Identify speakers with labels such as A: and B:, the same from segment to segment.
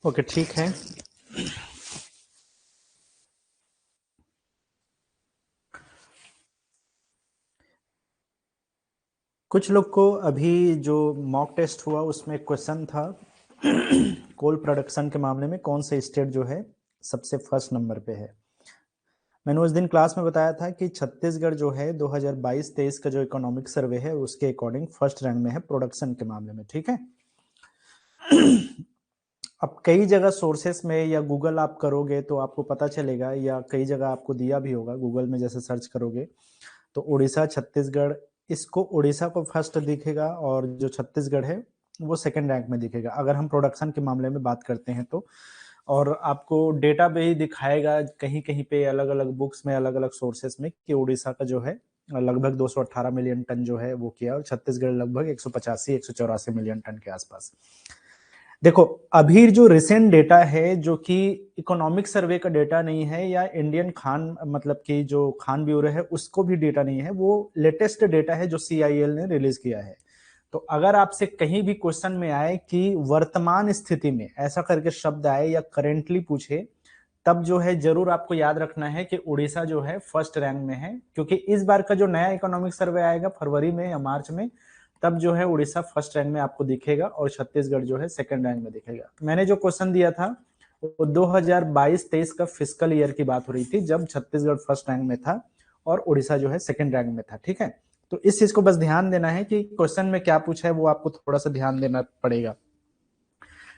A: Okay, ठीक है। कुछ लोग को अभी जो मॉक टेस्ट हुआ उसमें क्वेश्चन था कोल प्रोडक्शन के मामले में कौन सा स्टेट जो है सबसे फर्स्ट नंबर पे है। मैंने उस दिन क्लास में बताया था कि छत्तीसगढ़ जो है 2022-23 का जो इकोनॉमिक सर्वे है उसके अकॉर्डिंग फर्स्ट रैंक में है प्रोडक्शन के मामले में, ठीक है। अब कई जगह सोर्सेस में या गूगल आप करोगे तो आपको पता चलेगा, या कई जगह आपको दिया भी होगा गूगल में, जैसे सर्च करोगे तो उड़ीसा, छत्तीसगढ़, इसको उड़ीसा को फर्स्ट दिखेगा और जो छत्तीसगढ़ है वो सेकंड रैंक में दिखेगा अगर हम प्रोडक्शन के मामले में बात करते हैं तो। और आपको डेटा भी दिखाएगा कहीं कहीं पे अलग अलग बुक्स में, अलग अलग सोर्सेस में, कि उड़ीसा का जो है लगभग 218 मिलियन टन जो है वो किया और छत्तीसगढ़ लगभग 185 184 मिलियन टन के आसपास। देखो, अभी जो रिसेंट डेटा है जो कि इकोनॉमिक सर्वे का डेटा नहीं है या इंडियन खान मतलब कि जो खान ब्यूरो है उसको भी डेटा नहीं है, वो लेटेस्ट डेटा है जो CIL ने रिलीज किया है। तो अगर आपसे कहीं भी क्वेश्चन में आए कि वर्तमान स्थिति में ऐसा करके शब्द आए या करेंटली पूछे, तब जो है जरूर आपको याद रखना है कि उड़ीसा जो है फर्स्ट रैंक में है, क्योंकि इस बार का जो नया इकोनॉमिक सर्वे आएगा फरवरी में या मार्च में, तब जो है उड़ीसा फर्स्ट रैंक में आपको दिखेगा और छत्तीसगढ़ जो है सेकंड रैंक में दिखेगा। मैंने जो क्वेश्चन दिया था वो 2022-23 का फिस्कल ईयर की बात हो रही थी, जब छत्तीसगढ़ फर्स्ट रैंक में था और उड़ीसा जो है सेकंड रैंक में था, ठीक है। तो इस चीज को बस ध्यान देना है कि क्वेश्चन में क्या पूछा है वो आपको थोड़ा सा ध्यान देना पड़ेगा।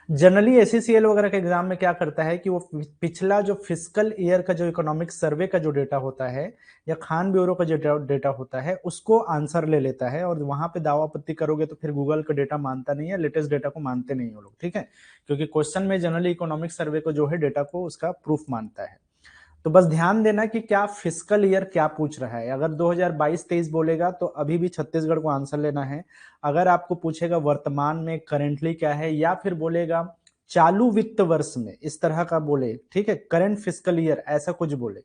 A: जनरली SCCL वगैरह के एग्जाम में क्या करता है कि वो पिछला जो फिस्कल ईयर का जो इकोनॉमिक सर्वे का जो डेटा होता है या खान ब्यूरो का जो डेटा होता है उसको आंसर ले लेता है, और वहां पे दावा आपत्ति करोगे तो फिर गूगल का डेटा मानता नहीं है, लेटेस्ट डेटा को मानते नहीं हो लोग, ठीक है। क्योंकि क्वेश्चन में जनरली इकोनॉमिक सर्वे को जो है डेटा को उसका प्रूफ मानता है। तो बस ध्यान देना कि क्या फिस्कल ईयर क्या पूछ रहा है। अगर 2022-23 बोलेगा तो अभी भी छत्तीसगढ़ को आंसर लेना है। अगर आपको पूछेगा वर्तमान में करेंटली क्या है, या फिर बोलेगा चालू वित्त वर्ष में, इस तरह का बोले, ठीक है, करंट फिस्कल ईयर ऐसा कुछ बोले,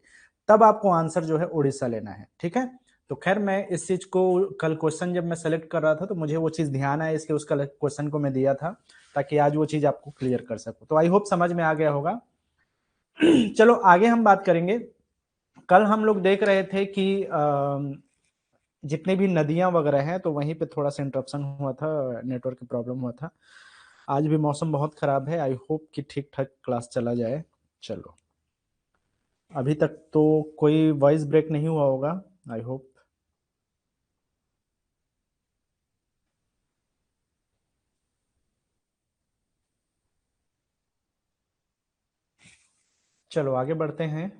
A: तब आपको आंसर जो है उड़ीसा लेना है, ठीक है। तो खैर, मैं इस चीज को कल क्वेश्चन जब मैं सेलेक्ट कर रहा था तो मुझे वो चीज ध्यान आया, इसके उस क्वेश्चन को मैं दिया था ताकि आज वो चीज आपको क्लियर कर सकूं। तो आई होप समझ में आ गया होगा। चलो आगे हम बात करेंगे। कल हम लोग देख रहे थे कि जितनी भी नदियां वगैरह हैं तो वहीं पे थोड़ा सा इंटरप्शन हुआ था, नेटवर्क की प्रॉब्लम हुआ था। आज भी मौसम बहुत खराब है, आई होप कि ठीक ठाक क्लास चला जाए। चलो, अभी तक तो कोई वॉइस ब्रेक नहीं हुआ होगा, आई होप। चलो आगे बढ़ते हैं।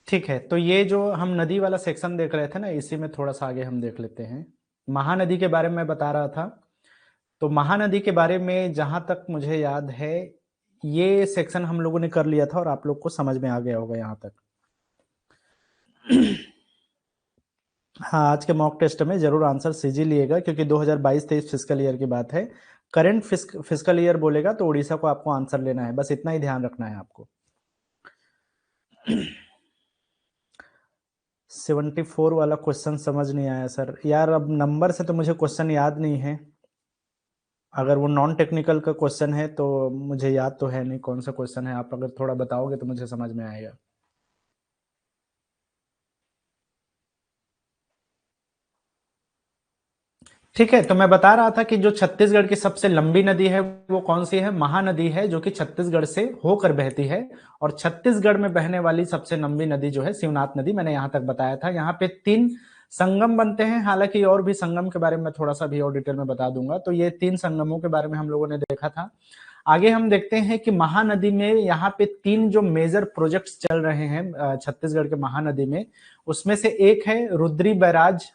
A: ठीक है, तो ये जो हम नदी वाला सेक्शन देख रहे थे ना, इसी में थोड़ा सा आगे हम देख लेते हैं। महानदी के बारे में मैं बता रहा था। तो महानदी के बारे में जहां तक मुझे याद है, ये सेक्शन हम लोगों ने कर लिया था और आप लोग को समझ में आ गया होगा यहां तक। हाँ, आज के मॉक टेस्ट में जरूर आंसर सीजी लिएगा, क्योंकि 2022-23 फिस्कल ईयर की बात है। करंट फिस्कल ईयर बोलेगा तो उड़ीसा को आपको आंसर लेना है, बस इतना ही ध्यान रखना है आपको। 74 वाला क्वेश्चन समझ नहीं आया सर यार, अब नंबर से तो मुझे क्वेश्चन याद नहीं है। अगर वो नॉन टेक्निकल का क्वेश्चन है तो मुझे याद तो है नहीं कौन सा क्वेश्चन है, आप अगर थोड़ा बताओगे तो मुझे समझ में आएगा। ठीक है, तो मैं बता रहा था कि जो छत्तीसगढ़ की सबसे लंबी नदी है वो कौन सी है, महानदी है, जो कि छत्तीसगढ़ से होकर बहती है। और छत्तीसगढ़ में बहने वाली सबसे लंबी नदी जो है शिवनाथ नदी, मैंने यहां तक बताया था। यहाँ पे 3 संगम बनते हैं, हालांकि और भी संगम के बारे में थोड़ा सा भी और डिटेल में बता दूंगा। तो ये 3 संगमों के बारे में हम लोगों ने देखा था। आगे हम देखते हैं कि महानदी में यहाँ पे 3 जो मेजर प्रोजेक्ट्स चल रहे हैं छत्तीसगढ़ के महानदी में, उसमें से एक है रुद्री बैराज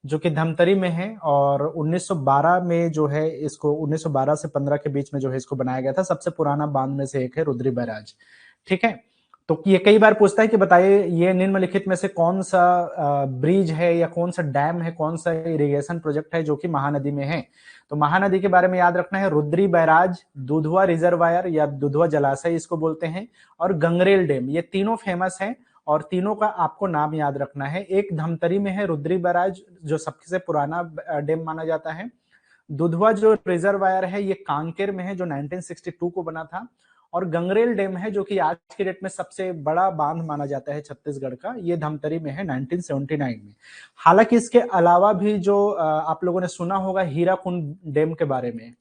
A: जो कि धमतरी में है, और 1912 में जो है इसको 1912 से 15 के बीच में जो है इसको बनाया गया था। सबसे पुराना बांध में से एक है रुद्री बैराज। ठीक है, तो ये कई बार पूछता है कि बताइए ये निम्नलिखित में से कौन सा ब्रिज है या कौन सा डैम है, कौन सा इरिगेशन प्रोजेक्ट है जो कि महानदी में है। तो महानदी के बारे में याद रखना है, रुद्री बैराज, दुधवा रिजर्वायर या दुधवा जलाशय इसको बोलते हैं, और गंगरेल डैम, ये तीनों फेमस हैं और तीनों का आपको नाम याद रखना है। एक धमतरी में है रुद्री बैराज जो सबसे पुराना डैम माना जाता है। दुधवा जो रिजर्वायर है ये कांकेर में है जो 1962 को बना था, और गंगरेल डैम है जो कि आज के डेट में सबसे बड़ा बांध माना जाता है छत्तीसगढ़ का, ये धमतरी में है 1979 में। हालांकि इसके अलावा भी जो आप लोगों ने सुना होगा हीराकुंड डैम के बारे में,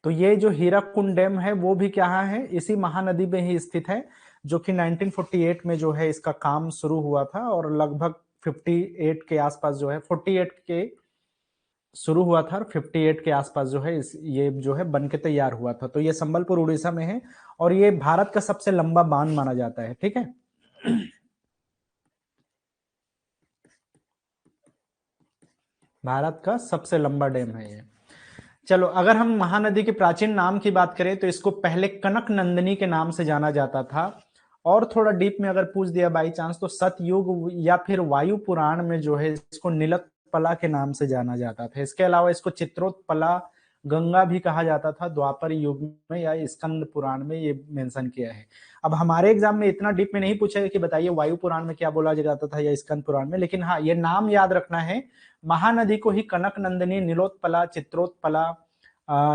A: तो ये जो हीराकुंड डैम है वो भी क्या है, इसी महानदी में ही स्थित है, जो कि 1948 में जो है इसका काम शुरू हुआ था और लगभग 58 के आसपास जो है 48 के शुरू हुआ था और 58 के आसपास जो है ये जो है बन के तैयार हुआ था। तो ये संबलपुर उड़ीसा में है और ये भारत का सबसे लंबा बांध माना जाता है। ठीक है, भारत का सबसे लंबा डैम है ये। चलो, अगर हम महानदी के प्राचीन नाम की बात करें तो इसको पहले कनक नंदिनी के नाम से जाना जाता था, और थोड़ा डीप में अगर पूछ दिया बाई चांस तो सतयुग या फिर वायु पुराण में जो है इसको नीलोत्पला के नाम से जाना जाता था। इसके अलावा इसको चित्रोत्पला गंगा भी कहा जाता था द्वापर युग में, या स्कंद पुराण में ये मेंशन किया है। अब हमारे एग्जाम में इतना डीप में नहीं पूछेगा कि बताइए वायु पुराण में क्या बोला जाता था या स्कंद पुराण में, लेकिन हाँ ये नाम याद रखना है, महानदी को ही कनक नंदिनी, नीलोत्पला, चित्रोत्पला,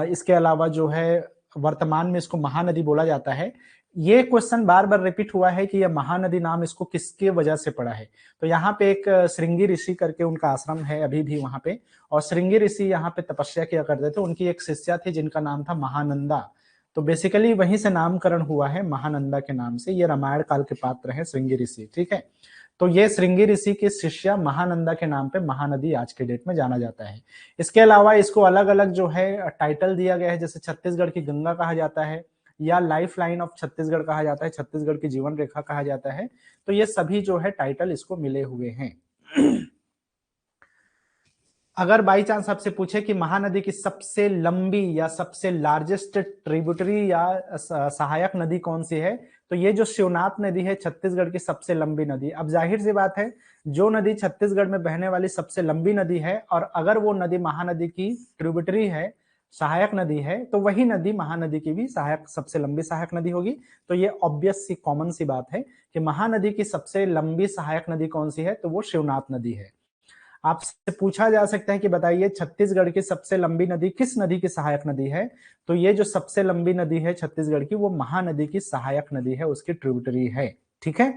A: इसके अलावा जो है वर्तमान में इसको महानदी बोला जाता है। ये क्वेश्चन बार बार रिपीट हुआ है कि यह महानदी नाम इसको किसके वजह से पड़ा है। तो यहाँ पे एक श्रृंगी ऋषि करके उनका आश्रम है अभी भी वहां पे, और श्रृंगी ऋषि यहाँ पे तपस्या किया करते थे, उनकी एक शिष्या थी जिनका नाम था महानंदा। तो बेसिकली वहीं से नामकरण हुआ है महानंदा के नाम से। ये रामायण काल के पात्र है श्रृंगी ऋषि। ठीक है, तो ये श्रृंगी ऋषि की शिष्या महानंदा के नाम पे महानदी आज के डेट में जाना जाता है। इसके अलावा इसको अलग अलग जो है टाइटल दिया गया है, जैसे छत्तीसगढ़ की गंगा कहा जाता है, या लाइफ लाइन ऑफ छत्तीसगढ़ कहा जाता है, छत्तीसगढ़ की जीवन रेखा कहा जाता है। तो ये सभी जो है टाइटल इसको मिले हुए हैं। अगर बाई चांस आपसे पूछे कि महानदी की सबसे लंबी या सबसे लार्जेस्ट ट्रिब्यूटरी या सहायक नदी कौन सी है, तो ये जो शिवनाथ नदी है छत्तीसगढ़ की सबसे लंबी नदी। अब जाहिर सी बात है, जो नदी छत्तीसगढ़ में बहने वाली सबसे लंबी नदी है और अगर वो नदी महानदी की ट्रिब्यूटरी है, सहायक नदी है, तो वही नदी महानदी की भी सहायक, सबसे लंबी सहायक नदी होगी। तो ये ऑब्वियस सी कॉमन सी बात है कि महानदी की सबसे लंबी सहायक नदी कौन सी है, तो वो शिवनाथ नदी है। आपसे पूछा जा सकता है कि बताइए छत्तीसगढ़ की सबसे लंबी नदी किस नदी की सहायक नदी है, तो ये जो सबसे लंबी नदी है छत्तीसगढ़ की वो महानदी की सहायक नदी है, उसकी ट्रिब्यूटरी है। ठीक है,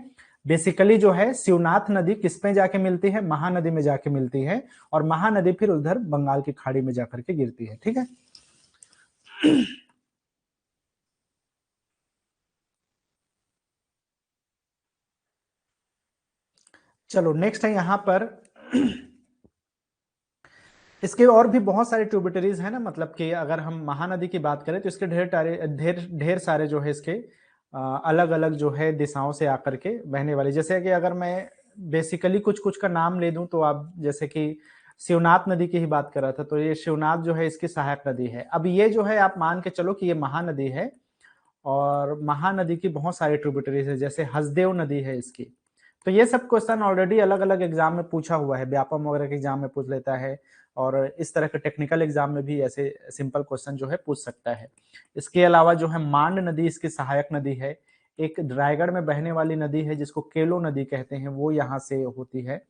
A: बेसिकली जो है शिवनाथ नदी किस में जाके मिलती है, महानदी में जाके मिलती है, और महानदी फिर उधर बंगाल की खाड़ी में जाकर के गिरती है। ठीक है, चलो नेक्स्ट है यहाँ पर इसके और भी बहुत सारे ट्रिब्यूटरीज हैं ना, मतलब कि अगर हम महानदी की बात करें तो इसके ढेर सारे जो है इसके अलग अलग जो है दिशाओं से आकर के बहने वाली, जैसे कि अगर मैं बेसिकली कुछ कुछ का नाम ले दूं तो आप जैसे कि शिवनाथ नदी की ही बात कर रहा था, तो ये शिवनाथ जो है इसकी सहायक नदी है। अब ये जो है आप मान के चलो कि ये महानदी है, और महानदी की बहुत सारी ट्रिब्यूटरीज है, जैसे हसदेव नदी है इसकी। तो ये सब क्वेश्चन ऑलरेडी अलग अलग एग्जाम में पूछा हुआ है, व्यापम वगैरह के एग्जाम में पूछ लेता है, और इस तरह के टेक्निकल एग्जाम में भी ऐसे सिंपल क्वेश्चन जो है पूछ सकता है। इसके अलावा जो है मांड नदी इसकी सहायक नदी है। एक रायगढ़ में बहने वाली नदी है जिसको केलो नदी कहते हैं, वो यहाँ से होती है।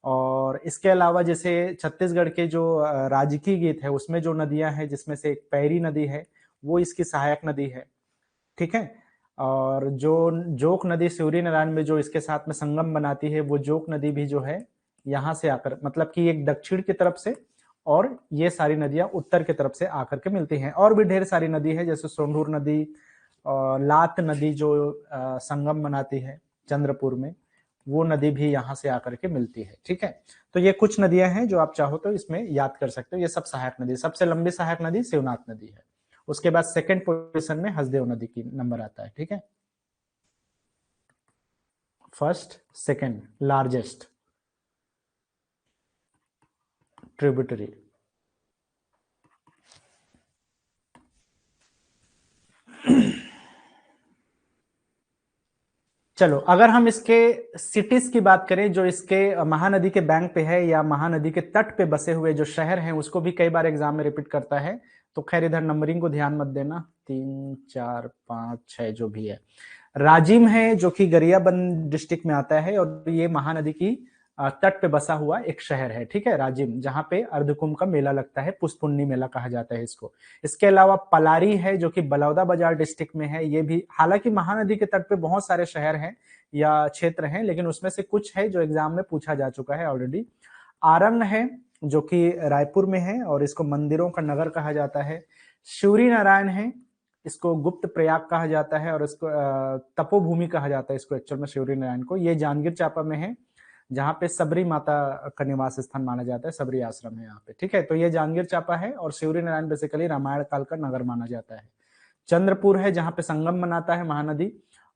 A: और इसके अलावा जैसे छत्तीसगढ़ के जो राजकीय गीत है उसमें जो नदियां हैं, जिसमें से एक पैरी नदी है, वो इसकी सहायक नदी है। ठीक है, और जो जोक नदी शिवरी नारायण में जो इसके साथ में संगम बनाती है, वो जोक नदी भी जो है यहाँ से आकर, मतलब कि एक दक्षिण की तरफ से, और ये सारी नदियां उत्तर की तरफ से आकर के मिलती हैं। और भी ढेर सारी नदी है, जैसे सोंढूर नदी और लात नदी जो संगम बनाती है चंद्रपुर में, वो नदी भी यहाँ से आकर के मिलती है। ठीक है, तो ये कुछ नदियां हैं जो आप चाहो तो इसमें याद कर सकते हो। ये सब सहायक नदी, सबसे लंबी सहायक नदी शिवनाथ नदी है। उसके बाद सेकंड पोजीशन में हसदेव नदी की नंबर आता है, ठीक है। First second largest tributary. चलो अगर हम इसके सिटीज की बात करें जो इसके महानदी के बैंक पे है या महानदी के तट पे बसे हुए जो शहर हैं, उसको भी कई बार एग्जाम में रिपीट करता है। तो खैर इधर नंबरिंग को ध्यान मत देना, 3 4 5 6 जो भी है। राजिम है जो कि गरियाबंद डिस्ट्रिक्ट में आता है और ये महानदी की तट पे बसा हुआ एक शहर है, ठीक है, राजिम, जहां पे अर्धकुंभ का मेला लगता है, पुष्पुन्नी मेला कहा जाता है इसको। इसके अलावा पलारी है जो कि बलौदाबाजार डिस्ट्रिक्ट में है, ये भी, हालांकि महानदी के तट पे बहुत सारे शहर हैं या क्षेत्र हैं, लेकिन उसमें से कुछ है जो एग्जाम में पूछा जा चुका है ऑलरेडी। आरंग है जो कि रायपुर में है और इसको मंदिरों का नगर कहा जाता है। शिवरी नारायण है, इसको गुप्त प्रयाग कहा जाता है और इसको तपोभूमि कहा जाता है इसको, एक्चुअल में शिवरी नारायण को। ये जांजगीर चांपा में है जहाँ पे सबरी माता का निवास स्थान माना जाता है, सबरी आश्रम है यहाँ पे, ठीक है। तो ये जांजगीर चांपा है और शिवरी नारायण बेसिकली रामायण काल का नगर माना जाता है। चंद्रपुर है जहाँ पे संगम बनाता है महानदी,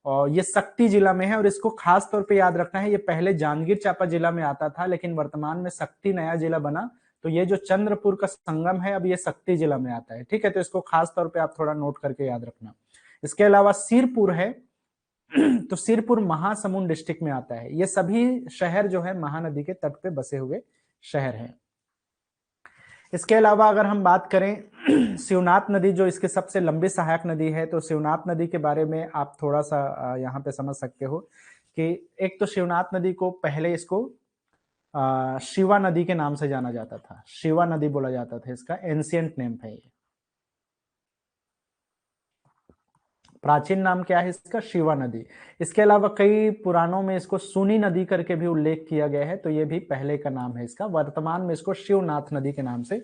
A: और ये शक्ति जिला में है और इसको खास तौर पे याद रखना है, ये पहले जांजगीर चांपा जिला में आता था लेकिन वर्तमान में शक्ति नया जिला बना, तो ये जो चंद्रपुर का संगम है अब ये शक्ति जिला में आता है, ठीक है। तो इसको खास तौर पे आप थोड़ा नोट करके याद रखना। इसके अलावा सिरपुर है तो सिरपुर महासमुंद डिस्ट्रिक्ट में आता है। ये सभी शहर जो है महानदी के तट पे बसे हुए शहर हैं। इसके अलावा अगर हम बात करें शिवनाथ नदी जो इसके सबसे लंबी सहायक नदी है, तो शिवनाथ नदी के बारे में आप थोड़ा सा यहाँ पे समझ सकते हो कि एक तो शिवनाथ नदी को पहले इसको शिवा नदी के नाम से जाना जाता था, शिवा नदी बोला जाता था, इसका एंशियंट नेम है ये। प्राचीन नाम क्या है इसका? शिवा नदी। इसके अलावा कई पुराणों में इसको सुनी नदी करके भी उल्लेख किया गया है, तो ये भी पहले का नाम है इसका। वर्तमान में इसको शिवनाथ नदी के नाम से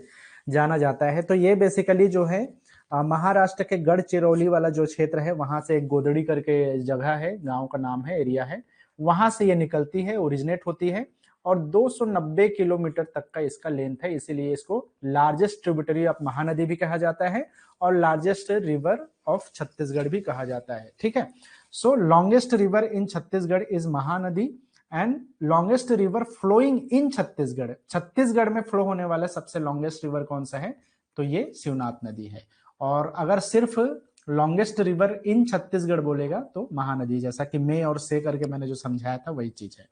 A: जाना जाता है। तो ये बेसिकली जो है महाराष्ट्र के गढ़चिरौली वाला जो क्षेत्र है वहां से एक गोदड़ी करके जगह है, गांव का नाम है, एरिया है, वहां से ये निकलती है, ओरिजिनेट होती है और 290 किलोमीटर तक का इसका लेंथ है, इसीलिए इसको लार्जेस्ट ट्रिब्यूटरी ऑफ महानदी भी कहा जाता है और लार्जेस्ट रिवर ऑफ छत्तीसगढ़ भी कहा जाता है, ठीक है। So longest river in Chhattisgarh is Mahanadi and longest river flowing in Chhattisgarh, Chhattisgarh में फ्लो होने वाला सबसे लॉन्गेस्ट रिवर कौन सा है? तो ये शिवनाथ नदी है। और अगर सिर्फ लॉन्गेस्ट रिवर इन छत्तीसगढ़ बोलेगा तो महानदी, जैसा कि मे और से करके मैंने जो समझाया था वही चीज है।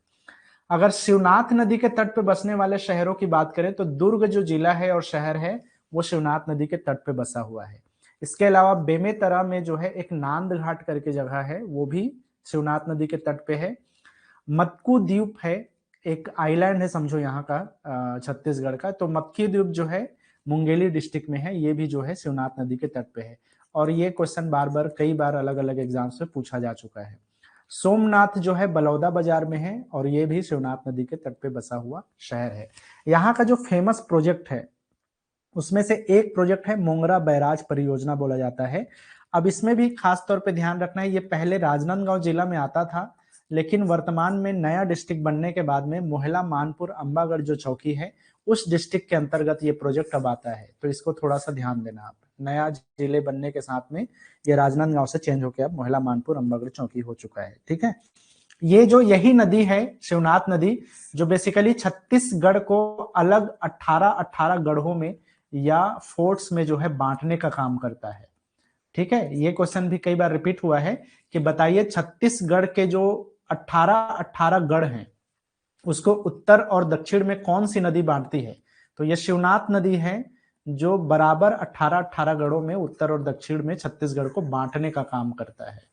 A: अगर शिवनाथ नदी के तट पे बसने वाले शहरों की बात करें तो दुर्ग जो जिला है और शहर है वो शिवनाथ नदी के तट पे बसा हुआ है। इसके अलावा बेमेतरा में जो है एक नांद घाट करके जगह है, वो भी शिवनाथ नदी के तट पे है। मत्कू द्वीप है, एक आइलैंड है समझो यहाँ का छत्तीसगढ़ का, तो मत्की द्वीप जो है मुंगेली डिस्ट्रिक्ट में है, ये भी जो है शिवनाथ नदी के तट पे है। और ये क्वेश्चन बार बार कई बार अलग अलग एग्जाम्स में पूछा जा चुका है। सोमनाथ जो है बलौदा बाजार में है और ये भी शिवनाथ नदी के तट पे बसा हुआ शहर है। यहाँ का जो फेमस प्रोजेक्ट है उसमें से एक प्रोजेक्ट है मोंगरा बैराज परियोजना बोला जाता है। अब इसमें भी खास तौर पे ध्यान रखना है, ये पहले राजनांदगांव जिला में आता था लेकिन वर्तमान में नया डिस्ट्रिक्ट बनने के बाद में मोहला मानपुर अंबागढ़ जो चौकी है उस डिस्ट्रिक्ट के अंतर्गत ये प्रोजेक्ट अब आता है, तो इसको थोड़ा सा ध्यान देना आप। नया जिले बनने के साथ में ये राजनांदगांव से चेंज होकर अब मोहला मानपुर अंबागढ़ चौकी हो चुका है, ठीक है। ये जो यही नदी है शिवनाथ नदी जो बेसिकली छत्तीसगढ़ को अलग 18 गढ़ों में या फोर्ट्स में जो है बांटने का काम करता है, ठीक है। ये क्वेश्चन भी कई बार रिपीट हुआ है कि बताइए छत्तीसगढ़ के जो 18 गढ़ हैं उसको उत्तर और दक्षिण में कौन सी नदी बांटती है? तो ये शिवनाथ नदी है जो बराबर 18 गढ़ों में उत्तर और दक्षिण में छत्तीसगढ़ को बांटने का काम करता है।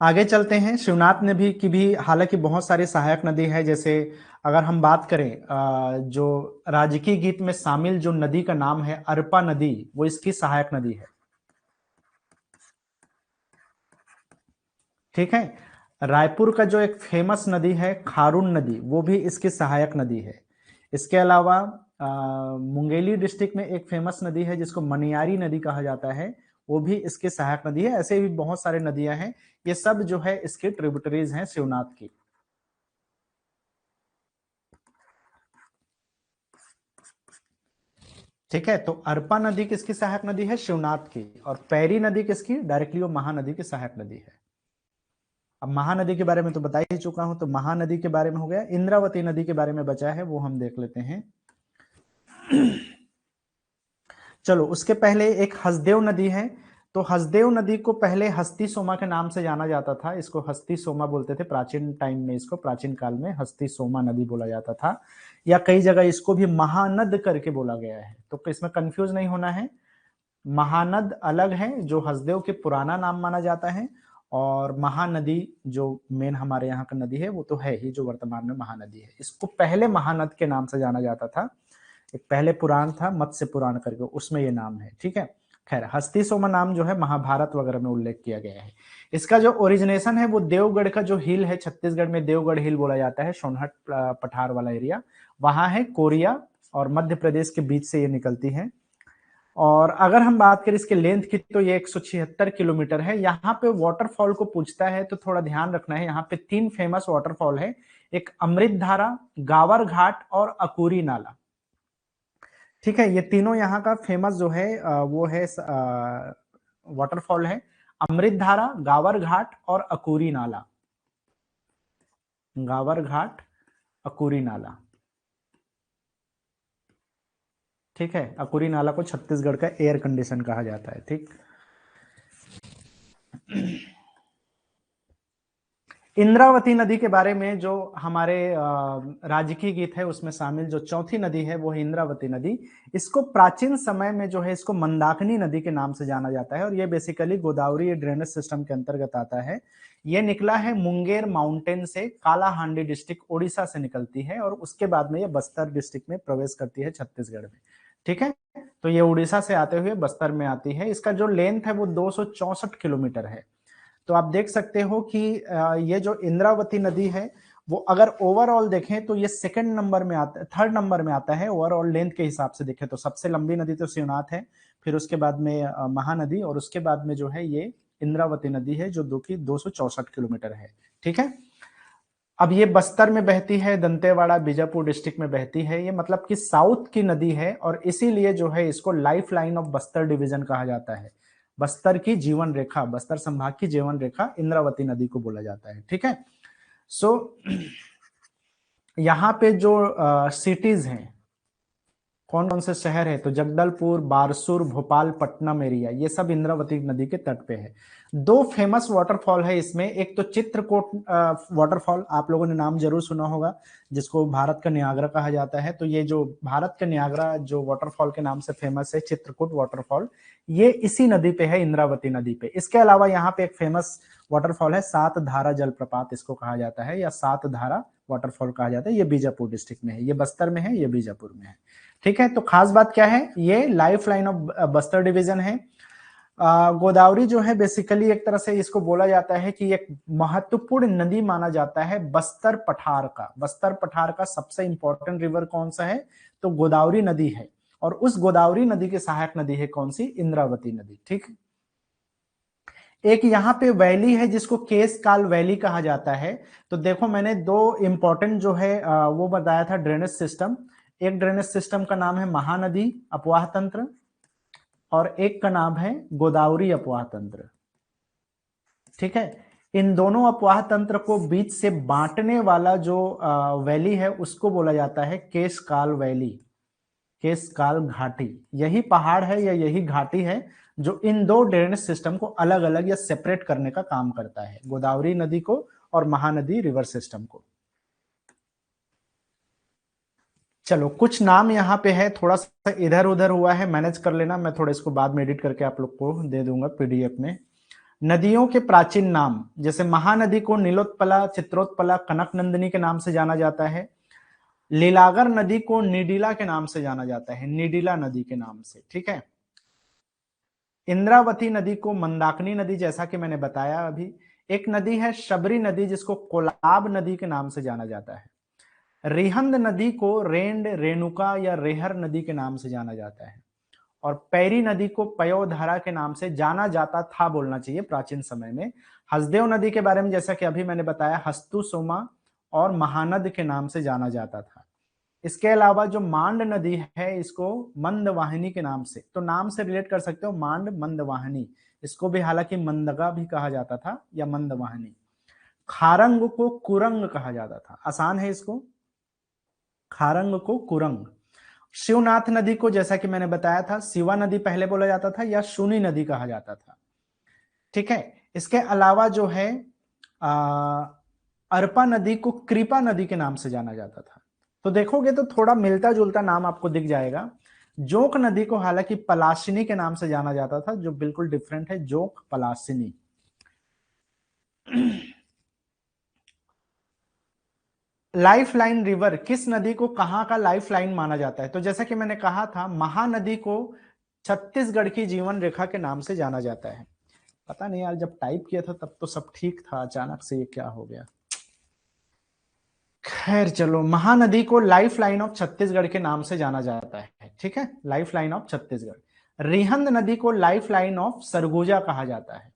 A: आगे चलते हैं। शिवनाथ नदी की भी हालांकि बहुत सारी सहायक नदी है, जैसे अगर हम बात करें जो राजकीय गीत में शामिल जो नदी का नाम है अरपा नदी, वो इसकी सहायक नदी है, ठीक है। रायपुर का जो एक फेमस नदी है खारून नदी, वो भी इसकी सहायक नदी है। इसके अलावा मुंगेली डिस्ट्रिक्ट में एक फेमस नदी है जिसको मनियारी नदी कहा जाता है, वो भी इसकी सहायक नदी है। ऐसे भी बहुत सारे नदियां हैं, ये सब जो है इसके ट्रिब्यूटरीज हैं शिवनाथ की। ठीक है, तो अरपा नदी किसकी सहायक नदी है? शिवनाथ की। और पैरी नदी किसकी? डायरेक्टली वो महानदी की सहायक नदी है। अब महानदी के बारे में तो बता ही चुका हूं, तो महानदी के बारे में हो गया। इंद्रावती नदी के बारे में बचा है, वो हम देख लेते हैं। चलो, उसके पहले एक हसदेव नदी है। तो हसदेव नदी को पहले हस्ती सोमा के नाम से जाना जाता था। इसको हस्ती सोमा बोलते थे प्राचीन टाइम में, इसको प्राचीन काल में हस्ती सोमा नदी बोला जाता था, या कई जगह इसको भी महानद करके बोला गया है। तो इसमें कंफ्यूज नहीं होना है, महानद अलग है जो हसदेव के पुराना नाम माना जाता है, और महानदी जो मेन हमारे यहाँ का नदी है वो तो है ही, जो वर्तमान में महानदी है। इसको पहले महानद के नाम से जाना जाता था। एक पहले पुराण था मत्स्य पुराण करके, उसमें ये नाम है। ठीक है, खैर हस्ती सोमा नाम जो है महाभारत वगैरह में उल्लेख किया गया है। इसका जो ओरिजिनेशन है वो देवगढ़ का जो हिल है, छत्तीसगढ़ में देवगढ़ हिल बोला जाता है, सोनहट पठार वाला एरिया वहां है। कोरिया और मध्य प्रदेश के बीच से ये निकलती है। और अगर हम बात करें इसके लेंथ की, तो ये 176 किलोमीटर है। यहाँ पे वाटरफॉल को पूछता है तो थोड़ा ध्यान रखना है, यहाँ पे 3 फेमस वाटरफॉल है, एक अमृत धारा, गावर घाट और अकूरी नाला। ठीक है, ये तीनों यहाँ का फेमस जो है वो है वाटरफॉल है, अमृत धारा, गावर घाट और अकूरी नाला। गावर घाट, अकूरी नाला। ठीक है, अकूरी नाला को छत्तीसगढ़ का एयर कंडीशन कहा जाता है। ठीक, इंद्रावती नदी के बारे में जो हमारे राजकीय गीत है उसमें शामिल जो चौथी नदी है वो है इंद्रावती नदी। इसको प्राचीन समय में जो है इसको मंदाकिनी नदी के नाम से जाना जाता है, और ये बेसिकली गोदावरी ड्रेनेज सिस्टम के अंतर्गत आता है। ये निकला है मुंगेर माउंटेन से, कालाहांडी डिस्ट्रिक्ट उड़ीसा से निकलती है, और उसके बाद में ये बस्तर डिस्ट्रिक्ट में प्रवेश करती है छत्तीसगढ़ में। ठीक है, तो ये उड़ीसा से आते हुए बस्तर में आती है। इसका जो लेंथ है वो 264 किलोमीटर है। तो आप देख सकते हो कि ये जो इंद्रावती नदी है वो अगर ओवरऑल देखें तो ये सेकंड नंबर में आता है, थर्ड नंबर में आता है ओवरऑल लेंथ के हिसाब से देखें तो। सबसे लंबी नदी तो शिवनाथ है, फिर उसके बाद में महानदी, और उसके बाद में जो है ये इंद्रावती नदी है जो 264 किलोमीटर है। ठीक है, अब ये बस्तर में बहती है, दंतेवाड़ा बीजापुर डिस्ट्रिक्ट में बहती है। ये मतलब कि साउथ की नदी है, और इसीलिए जो है इसको life line of Bastar division कहा जाता है। बस्तर की जीवन रेखा, बस्तर संभाग की जीवन रेखा इंद्रावती नदी को बोला जाता है। ठीक है, सो यहाँ पे जो सिटीज हैं, कौन कौन से शहर है, तो जगदलपुर, बारसूर, भोपाल, पटनम एरिया, ये सब इंद्रावती नदी के तट पे है। 2 फेमस वाटरफॉल है इसमें, एक तो चित्रकूट वाटरफॉल, आप लोगों ने नाम जरूर सुना होगा, जिसको भारत का नियाग्रा कहा जाता है। तो ये जो भारत का नियाग्रा जो वाटरफॉल के नाम से फेमस है, चित्रकूट वाटरफॉल, ये इसी नदी पे है, इंद्रावती नदी पे। इसके अलावा यहाँ पे एक फेमस वाटरफॉल है, सात धारा जलप्रपात इसको कहा जाता है, या सात धारा वाटरफॉल कहा जाता है। ये बीजापुर डिस्ट्रिक्ट में है, ये बस्तर में है, ये बीजापुर में है। ठीक है, तो खास बात क्या है, ये life line of Bastar division है। गोदावरी जो है बेसिकली एक तरह से इसको बोला जाता है कि एक महत्वपूर्ण नदी माना जाता है बस्तर पठार का। बस्तर पठार का सबसे इंपॉर्टेंट रिवर कौन सा है, तो गोदावरी नदी है, और उस गोदावरी नदी की सहायक नदी है कौन सी, इंद्रावती नदी। ठीक, एक यहाँ पे वैली है जिसको केशकाल वैली कहा जाता है। तो देखो मैंने 2 इंपॉर्टेंट जो है वो बताया था ड्रेनेज सिस्टम। एक ड्रेनेज सिस्टम का नाम है महानदी अपवाह तंत्र, और एक का नाम है गोदावरी अपवाह तंत्र। ठीक है, इन दोनों अपवाह तंत्र को बीच से बांटने वाला जो वैली है उसको बोला जाता है केशकाल वैली, केशकाल घाटी। यही पहाड़ है या यही घाटी है जो इन 2 ड्रेनेज सिस्टम को अलग अलग या सेपरेट करने का काम करता है, गोदावरी नदी को और महानदी रिवर सिस्टम को। चलो, कुछ नाम यहाँ पे है, थोड़ा सा इधर उधर हुआ है, मैनेज कर लेना, मैं थोड़ा इसको बाद में एडिट करके आप लोग को दे दूंगा पीडीएफ में। नदियों के प्राचीन नाम, जैसे महानदी को नीलोत्पला, चित्रोत्पला, कनकनंदिनी के नाम से जाना जाता है। लीलागर नदी को निडिला के नाम से जाना जाता है, निडिला नदी के नाम से। ठीक है, इंद्रावती नदी को मंदाकिनी नदी, जैसा कि मैंने बताया अभी। एक नदी है शबरी नदी जिसको कोलाब नदी के नाम से जाना जाता है। रिहंद नदी को रेंड, रेणुका या रेहर नदी के नाम से जाना जाता है। और पैरी नदी को पयोधारा के नाम से जाना जाता था, बोलना चाहिए प्राचीन समय में। हसदेव नदी के बारे में जैसा कि अभी मैंने बताया, हस्तु सोमा और महानद के नाम से जाना जाता था। इसके अलावा जो मांड नदी है इसको मंदवाहिनी के नाम से, तो नाम से रिलेट कर सकते हो, मांड मंदवाहिनी, इसको भी हालांकि मंदगा भी कहा जाता था या मंदवाहिनी। खारंग को कुरंग कहा जाता था, आसान है इसको, खारंग को कुरंग। शिवनाथ नदी को जैसा कि मैंने बताया था शिवा नदी पहले बोला जाता था या शूनी नदी कहा जाता था। ठीक है, इसके अलावा जो है अरपा नदी को कृपा नदी के नाम से जाना जाता था। तो देखोगे तो थोड़ा मिलता जुलता नाम आपको दिख जाएगा। जोक नदी को हालांकि पलाशिनी के नाम से जाना जाता था, जो बिल्कुल डिफरेंट है, जोक पलाशिनी। लाइफ लाइन रिवर किस नदी को कहां का लाइफ लाइन माना जाता है? तो जैसा कि मैंने कहा था महानदी को छत्तीसगढ़ की जीवन रेखा के नाम से जाना जाता है। पता नहीं यार, जब टाइप किया था तब तो सब ठीक था, अचानक से ये क्या हो गया। खैर चलो, महानदी को लाइफ लाइन ऑफ छत्तीसगढ़ के नाम से जाना जाता है। ठीक है, life line of Chhattisgarh. Rihand नदी को लाइफ लाइन ऑफ सरगुजा कहा जाता है।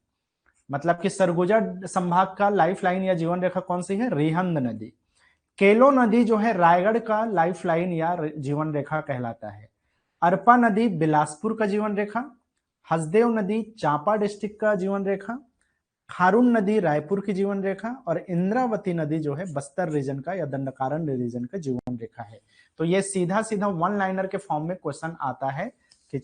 A: मतलब कि सरगुजा संभाग का लाइफ लाइन या जीवन रेखा कौन सी है? रिहंद नदी। केलो नदी जो है रायगढ़ का लाइफ लाइन या जीवन रेखा कहलाता है। अरपा नदी बिलासपुर का जीवन रेखा। हसदेव नदी चांपा डिस्ट्रिक्ट का जीवन रेखा। खारून नदी रायपुर की जीवन रेखा। और इंद्रावती नदी जो है बस्तर रीजन का या दंडकारण्य रीजन का जीवन रेखा है। तो ये सीधा सीधा वन लाइनर के फॉर्म में क्वेश्चन आता है कि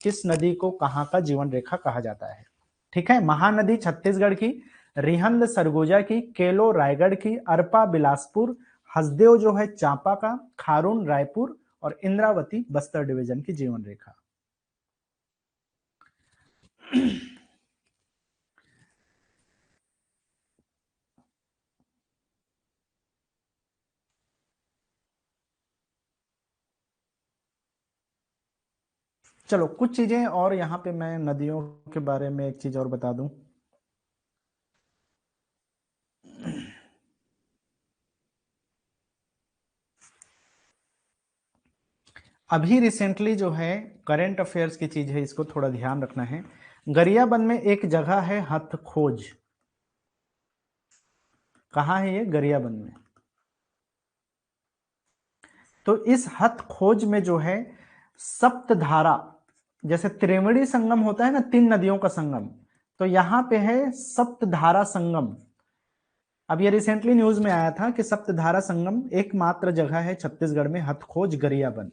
A: किस नदी को कहां का जीवन रेखा कहा जाता है। ठीक है, महानदी छत्तीसगढ़ की, रिहंद सरगुजा की, केलो रायगढ़ की, अरपा बिलासपुर, हसदेव जो है चांपा का, खारून रायपुर और इंद्रावती बस्तर डिवीजन की जीवन रेखा। चलो कुछ चीजें और यहाँ पे मैं नदियों के बारे में एक चीज और बता दूं। अभी रिसेंटली जो है करंट अफेयर्स की चीज है, इसको थोड़ा ध्यान रखना है। गरियाबंद में एक जगह है हथखोज। कहाँ है ये? गरियाबंद में। तो इस हथखोज में जो है सप्तधारा, जैसे त्रिवेणी संगम होता है ना, 3 नदियों का संगम, तो यहां पे है सप्तधारा संगम। अब ये रिसेंटली न्यूज में आया था कि सप्तधारा संगम एकमात्र जगह है छत्तीसगढ़ में, हथखोज गरियाबंद।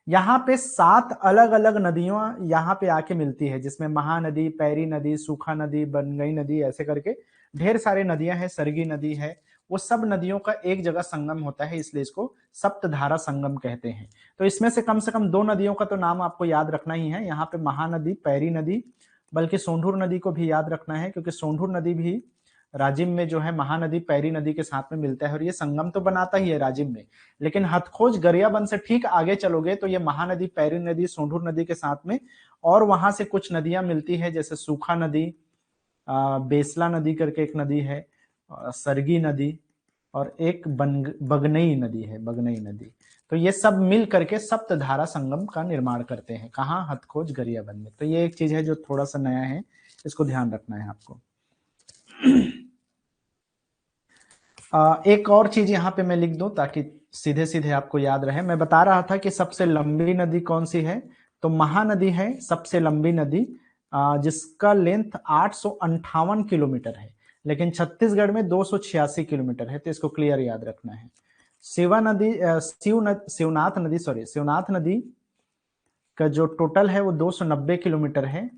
A: यहाँ पे 7 अलग अलग नदियां यहाँ पे आके मिलती है, जिसमें महानदी, पैरी नदी, सूखा नदी, बनगई नदी, ऐसे करके ढेर सारे नदियां हैं, सरगी नदी है। वो सब नदियों का एक जगह संगम होता है, इसलिए इसको सप्तधारा संगम कहते हैं। तो इसमें से कम 2 नदियों का तो नाम आपको याद रखना ही है, यहाँ पे महानदी, पैरी नदी, बल्कि सोंढूर नदी को भी याद रखना है, क्योंकि सोंढूर नदी भी राजिम में जो है महानदी पैरी नदी के साथ में मिलता है, और ये संगम तो बनाता ही है राजिम में। लेकिन हथखोज गरियाबंद से ठीक आगे चलोगे तो ये महानदी, पैरी नदी, सोंढूर नदी के साथ में और वहां से कुछ नदियां मिलती है, जैसे सूखा नदी, बेसला नदी करके एक नदी है, सरगी नदी, और एक बगनई नदी है, बगनई नदी। तो ये सब मिल करके सप्तधारा संगम का निर्माण करते हैं। कहाँ? हथखोज गरियाबंद में। तो ये एक चीज है जो थोड़ा सा नया है, इसको ध्यान रखना है आपको। एक और चीज यहाँ पे मैं लिख दूं ताकि सीधे सीधे आपको याद रहे। मैं बता रहा था कि सबसे लंबी नदी कौन सी है, तो महानदी है सबसे लंबी नदी, जिसका लेंथ 858 किलोमीटर है, लेकिन छत्तीसगढ़ में 286 किलोमीटर है, तो इसको क्लियर याद रखना है। शिवनाथ नदी का जो टोटल है वो 290 किलोमीटर है।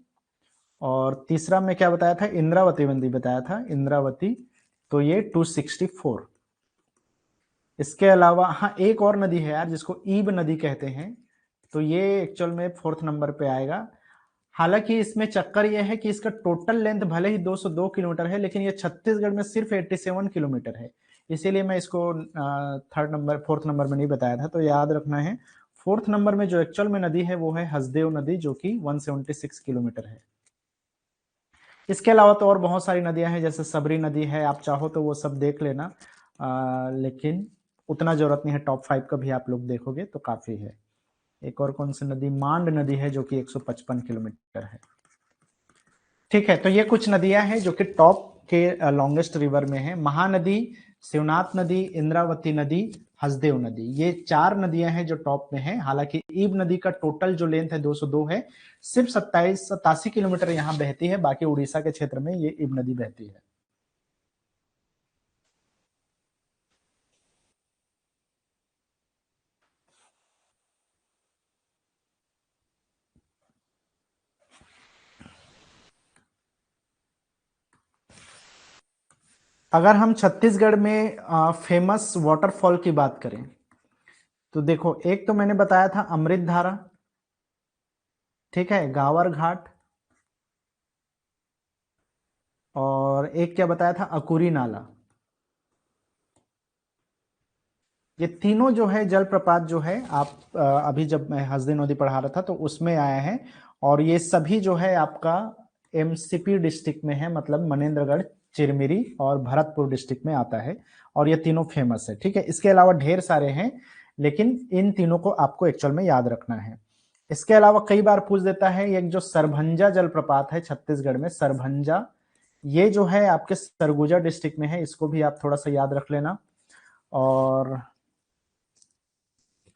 A: और तीसरा मैं क्या बताया था? इंद्रावती नदी बताया था, इंद्रावती, तो ये 264। इसके अलावा हाँ, एक और नदी है यार जिसको ईब नदी कहते हैं, तो ये एक्चुअल में 4th नंबर पे आएगा। हालांकि इसमें चक्कर यह है कि इसका टोटल लेंथ भले ही 202 किलोमीटर है, लेकिन ये छत्तीसगढ़ में सिर्फ 87 किलोमीटर है, इसीलिए मैं इसको 4th नंबर में नहीं बताया था। तो याद रखना है 4th नंबर में जो एक्चुअल में नदी है वो है हसदेव नदी, जो कि 176 किलोमीटर है। इसके अलावा तो और बहुत सारी नदियां हैं, जैसे सबरी नदी है, आप चाहो तो वो सब देख लेना, लेकिन उतना जरूरत नहीं है। टॉप 5 का भी आप लोग देखोगे तो काफी है। एक और कौन सी नदी? मांड नदी है, जो कि 155 किलोमीटर है। ठीक है, तो ये कुछ नदियां हैं जो कि टॉप के लॉन्गेस्ट रिवर में है। महानदी, शिवनाथ नदी, इंद्रावती नदी, हसदेव नदी, ये 4 नदियां हैं जो टॉप में हैं। हालांकि ईब नदी का टोटल जो लेंथ है 202 है, सिर्फ 87 किलोमीटर यहाँ बहती है, बाकी उड़ीसा के क्षेत्र में ये ईब नदी बहती है। अगर हम छत्तीसगढ़ में फेमस वाटरफॉल की बात करें तो देखो, एक तो मैंने बताया था अमृत धारा, ठीक है, गावर घाट, और एक क्या बताया था, अकुरी नाला। ये तीनों जो है जलप्रपात जो है, आप अभी जब मैं हसदेव नदी पढ़ा रहा था तो उसमें आया है, और ये सभी जो है आपका एमसीपी डिस्ट्रिक्ट में है, मतलब मनेन्द्रगढ़, चिरमिरी और भरतपुर डिस्ट्रिक्ट में आता है, और ये तीनों फेमस है, ठीक है। इसके अलावा ढेर सारे हैं, लेकिन इन तीनों को आपको एक्चुअल में याद रखना है। इसके अलावा कई बार पूछ देता है एक जो सरभंजा जलप्रपात है छत्तीसगढ़ में, सरभंजा, ये जो है आपके सरगुजा डिस्ट्रिक्ट में है, इसको भी आप थोड़ा सा याद रख लेना। और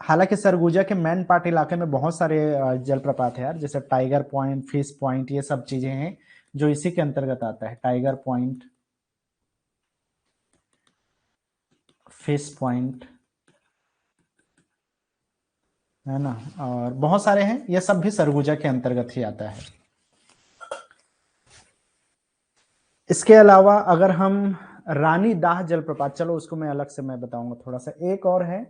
A: हालांकि सरगुजा के मैन पार्ट इलाके में बहुत सारे जलप्रपात है यार, जैसे टाइगर पॉइंट, फिश पॉइंट, ये सब चीजें हैं जो इसी के अंतर्गत आता है। टाइगर पॉइंट, फिश पॉइंट, है ना, और बहुत सारे हैं, ये सब भी सरगुजा के अंतर्गत ही आता है। इसके अलावा अगर हम रानी दाह जलप्रपात, चलो उसको मैं अलग से मैं बताऊंगा थोड़ा सा, एक और है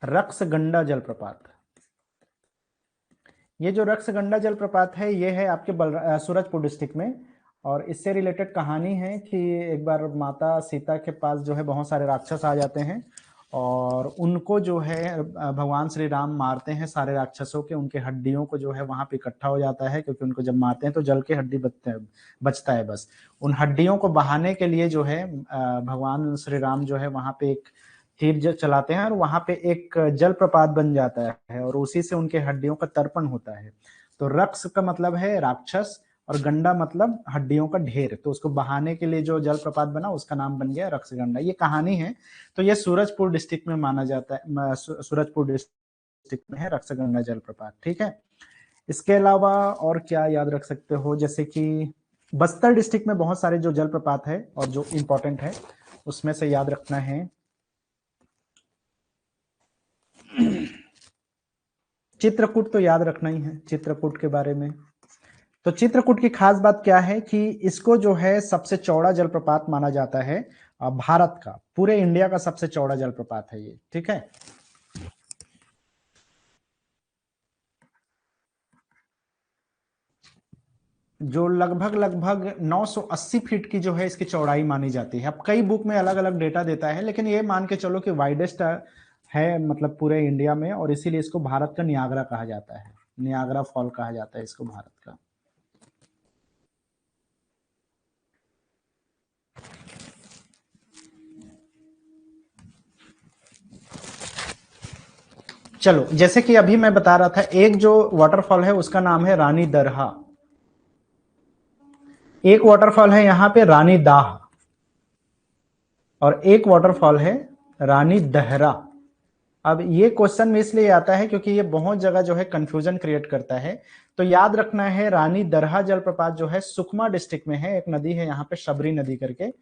A: रक्सगंडा जलप्रपात। ये जो रक्सगंडा जलप्रपात है ये है आपके सूरजपुर डिस्ट्रिक्ट में, और इससे रिलेटेड कहानी है कि एक बार माता सीता के पास जो है बहुत सारे राक्षस आ जाते हैं, और उनको जो है भगवान श्री राम मारते हैं सारे राक्षसों के, उनके हड्डियों को जो है वहां पे इकट्ठा हो जाता है, क्योंकि उनको जब मारते हैं तो जल के हड्डी बचता है बस। उन हड्डियों को बहाने के लिए जो है भगवान श्री राम जो है वहां पे एक तीर चलाते हैं, और वहां पे एक जलप्रपात बन जाता है, और उसी से उनके हड्डियों का तर्पण होता है। तो रक्स का मतलब है राक्षस, और गंडा मतलब हड्डियों का ढेर, तो उसको बहाने के लिए जो जलप्रपात बना उसका नाम बन गया रक्सगंडा। ये कहानी है। तो ये सूरजपुर डिस्ट्रिक्ट में माना जाता है, सूरजपुर डिस्ट्रिक्ट में है रक्सगंडा जलप्रपात, ठीक है। इसके अलावा और क्या याद रख सकते हो, जैसे कि बस्तर डिस्ट्रिक्ट में बहुत सारे जो जलप्रपात है और जो इंपॉर्टेंट है उसमें से याद रखना है, चित्रकूट तो याद रखना ही है, चित्रकूट के बारे में। तो चित्रकूट की खास बात क्या है कि इसको जो है सबसे चौड़ा जलप्रपात माना जाता है भारत का, पूरे इंडिया का सबसे चौड़ा जलप्रपात है ये, ठीक है। जो लगभग लगभग 980 फीट की जो है इसकी चौड़ाई मानी जाती है। अब कई बुक में अलग अलग डेटा देता है, लेकिन ये मान के चलो कि वाइडेस्ट है मतलब पूरे इंडिया में, और इसीलिए इसको भारत का नियाग्रा कहा जाता है, नियाग्रा फॉल कहा जाता है इसको भारत का। चलो, जैसे कि अभी मैं बता रहा था, एक जो वाटरफॉल है उसका नाम है रानी दरहा, एक वाटरफॉल है यहाँ पे रानी दाह, और एक वाटरफॉल है रानी दहरा। अब ये क्वेश्चन में इसलिए आता है क्योंकि ये बहुत जगह जो है कंफ्यूजन क्रिएट करता है। तो याद रखना है, रानी दरहा जलप्रपात जो है सुकमा डिस्ट्रिक्ट में है, एक नदी है यहाँ पे शबरी नदी करके,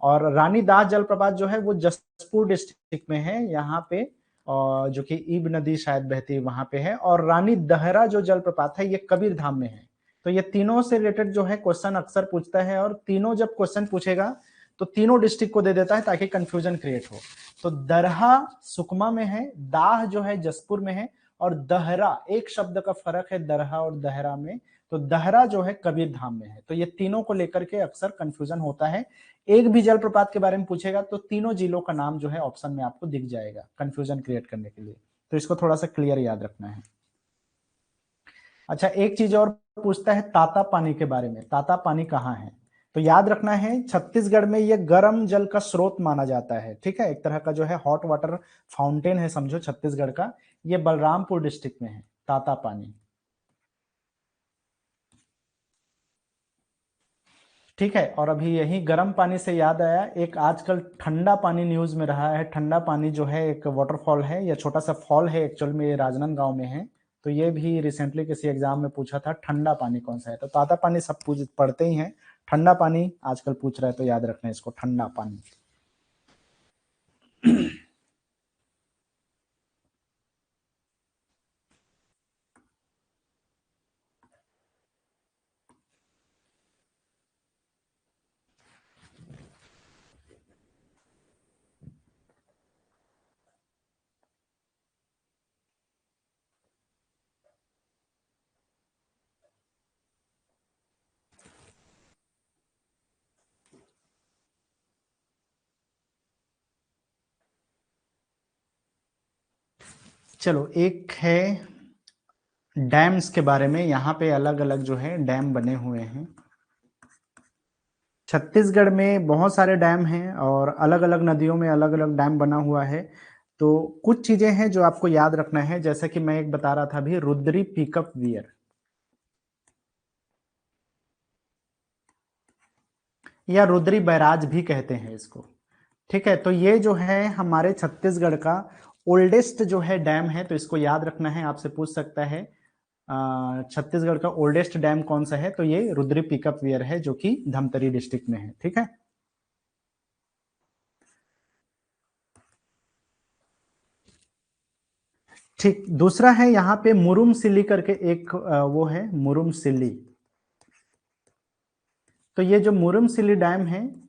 A: और रानी दाह जलप्रपात जो है वो जसपुर डिस्ट्रिक्ट में है यहाँ पे, और जो कि ईब नदी शायद बहती है वहां पे है, और रानी दहरा जो जलप्रपात है ये कबीर धाम में है। तो ये तीनों से रिलेटेड जो है क्वेश्चन अक्सर पूछता है, और तीनों जब क्वेश्चन पूछेगा तो तीनों डिस्ट्रिक्ट को दे देता है ताकि कंफ्यूजन क्रिएट हो। तो दरहा सुकमा में है, दाह जो है जसपुर में है, और दहरा, एक शब्द का फर्क है दरहा और दहरा में, तो दहरा जो है कबीर धाम में है। तो ये तीनों को लेकर के अक्सर कंफ्यूजन होता है। एक भी जलप्रपात के बारे में पूछेगा तो तीनों जिलों का नाम जो है ऑप्शन में आपको दिख जाएगा कंफ्यूजन क्रिएट करने के लिए, तो इसको थोड़ा सा क्लियर याद रखना है। अच्छा, एक चीज और पूछता है ताता पानी के बारे में, ताता पानी कहाँ है? तो याद रखना है छत्तीसगढ़ में ये गर्म जल का स्रोत माना जाता है, ठीक है, एक तरह का जो है हॉट वाटर फाउंटेन है समझो छत्तीसगढ़ का। ये बलरामपुर डिस्ट्रिक्ट में है ताता पानी। ठीक है। और अभी यही गर्म पानी से याद आया, एक आजकल ठंडा पानी न्यूज में रहा है। ठंडा पानी जो है एक वाटरफॉल है या छोटा सा फॉल है, एक्चुअल में ये राजनांदगांव में है। तो ये भी रिसेंटली किसी एग्जाम में पूछा था, ठंडा पानी कौन सा है। तो ताज़ा पानी सब पढ़ते ही हैं, ठंडा पानी आजकल पूछ रहा है, तो याद रखना है इसको, ठंडा पानी। चलो, एक है डैम्स के बारे में। यहाँ पे अलग अलग जो है डैम बने हुए हैं। छत्तीसगढ़ में बहुत सारे डैम हैं और अलग अलग नदियों में अलग अलग डैम बना हुआ है। तो कुछ चीजें हैं जो आपको याद रखना है, जैसे कि मैं एक बता रहा था अभी, रुद्री पिकअप वियर या रुद्री बैराज भी कहते हैं इसको। ठीक है, तो ये जो है हमारे छत्तीसगढ़ का ओल्डेस्ट जो है डैम है, तो इसको याद रखना है। आपसे पूछ सकता है छत्तीसगढ़ का ओल्डेस्ट डैम कौन सा है, तो ये रुद्री पिकअप वियर है, जो कि धमतरी डिस्ट्रिक्ट में है। ठीक है। ठीक, दूसरा है यहाँ पे मुरुम सिल्ली करके एक वो है, मुरुम सिल्ली। तो ये जो मुरुम सिल्ली डैम है,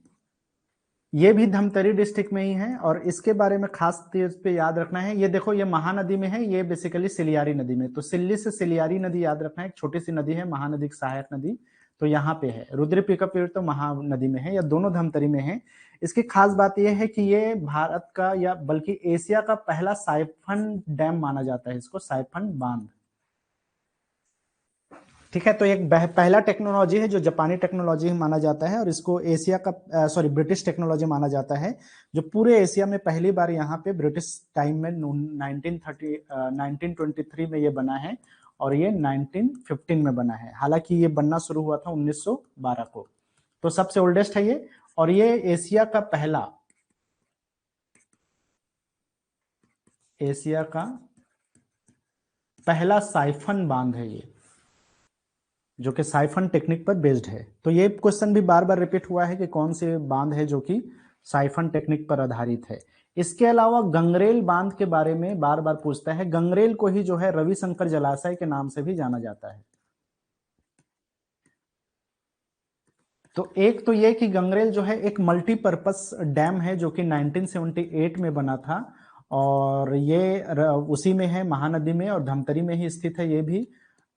A: ये भी धमतरी डिस्ट्रिक्ट में ही है। और इसके बारे में खास चीज पे याद रखना है, ये देखो, ये महानदी में है, ये बेसिकली सिलियारी नदी में। तो सिल्ली से सिलियारी नदी याद रखना है, एक छोटी सी नदी है, महानदी की सहायक नदी। तो यहाँ पे है रुद्र पिकअप पीरियड, तो महानदी में है, या दोनों धमतरी में है। इसकी खास बात यह है कि ये भारत का या बल्कि एशिया का पहला साइफन डैम माना जाता है इसको, साइफन बांध। ठीक है, तो एक पहला टेक्नोलॉजी है जो जापानी टेक्नोलॉजी माना जाता है, और इसको एशिया का सॉरी ब्रिटिश टेक्नोलॉजी माना जाता है, जो पूरे एशिया में पहली बार यहाँ पे ब्रिटिश टाइम में 1923 में ये बना है, और ये 1915 में बना है। हालांकि ये बनना शुरू हुआ था 1912 को। तो सबसे ओल्डेस्ट है ये, और ये एशिया का पहला साइफन बांध है ये, जो कि साइफन टेक्निक पर बेस्ड है। तो ये क्वेश्चन भी बार बार रिपीट हुआ है कि कौन से बांध है जो कि साइफन टेक्निक पर आधारित है। इसके अलावा गंगरेल बांध के बारे में बार बार पूछता है। गंगरेल को ही जो है रविशंकर जलाशय के नाम से भी जाना जाता है। तो एक तो ये कि गंगरेल जो है एक मल्टीपर्पस डैम है, जो कि 1978 में बना था, और ये उसी में है, महानदी में और धमतरी में ही स्थित है। ये भी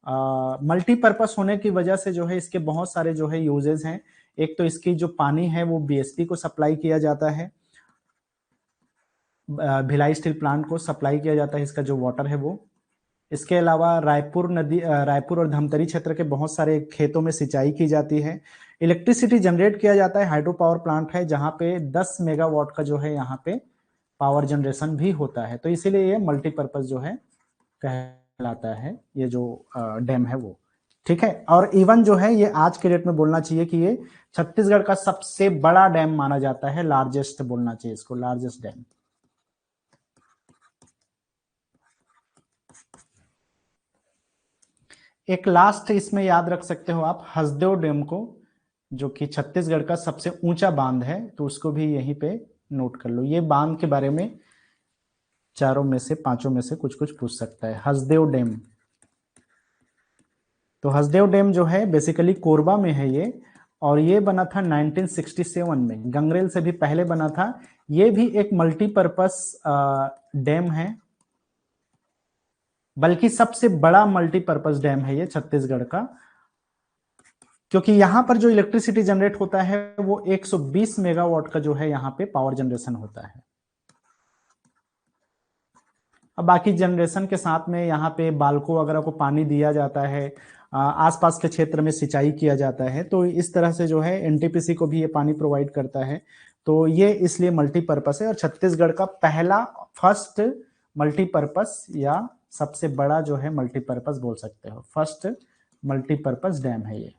A: मल्टीपर्पस होने की वजह से जो है इसके बहुत सारे जो है यूजेस हैं। एक तो इसकी जो पानी है वो बीएसपी को सप्लाई किया जाता है, भिलाई स्टील प्लांट को सप्लाई किया जाता है इसका जो वाटर है वो। इसके अलावा रायपुर और धमतरी क्षेत्र के बहुत सारे खेतों में सिंचाई की जाती है। इलेक्ट्रिसिटी जनरेट किया जाता है, हाइड्रो पावर प्लांट है जहां पे 10 मेगावाट का जो है यहाँ पे पावर जनरेशन भी होता है। तो इसीलिए ये मल्टीपर्पज जो है कहलाता है, ये जो डैम है वो। ठीक है, और इवन जो है ये आज के डेट में बोलना चाहिए कि ये छत्तीसगढ़ का सबसे बड़ा डैम माना जाता है, लार्जेस्ट बोलना चाहिए इसको, लार्जेस्ट डैम। एक लास्ट इसमें याद रख सकते हो आप हसदेव डैम को, जो कि छत्तीसगढ़ का सबसे ऊंचा बांध है, तो उसको भी यहीं पे नोट कर लो। ये बांध के बारे में चारों में से, पांचों में से कुछ कुछ पूछ सकता है। हसदेव डैम, तो हसदेव डैम जो है बेसिकली कोरबा में है ये, और ये बना था 1967 में, गंगरेल से भी पहले बना था। ये भी एक मल्टीपर्पस डैम है, बल्कि सबसे बड़ा मल्टीपर्पस डैम है ये छत्तीसगढ़ का, क्योंकि यहां पर जो इलेक्ट्रिसिटी जनरेट होता है वो 120 मेगावाट का जो है यहाँ पे पावर जनरेशन होता है। अब बाकी जनरेशन के साथ में यहाँ पे बालको वगैरह को पानी दिया जाता है, आसपास के क्षेत्र में सिंचाई किया जाता है। तो इस तरह से जो है एनटीपीसी को भी ये पानी प्रोवाइड करता है। तो ये इसलिए मल्टीपर्पस है, और छत्तीसगढ़ का पहला फर्स्ट मल्टीपर्पस या सबसे बड़ा जो है मल्टीपर्पस बोल सकते हो, फर्स्ट मल्टीपर्पस डैम है ये।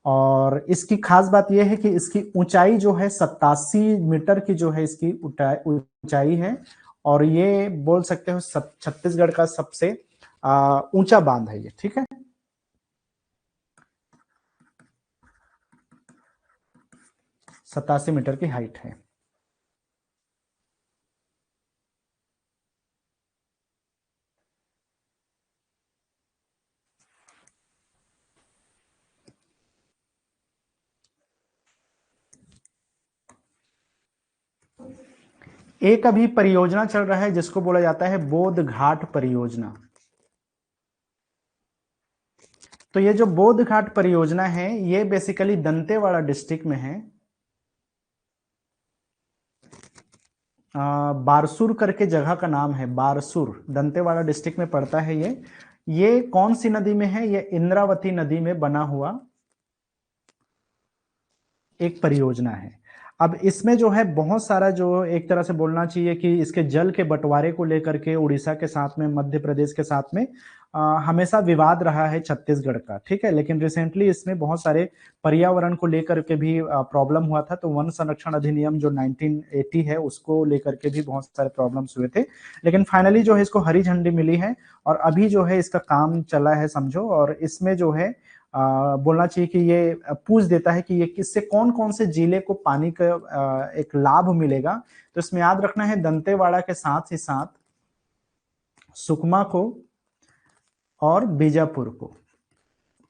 A: और इसकी खास बात यह है कि इसकी ऊंचाई जो है 87 मीटर की जो है इसकी ऊंचाई है, और ये बोल सकते हो छत्तीसगढ़ का सबसे ऊंचा बांध है ये, ठीक है। 87 मीटर की हाइट है। एक अभी परियोजना चल रहा है जिसको बोला जाता है बोध घाट परियोजना। तो ये जो बोध घाट परियोजना है ये बेसिकली दंतेवाड़ा डिस्ट्रिक्ट में है। बारसूर करके जगह का नाम है, बारसूर दंतेवाड़ा डिस्ट्रिक्ट में पड़ता है ये कौन सी नदी में है? ये इंद्रावती नदी में बना हुआ एक परियोजना है। अब इसमें जो है बहुत सारा, जो एक तरह से बोलना चाहिए कि इसके जल के बंटवारे को लेकर के उड़ीसा के साथ में, मध्य प्रदेश के साथ में हमेशा विवाद रहा है छत्तीसगढ़ का, ठीक है। लेकिन रिसेंटली इसमें बहुत सारे पर्यावरण को लेकर के भी प्रॉब्लम हुआ था, तो वन संरक्षण अधिनियम जो 1980 है उसको लेकर के भी बहुत सारे प्रॉब्लम्स हुए थे। लेकिन फाइनली जो है इसको हरी झंडी मिली है और अभी जो है इसका काम चला है समझो। और इसमें जो है बोलना चाहिए कि ये पूछ देता है कि ये किससे कौन कौन से जिले को पानी का एक लाभ मिलेगा। तो इसमें याद रखना है दंतेवाड़ा के साथ ही साथ सुकमा को और बीजापुर को।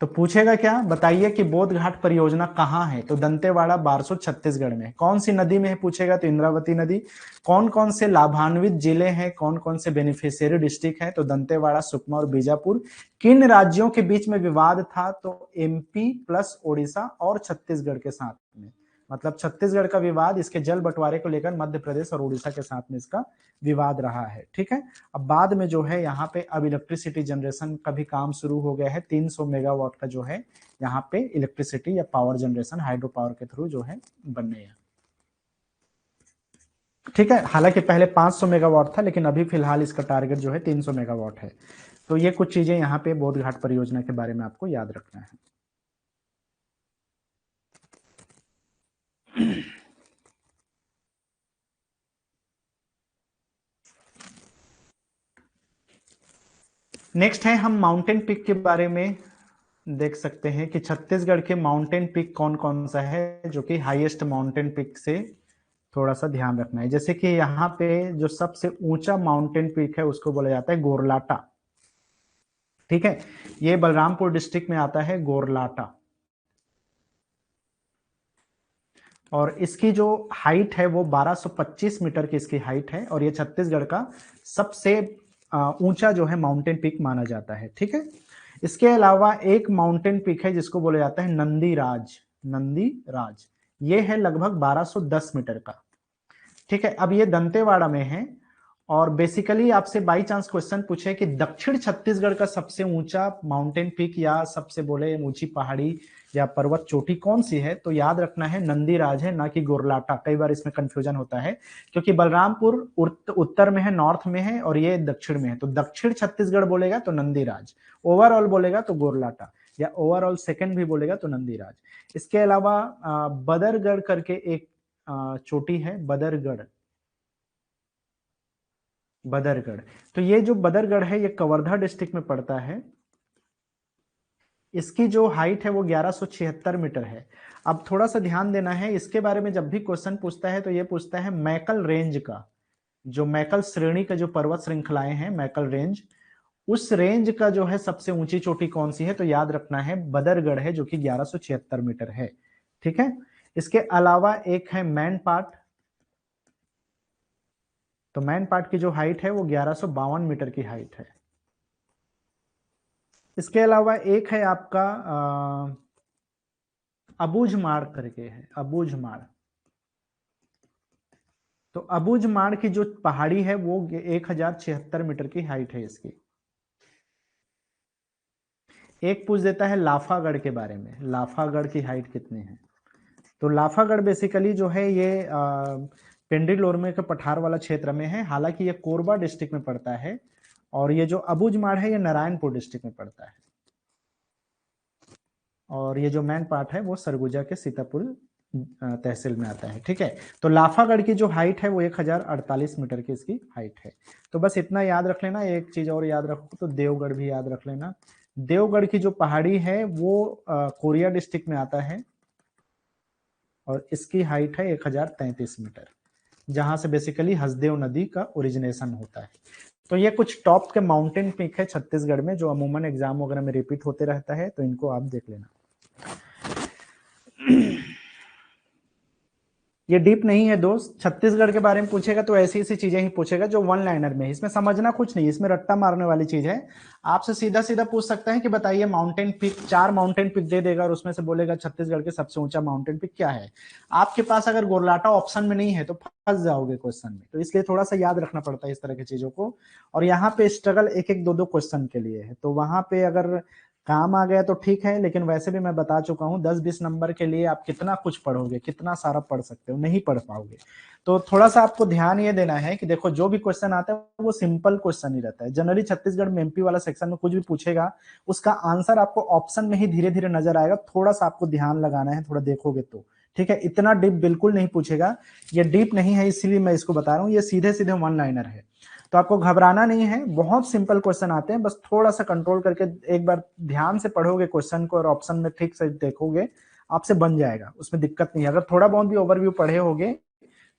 A: तो पूछेगा क्या, बताइए कि बोध घाट परियोजना कहाँ है? तो दंतेवाड़ा, बारसूर, छत्तीसगढ़ में। कौन सी नदी में है पूछेगा तो इंद्रावती नदी। कौन कौन से लाभान्वित जिले हैं, कौन कौन से बेनिफिशियरी डिस्ट्रिक्ट है? तो दंतेवाड़ा, सुकमा और बीजापुर। किन राज्यों के बीच में विवाद था? तो एमपी प्लस ओडिशा और छत्तीसगढ़ के साथ में, मतलब छत्तीसगढ़ का विवाद इसके जल बंटवारे को लेकर मध्य प्रदेश और उड़ीसा के साथ में इसका विवाद रहा है, ठीक है। अब बाद में जो है यहाँ पे अब इलेक्ट्रिसिटी जनरेशन का भी काम शुरू हो गया है। 300 मेगावाट का जो है यहाँ पे इलेक्ट्रिसिटी या पावर जनरेशन हाइड्रो पावर के थ्रू जो है बनने है, ठीक है। हालांकि पहले 500 मेगावाट था, लेकिन अभी फिलहाल इसका टारगेट जो है 300 मेगावाट है। तो ये कुछ चीजें यहाँ पे बोध घाट परियोजना के बारे में आपको याद रखना है। नेक्स्ट है, हम माउंटेन पीक के बारे में देख सकते हैं कि छत्तीसगढ़ के माउंटेन पीक कौन कौन सा है जो कि हाईएस्ट माउंटेन पीक से थोड़ा सा ध्यान रखना है। जैसे कि यहाँ पे जो सबसे ऊंचा माउंटेन पीक है उसको बोला जाता है गोरलाटा, ठीक है। ये बलरामपुर डिस्ट्रिक्ट में आता है गोरलाटा, और इसकी जो हाइट है वो 1225 मीटर की इसकी हाइट है, और ये छत्तीसगढ़ का सबसे ऊंचा जो है माउंटेन पीक माना जाता है, ठीक है। इसके अलावा एक माउंटेन पीक है जिसको बोला जाता है नंदीराज। नंदीराज ये है लगभग 1210 मीटर का, ठीक है। अब ये दंतेवाड़ा में है, और बेसिकली आपसे बाई चांस क्वेश्चन पूछे कि दक्षिण छत्तीसगढ़ का सबसे ऊंचा माउंटेन पीक या सबसे बोले ऊंची पहाड़ी या पर्वत चोटी कौन सी है, तो याद रखना है नंदीराज है, ना कि गोरलाटा। कई बार इसमें कंफ्यूजन होता है क्योंकि बलरामपुर उत्तर में है, नॉर्थ में है, और ये दक्षिण में है। तो दक्षिण छत्तीसगढ़ बोलेगा तो नंदीराज, ओवरऑल बोलेगा तो गोरलाटा, या ओवरऑल सेकंड भी बोलेगा तो नंदीराज। इसके अलावा बदरगढ़ करके एक चोटी है, बदरगढ़, बदरगढ़। तो ये जो बदरगढ़ है ये कवर्धा डिस्ट्रिक्ट में पड़ता है। इसकी जो हाइट है वो 1176 मीटर है। अब थोड़ा सा ध्यान देना है इसके बारे में, जब भी क्वेश्चन पूछता है तो ये पूछता है मैकल रेंज का, जो मैकल श्रेणी का जो पर्वत श्रृंखलाएं हैं, मैकल रेंज, उस रेंज का जो है सबसे ऊंची चोटी कौन सी है, तो याद रखना है बदरगढ़ है, जो कि 1176 मीटर है, ठीक है। इसके अलावा एक है मैन पाट। तो मैन पाट की जो हाइट है वो 1152 मीटर की हाइट है। इसके अलावा एक है आपका अबूझमाड़ करके है, अबूझमाड़। तो अबूझमाड़ की जो पहाड़ी है वो 1076 मीटर की हाइट है इसकी। एक पूछ देता है लाफागढ़ के बारे में, लाफागढ़ की हाइट कितनी है। तो लाफागढ़ बेसिकली जो है ये पेंड्री लोरमे के पठार वाला क्षेत्र में है, हालांकि ये कोरबा डिस्ट्रिक्ट में पड़ता है, और ये जो अबूझमाड़ है ये नारायणपुर डिस्ट्रिक्ट में पड़ता है। और ये जो मेन पार्ट है वो सरगुजा के सीतापुर तहसील में आता है। ठीक है, तो लाफागढ़ की जो हाइट है वो 1048 मीटर की इसकी हाइट है। तो बस इतना याद रख लेना। एक चीज और याद रखो तो देवगढ़ भी याद रख लेना। देवगढ़ की जो पहाड़ी है वो कोरिया डिस्ट्रिक्ट में आता है और इसकी हाइट है 1033 मीटर, जहां से बेसिकली हसदेव नदी का ओरिजिनेशन होता है। तो ये कुछ टॉप के माउंटेन पीक है छत्तीसगढ़ में जो अमूमन एग्जाम वगैरह में रिपीट होते रहता है, तो इनको आप देख लेना। ये डीप नहीं है दोस्त, छत्तीसगढ़ के बारे में पूछेगा तो ऐसी ऐसी चीजें ही पूछेगा जो वन लाइनर में है, इसमें समझना कुछ नहीं, इसमें रट्टा मारने वाली चीज है। आपसे सीधा सीधा पूछ सकता है कि बताइए माउंटेन पीक, 4 माउंटेन पीक दे देगा और उसमें से बोलेगा छत्तीसगढ़ के सबसे ऊंचा माउंटेन पीक क्या है। आपके पास अगर गोरलाटा ऑप्शन में नहीं है तो फंस जाओगे क्वेश्चन में, तो इसलिए थोड़ा सा याद रखना पड़ता है इस तरह की चीजों को। और यहाँ पे स्ट्रगल एक एक दो दो क्वेश्चन के लिए है, तो वहां पे अगर काम आ गया तो ठीक है, लेकिन वैसे भी मैं बता चुका हूं 10-20 नंबर के लिए आप कितना कुछ पढ़ोगे, कितना सारा पढ़ सकते हो, नहीं पढ़ पाओगे। तो थोड़ा सा आपको ध्यान ये देना है कि देखो जो भी क्वेश्चन आता है वो सिंपल क्वेश्चन ही रहता है। जनरली छत्तीसगढ़ में एमपी वाला सेक्शन में कुछ भी पूछेगा उसका आंसर आपको ऑप्शन में ही धीरे धीरे नजर आएगा, थोड़ा सा आपको ध्यान लगाना है, थोड़ा देखोगे तो ठीक है। इतना डीप बिल्कुल नहीं पूछेगा, ये डीप नहीं है इसीलिए मैं इसको बता रहा हूँ, ये सीधे सीधे वन लाइनर है। तो आपको घबराना नहीं है, बहुत सिंपल क्वेश्चन आते हैं, बस थोड़ा सा कंट्रोल करके एक बार ध्यान से पढ़ोगे क्वेश्चन को और ऑप्शन में ठीक से देखोगे, आपसे बन जाएगा, उसमें दिक्कत नहीं है। अगर थोड़ा बहुत भी ओवरव्यू पढ़े होगे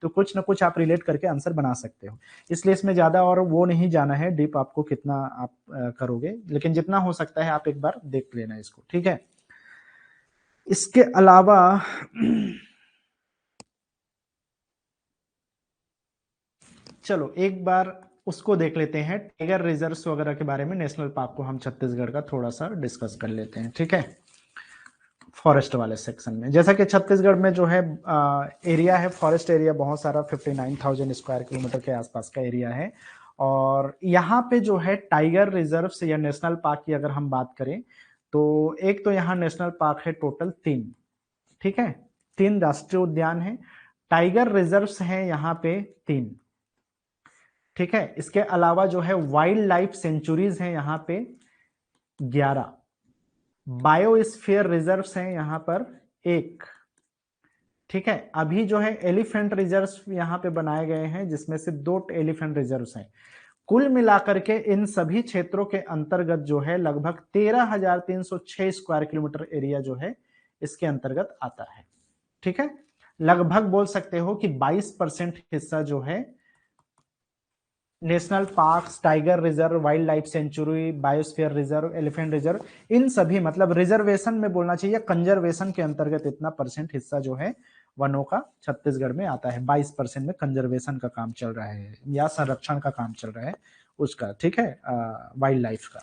A: तो कुछ ना कुछ आप रिलेट करके आंसर बना सकते हो। इसलिए इसमें ज्यादा और वो नहीं जाना है डीप, आपको कितना आप करोगे, लेकिन जितना हो सकता है आप एक बार देख लेना इसको, ठीक है। इसके अलावा चलो एक बार उसको देख लेते हैं, टाइगर रिजर्व्स वगैरह के बारे में, नेशनल पार्क को हम छत्तीसगढ़ का थोड़ा सा डिस्कस कर लेते हैं, ठीक है। फॉरेस्ट वाले सेक्शन में जैसा कि छत्तीसगढ़ में जो है एरिया है, फॉरेस्ट एरिया बहुत सारा 59,000 स्क्वायर किलोमीटर के आसपास का एरिया है। और यहाँ पे जो है टाइगर रिजर्व्स या नेशनल पार्क की अगर हम बात करें तो एक तो यहाँ नेशनल पार्क है टोटल 3, ठीक है, 3 राष्ट्रीय उद्यान है, टाइगर रिजर्व्स हैं यहाँ पे 3, ठीक है। इसके अलावा जो है वाइल्ड लाइफ सेंचुरीज हैं यहाँ पे 11, बायोस्फीयर रिजर्व्स हैं यहाँ पर 1, ठीक है। अभी जो है एलिफेंट रिजर्व यहाँ पे बनाए गए हैं जिसमें से 2 एलिफेंट रिजर्व्स हैं। कुल मिलाकर के इन सभी क्षेत्रों के अंतर्गत जो है लगभग 13,306 स्क्वायर किलोमीटर एरिया जो है इसके अंतर्गत आता है, ठीक है। लगभग बोल सकते हो कि 22% हिस्सा जो है national parks, tiger reserve, wildlife sanctuary, biosphere reserve, elephant reserve, इन सभी मतलब रिजर्वेशन में बोलना चाहिए, कंजर्वेशन के अंतर्गत इतना परसेंट हिस्सा जो है वनों का छत्तीसगढ़ में आता है। 22% में कंजर्वेशन का काम चल रहा है या संरक्षण का काम चल रहा है उसका, ठीक है, वाइल्ड लाइफ का।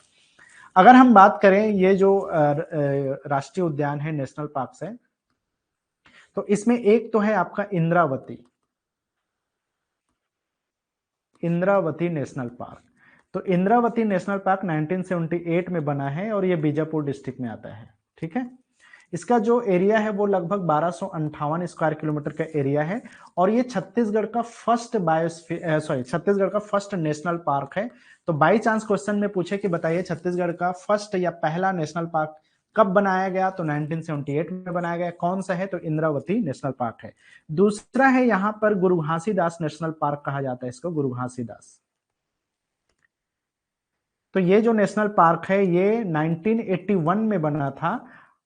A: अगर हम बात करें ये जो राष्ट्रीय उद्यान है, नेशनल पार्क है, तो इसमें एक तो है आपका इंद्रावती, इंद्रावती नेशनल पार्क। तो इंद्रावती नेशनल पार्क 1978 में बना है और ये बीजापुर डिस्ट्रिक्ट में आता है, ठीक है। इसका जो एरिया है वो लगभग 1258 स्क्वायर किलोमीटर का एरिया है और ये छत्तीसगढ़ का फर्स्ट छत्तीसगढ़ का फर्स्ट नेशनल पार्क है। तो बाई चांस क्वेश्चन में पूछे कि बताइए छत्तीसगढ़ का फर्स्ट या पहला नेशनल पार्क कब बनाया गया, तो 1978 में बनाया गया। कौन सा है, तो इंद्रावती नेशनल पार्क है। दूसरा है यहाँ पर गुरु घासीदास नेशनल पार्क कहा जाता है इसको, गुरु घासीदास। तो ये जो नेशनल पार्क है ये 1981 में बना था।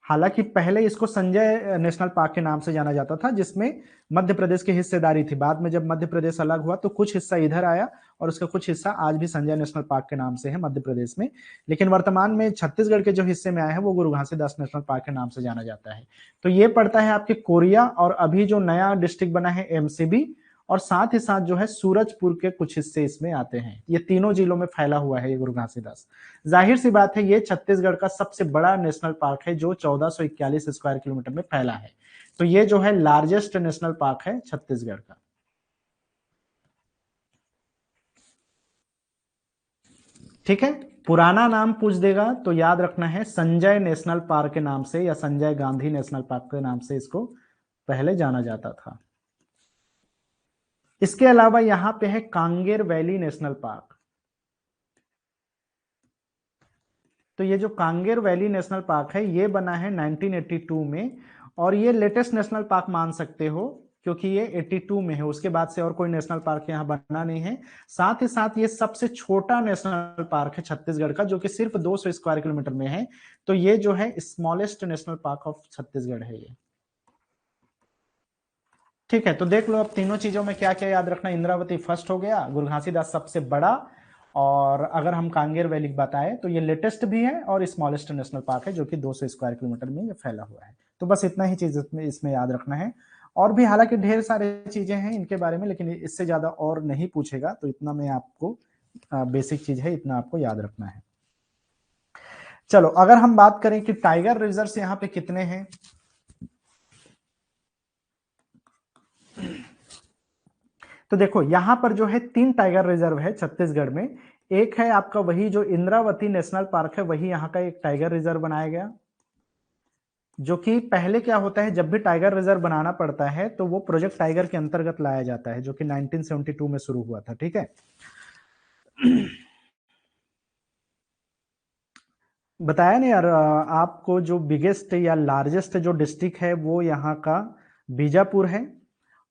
A: हालांकि पहले इसको संजय नेशनल पार्क के नाम से जाना जाता था जिसमें मध्य प्रदेश की हिस्सेदारी थी। बाद में जब मध्य प्रदेश अलग हुआ तो कुछ हिस्सा इधर आया और उसका कुछ हिस्सा आज भी संजय नेशनल पार्क के नाम से है मध्य प्रदेश में। लेकिन वर्तमान में छत्तीसगढ़ के जो हिस्से में आए हैं वो गुरु घासीदास नेशनल पार्क के नाम से जाना जाता है। तो ये पड़ता है आपके कोरिया, और अभी जो नया डिस्ट्रिक्ट बना है एमसीबी, और साथ ही साथ जो है सूरजपुर के कुछ हिस्से इसमें आते हैं। ये तीनों जिलों में फैला हुआ है ये गुरु घासीदास। जाहिर सी बात है ये छत्तीसगढ़ का सबसे बड़ा नेशनल पार्क है जो 1441 स्क्वायर किलोमीटर में फैला है। तो ये जो है लार्जेस्ट नेशनल पार्क है छत्तीसगढ़ का। ठीक है, पुराना नाम पूछ देगा तो याद रखना है संजय नेशनल पार्क के नाम से या संजय गांधी नेशनल पार्क के नाम से इसको पहले जाना जाता था। इसके अलावा यहां पे है कांगेर वैली नेशनल पार्क। तो ये जो कांगेर वैली नेशनल पार्क है ये बना है 1982 में, और ये लेटेस्ट नेशनल पार्क मान सकते हो क्योंकि ये 82 में है, उसके बाद से और कोई नेशनल पार्क यहाँ बना नहीं है। साथ ही साथ ये सबसे छोटा नेशनल पार्क है छत्तीसगढ़ का, जो कि सिर्फ 200 स्क्वायर किलोमीटर में है। तो ये जो है smallest national park of Chhattisgarh है ये। ठीक है, तो देख लो अब तीनों चीजों में क्या क्या याद रखना। इंद्रावती फर्स्ट हो गया, गुरु घासीदास सबसे बड़ा, और अगर हम कांगेर वैली बताएं तो ये लेटेस्ट भी है और स्मॉलेस्ट नेशनल पार्क है जो कि 200 स्क्वायर किलोमीटर में ये फैला हुआ है। तो बस इतना ही चीज इसमें याद रखना है। और भी हालांकि ढेर सारे चीजें हैं इनके बारे में, लेकिन इससे ज्यादा और नहीं पूछेगा, तो इतना मैं आपको बेसिक चीज है, इतना आपको याद रखना है। चलो अगर हम बात करें कि टाइगर रिजर्व यहाँ पे कितने हैं, तो देखो यहां पर जो है 3 टाइगर रिजर्व है छत्तीसगढ़ में। एक है आपका वही जो इंद्रावती नेशनल पार्क है, वही यहाँ का एक टाइगर रिजर्व बनाया गया, जो कि पहले क्या होता है जब भी टाइगर रिजर्व बनाना पड़ता है तो वो प्रोजेक्ट टाइगर के अंतर्गत लाया जाता है, जो कि 1972 में शुरू हुआ था। ठीक है, बताया नहीं यार आपको, जो बिगेस्ट या लार्जेस्ट जो डिस्ट्रिक्ट है वो यहाँ का बीजापुर है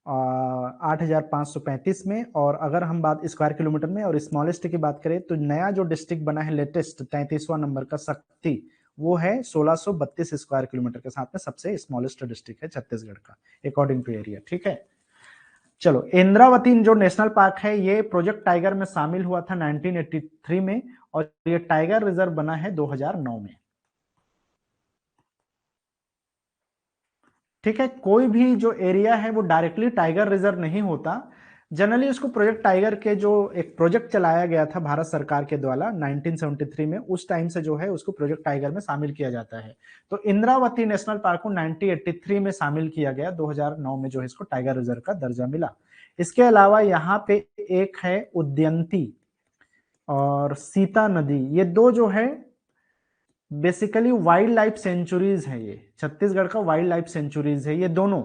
A: 8,535 में। और अगर हम बात स्क्वायर किलोमीटर में और स्मॉलेस्ट की बात करें तो नया जो डिस्ट्रिक्ट बना है लेटेस्ट 33वां नंबर का शक्ति, वो है 1632 स्क्वायर किलोमीटर के साथ में सबसे स्मॉलेस्ट डिस्ट्रिक्ट है छत्तीसगढ़ का अकॉर्डिंग टू एरिया। ठीक है, चलो इंद्रावती जो नेशनल पार्क है ये प्रोजेक्ट टाइगर में शामिल हुआ था 1983 में, और ये टाइगर रिजर्व बना है 2009 में। ठीक है, कोई भी जो एरिया है वो डायरेक्टली टाइगर रिजर्व नहीं होता, जनरली उसको प्रोजेक्ट टाइगर के जो एक प्रोजेक्ट चलाया गया था भारत सरकार के द्वारा 1973 में, उस टाइम से जो है उसको प्रोजेक्ट टाइगर में शामिल किया जाता है। तो इंद्रावती नेशनल पार्क को 1983 में शामिल किया गया, 2009 में जो है इसको टाइगर रिजर्व का दर्जा मिला। इसके अलावा यहाँ पे एक है उदयंती और सीता नदी, ये दो जो है बेसिकली वाइल्ड लाइफ सेंचुरीज है, ये छत्तीसगढ़ का वाइल्ड लाइफ सेंचुरीज है ये दोनों।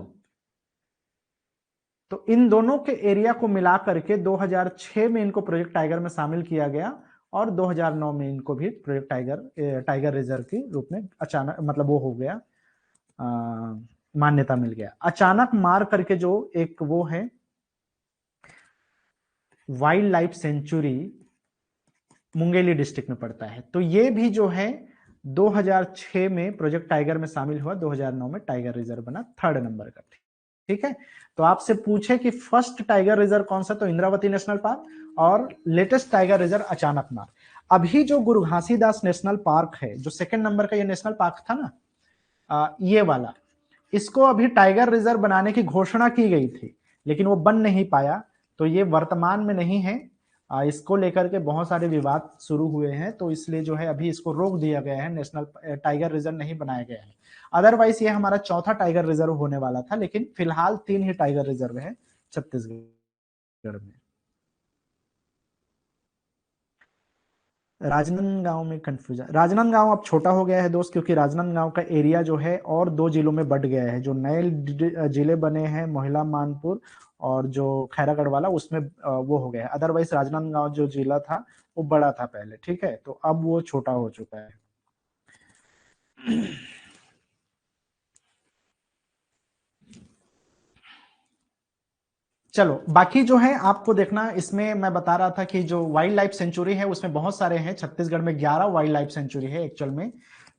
A: तो इन दोनों के एरिया को मिला करके 2006 में इनको प्रोजेक्ट टाइगर में शामिल किया गया, और 2009 में इनको भी प्रोजेक्ट टाइगर रिजर्व के रूप में अचानक मतलब वो हो गया, मान्यता मिल गया। अचानक मार करके जो एक वो है wild life sanctuary Mungeli district में पड़ता है, तो ये भी जो है 2006 में प्रोजेक्ट टाइगर में शामिल हुआ, 2009 में टाइगर रिजर्व बना 3rd नंबर का। ठीक है, तो आपसे पूछे कि फर्स्ट टाइगर रिजर्व कौन सा, तो इंद्रावती नेशनल पार्क, और लेटेस्ट टाइगर रिजर्व अचानक मार। अभी जो गुरु घासीदास नेशनल पार्क है, जो 2nd नंबर का ये नेशनल पार्क था ना, ये वाला, इसको अभी टाइगर रिजर्व बनाने की घोषणा की गई थी, लेकिन वो बन नहीं पाया, तो ये वर्तमान में नहीं है। इसको लेकर के बहुत सारे विवाद शुरू हुए हैं, तो इसलिए जो है अभी इसको रोक दिया गया है, नेशनल टाइगर रिजर्व नहीं बनाया गया है। अदरवाइज ये हमारा चौथा टाइगर रिजर्व होने वाला था, लेकिन फिलहाल 3 ही टाइगर रिजर्व है छत्तीसगढ़ में। राजनांदगांव में कंफ्यूजन, राजनांदगांव अब छोटा हो गया है दोस्त, क्योंकि राजनांदगांव का एरिया जो है और 2 जिलों में बढ़ गया है। जो नए जिले बने हैं मोहिला मानपुर और जो खैरागढ़ वाला, उसमें वो हो गया है। अदरवाइज राजनांदगांव जो जिला था वो बड़ा था पहले। ठीक है, तो अब वो छोटा हो चुका है। चलो बाकी जो है आपको देखना, इसमें मैं बता रहा था कि जो वाइल्ड लाइफ सेंचुरी है उसमें बहुत सारे हैं। छत्तीसगढ़ में 11 वाइल्ड लाइफ सेंचुरी है एक्चुअल में।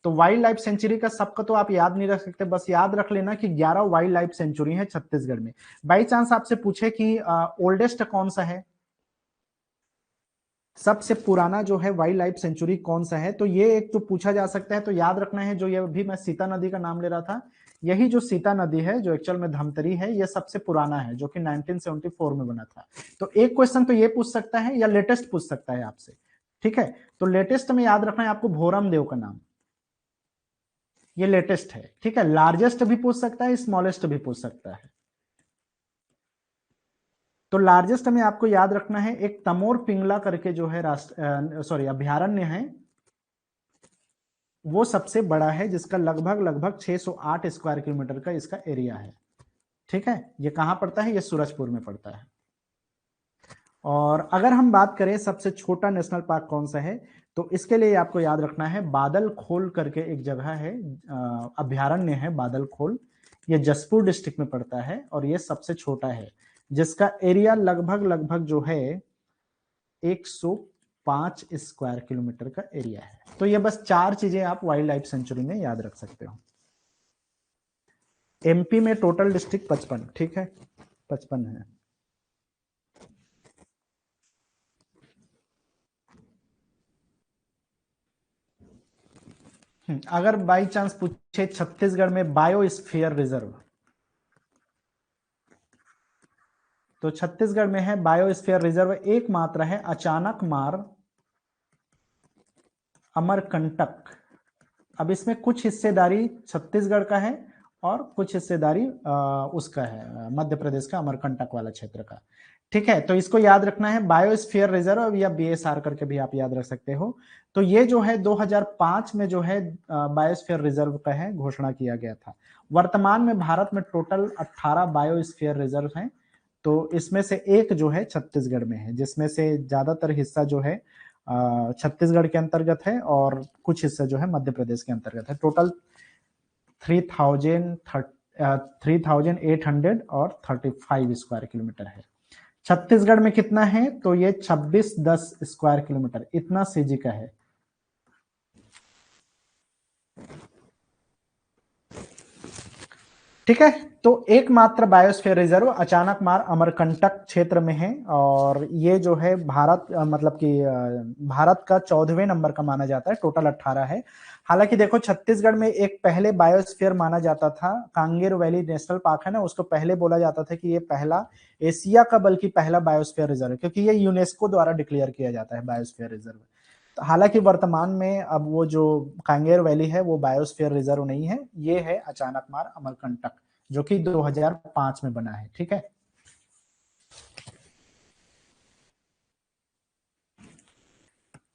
A: तो वाइल्ड लाइफ सेंचुरी का सबका तो आप याद नहीं रख सकते, बस याद रख लेना कि 11 वाइल्ड लाइफ सेंचुरी है छत्तीसगढ़ में। बाई चांस आपसे पूछे कि ओल्डेस्ट कौन सा है, सबसे पुराना जो है वाइल्ड लाइफ सेंचुरी कौन सा है, तो ये एक तो पूछा जा सकता है। तो याद रखना है, जो ये भी मैं सीता नदी का नाम ले रहा था, यही जो सीता नदी है जो एक्चुअल में धमतरी है, ये सबसे पुराना है, जो कि 1974 में बना था। तो एक क्वेश्चन तो ये पूछ सकता है, या लेटेस्ट पूछ सकता है आपसे। ठीक है, तो लेटेस्ट में याद रखना है आपको भोरम देव का नाम, ये लेटेस्ट है। ठीक है, लार्जेस्ट भी पूछ सकता है, स्मॉलेस्ट भी पूछ सकता है। तो लार्जेस्ट में आपको याद रखना है एक तमोर पिंगला करके जो है अभ्यारण्य है, वो सबसे बड़ा है, जिसका लगभग लगभग 608 स्क्वायर किलोमीटर का इसका एरिया है। ठीक है, ये कहां पड़ता है, ये सूरजपुर में पड़ता है। और अगर हम बात करें सबसे छोटा नेशनल पार्क कौन सा है, तो इसके लिए आपको याद रखना है, बादल खोल करके एक जगह है, अभ्यारण्य है बादल खोल, ये जसपुर डिस्ट्रिक्ट में पड़ता है और ये सबसे छोटा है, जिसका एरिया लगभग लगभग जो है 105 स्क्वायर किलोमीटर का एरिया है। तो ये बस 4 चीजें आप वाइल्ड लाइफ सेंचुरी में याद रख सकते हो। एमपी में टोटल डिस्ट्रिक्ट 55, ठीक है, 55 है। अगर बाई चांस पूछे छत्तीसगढ़ में बायोस्फीयर रिजर्व, तो छत्तीसगढ़ में है बायोस्फीयर रिजर्व एकमात्र है, अचानकमार अमरकंटक। अब इसमें कुछ हिस्सेदारी छत्तीसगढ़ का है और कुछ हिस्सेदारी उसका है, मध्य प्रदेश का अमरकंटक वाला क्षेत्र का, ठीक है। तो इसको याद रखना है, बायोस्फीयर रिजर्व या बीएसआर करके भी आप याद रख सकते हो। तो ये जो है 2005 में जो है बायोस्फीयर रिजर्व का है घोषणा किया गया था। वर्तमान में भारत में टोटल 18 बायोस्फीयर रिजर्व हैं, तो इसमें से एक जो है छत्तीसगढ़ में है, जिसमें से ज्यादातर हिस्सा जो है छत्तीसगढ़ के अंतर्गत है और कुछ हिस्सा जो है मध्य प्रदेश के अंतर्गत है। टोटल 3835 स्क्वायर किलोमीटर है। छत्तीसगढ़ में कितना है, तो ये 2610 स्क्वायर किलोमीटर इतना सीजी का है। ठीक है, तो एकमात्र बायोस्फीयर रिजर्व अचानकमार अमरकंटक क्षेत्र में है और ये जो है भारत मतलब कि भारत का 14वें नंबर का माना जाता है, टोटल 18 है। हालांकि देखो छत्तीसगढ़ में एक पहले बायोस्फीयर माना जाता था, कांगेर वैली नेशनल पार्क है ना, उसको पहले बोला जाता था कि ये पहला एशिया का बल्कि पहला बायोस्फीयर रिजर्व है, क्योंकि ये यूनेस्को द्वारा डिक्लेयर किया जाता है बायोस्फीयर रिजर्व। हालांकि वर्तमान में अब वो जो कांगेर वैली है वो बायोस्फीयर रिजर्व नहीं है, ये है अचानकमार अमरकंटक जो कि 2005 में बना है, ठीक है।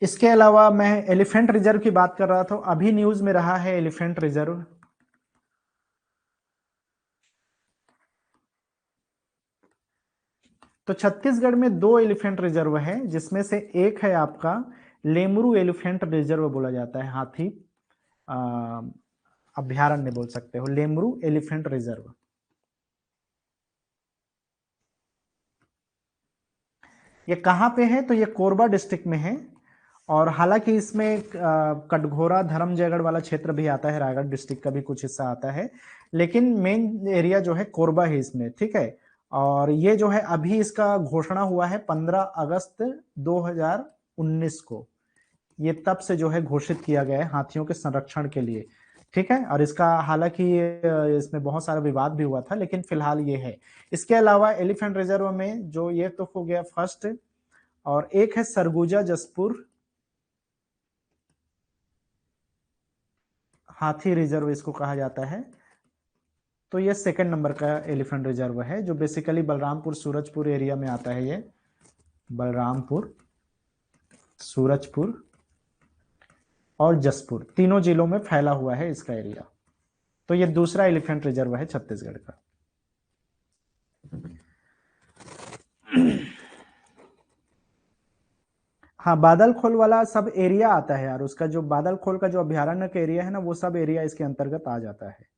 A: इसके अलावा मैं एलिफेंट रिजर्व की बात कर रहा था, अभी न्यूज में रहा है एलिफेंट रिजर्व। तो छत्तीसगढ़ में 2 एलिफेंट रिजर्व है, जिसमें से एक है आपका लेमरू एलिफेंट रिजर्व बोला जाता है, हाथी अभ्यारण्य बोल सकते हो, लेमरू एलिफेंट रिजर्व। ये कहाँ पे है, तो ये कोरबा डिस्ट्रिक्ट में है और हालांकि इसमें कटघोरा धर्मजयगढ़ वाला क्षेत्र भी आता है, रायगढ़ डिस्ट्रिक्ट का भी कुछ हिस्सा आता है, लेकिन मेन एरिया जो है कोरबा है इसमें, ठीक है। और ये जो है अभी इसका घोषणा हुआ है 15 अगस्त 2019 को, ये तब से जो है घोषित किया गया है हाथियों के संरक्षण के लिए, ठीक है। और इसका हालांकि इसमें बहुत सारा विवाद भी हुआ था, लेकिन फिलहाल ये है। इसके अलावा एलिफेंट रिजर्व में जो ये तो हो गया फर्स्ट, और एक है सरगुजा जसपुर हाथी रिजर्व इसको कहा जाता है, तो ये सेकंड नंबर का एलिफेंट रिजर्व है, जो बेसिकली बलरामपुर सूरजपुर एरिया में आता है। ये बलरामपुर, सूरजपुर और जसपुर तीनों जिलों में फैला हुआ है इसका एरिया। तो ये दूसरा एलिफेंट रिजर्व है छत्तीसगढ़ का। हाँ, बादल खोल वाला सब एरिया आता है यार, उसका जो बादल खोल का जो अभ्यारण्य का एरिया है ना, वो सब एरिया इसके अंतर्गत आ जाता है।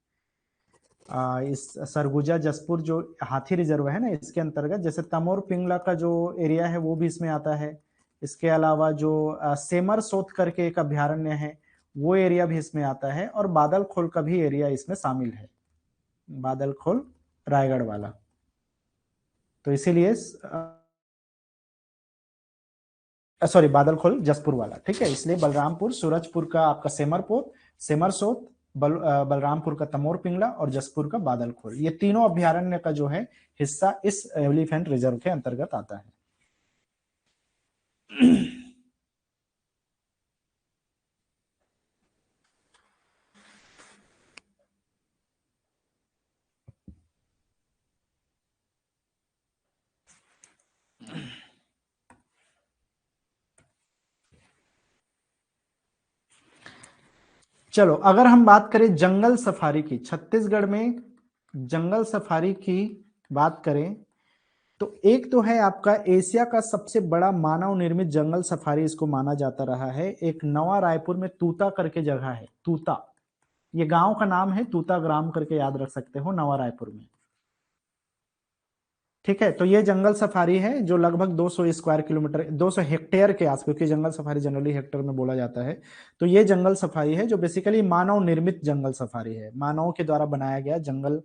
A: इस सरगुजा जसपुर जो हाथी रिजर्व है ना, इसके अंतर्गत जैसे तमोर पिंगला का जो एरिया है वो भी इसमें आता है। इसके अलावा जो सेमर सोत करके एक अभ्यारण्य है, वो एरिया भी इसमें आता है, और बादल खोल का भी एरिया इसमें शामिल है, बादल खोल रायगढ़ वाला। तो इसीलिए सॉरी, बादल खोल जसपुर वाला, ठीक है। इसलिए बलरामपुर सूरजपुर का आपका सेमरपोत, सेमरसोत, बलरामपुर का तमोर पिंगला और जसपुर का बादल खोल, ये तीनों अभ्यारण्य का जो है हिस्सा इस एलिफेंट रिजर्व के अंतर्गत आता है। चलो, अगर हम बात करें जंगल सफारी की, छत्तीसगढ़ में जंगल सफारी की बात करें तो एक तो है आपका एशिया का सबसे बड़ा मानव निर्मित जंगल सफारी, इसको माना जाता रहा है। एक नवा रायपुर में तूता करके जगह है, तूता, ये गांव का नाम है, तूता ग्राम करके याद रख सकते हो, नवा रायपुर में। ठीक है, तो ये जंगल सफारी है जो लगभग 200 स्क्वायर किलोमीटर, 200 हेक्टेयर के आस, क्योंकि जंगल सफारी जनरली हेक्टेयर में बोला जाता है। तो ये जंगल सफारी है जो बेसिकली मानव निर्मित जंगल सफारी है, मानव के द्वारा बनाया गया जंगल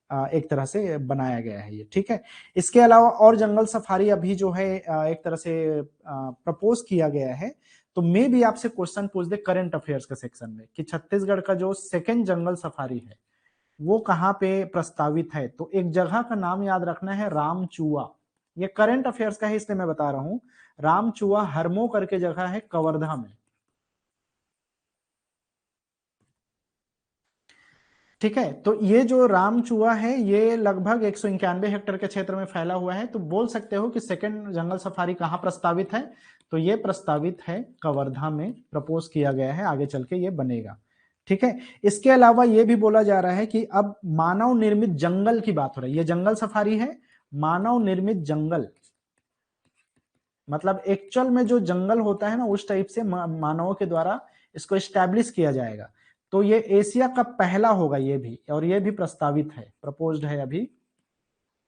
A: एक तरह से बनाया गया है ये। ठीक है, इसके अलावा और जंगल सफारी अभी जो है एक तरह से प्रपोज किया गया है। तो मैं भी आपसे क्वेश्चन पूछ दे करंट अफेयर्स के सेक्शन में कि छत्तीसगढ़ का जो सेकेंड जंगल सफारी है वो कहाँ पे प्रस्तावित है, तो एक जगह का नाम याद रखना है, रामचुआ। ये करंट अफेयर्स का है इसलिए मैं बता रहा हूं। रामचुआ हरमो करके जगह है कवर्धा में। ठीक है, तो ये जो रामचुआ है ये लगभग 191 हेक्टेयर के क्षेत्र में फैला हुआ है। तो बोल सकते हो कि सेकंड जंगल सफारी कहाँ प्रस्तावित है, तो ये प्रस्तावित है कवर्धा में, प्रपोज किया गया है, आगे चल के ये बनेगा। ठीक है, इसके अलावा ये भी बोला जा रहा है कि अब मानव निर्मित जंगल की बात हो रही है, ये जंगल सफारी है मानव निर्मित जंगल, मतलब एक्चुअल में जो जंगल होता है ना उस टाइप से मानवों के द्वारा इसको एस्टैब्लिश किया जाएगा। तो ये एशिया का पहला होगा ये भी, और ये भी प्रस्तावित है, प्रपोज्ड है, अभी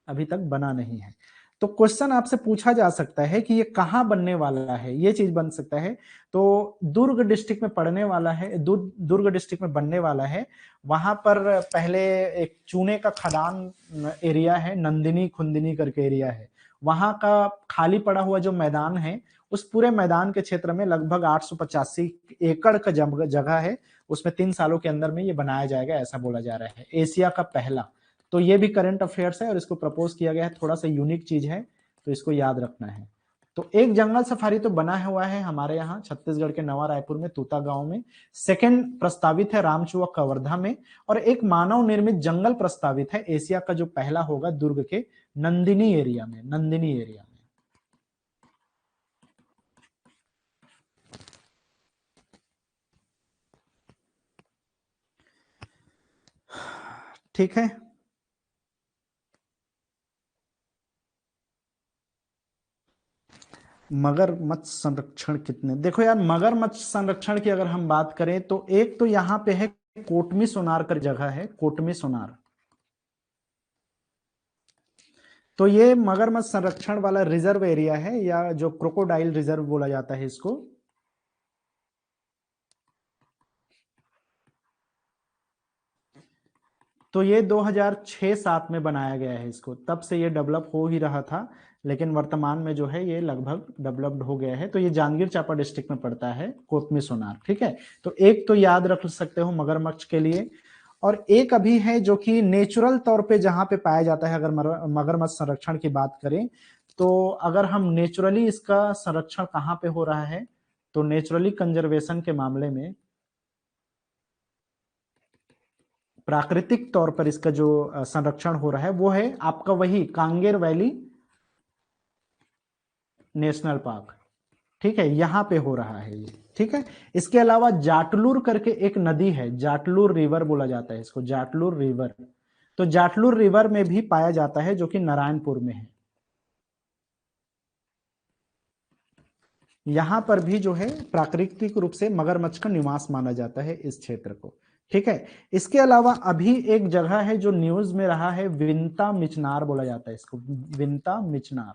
A: अभी तक बना नहीं है। तो क्वेश्चन आपसे पूछा जा सकता है कि ये कहाँ बनने वाला है, ये चीज बन सकता है। तो दुर्ग डिस्ट्रिक्ट में पड़ने वाला है, दुर्ग डिस्ट्रिक्ट में बनने वाला है। वहां पर पहले एक चूने का खदान एरिया है, नंदिनी खुंदिनी करके एरिया है, वहां का खाली पड़ा हुआ जो मैदान है, उस पूरे मैदान के क्षेत्र में लगभग 885 एकड़ का जगह है, उसमें 3 सालों के अंदर में ये बनाया जाएगा, ऐसा बोला जा रहा है, एशिया का पहला। तो ये भी करंट अफेयर्स है और इसको प्रपोज किया गया है, थोड़ा सा यूनिक चीज है, तो इसको याद रखना है। तो एक जंगल सफारी तो बना हुआ है हमारे यहाँ छत्तीसगढ़ के नवा रायपुर में, तूता गांव में। सेकंड प्रस्तावित है रामचुआ कवर्धा में, और एक मानव निर्मित जंगल प्रस्तावित है, एशिया का जो पहला होगा दुर्ग के नंदिनी एरिया में, नंदिनी एरिया में। ठीक है, मगरमच्छ संरक्षण कितने, देखो यार मगरमच्छ संरक्षण की अगर हम बात करें तो एक तो यहाँ पे है कोटमी सोनार कर जगह है, कोटमी सोनार। तो ये मगरमच्छ संरक्षण वाला रिजर्व एरिया है, या जो क्रोकोडाइल रिजर्व बोला जाता है इसको। तो ये 2006-7 में बनाया गया है इसको, तब से ये डेवलप हो ही रहा था, लेकिन वर्तमान में जो है ये लगभग डेवलप्ड हो गया है। तो ये जांजगीर चांपा डिस्ट्रिक्ट में पड़ता है, कोटमी सोनार। ठीक है, तो एक तो याद रख सकते हो मगरमच्छ के लिए। और एक अभी है जो कि नेचुरल तौर पे जहां पे पाया जाता है, अगर मगरमच्छ संरक्षण की बात करें तो अगर हम नेचुरली इसका संरक्षण कहाँ पे हो रहा है, तो नेचुरली कंजर्वेशन के मामले में प्राकृतिक तौर पर इसका जो संरक्षण हो रहा है वो है आपका वही कांगेर वैली नेशनल पार्क। ठीक है, यहां पे हो रहा है ये। ठीक है, इसके अलावा जाटलूर करके एक नदी है, जाटलूर रिवर बोला जाता है इसको, जाटलूर रिवर। तो जाटलूर रिवर में भी पाया जाता है, जो कि नारायणपुर में है। यहां पर भी जो है प्राकृतिक रूप से मगरमच्छ का निवास माना जाता है इस क्षेत्र को। ठीक है, इसके अलावा अभी एक जगह है जो न्यूज में रहा है, विंता मिचनार बोला जाता है इसको, विंता मिचनार।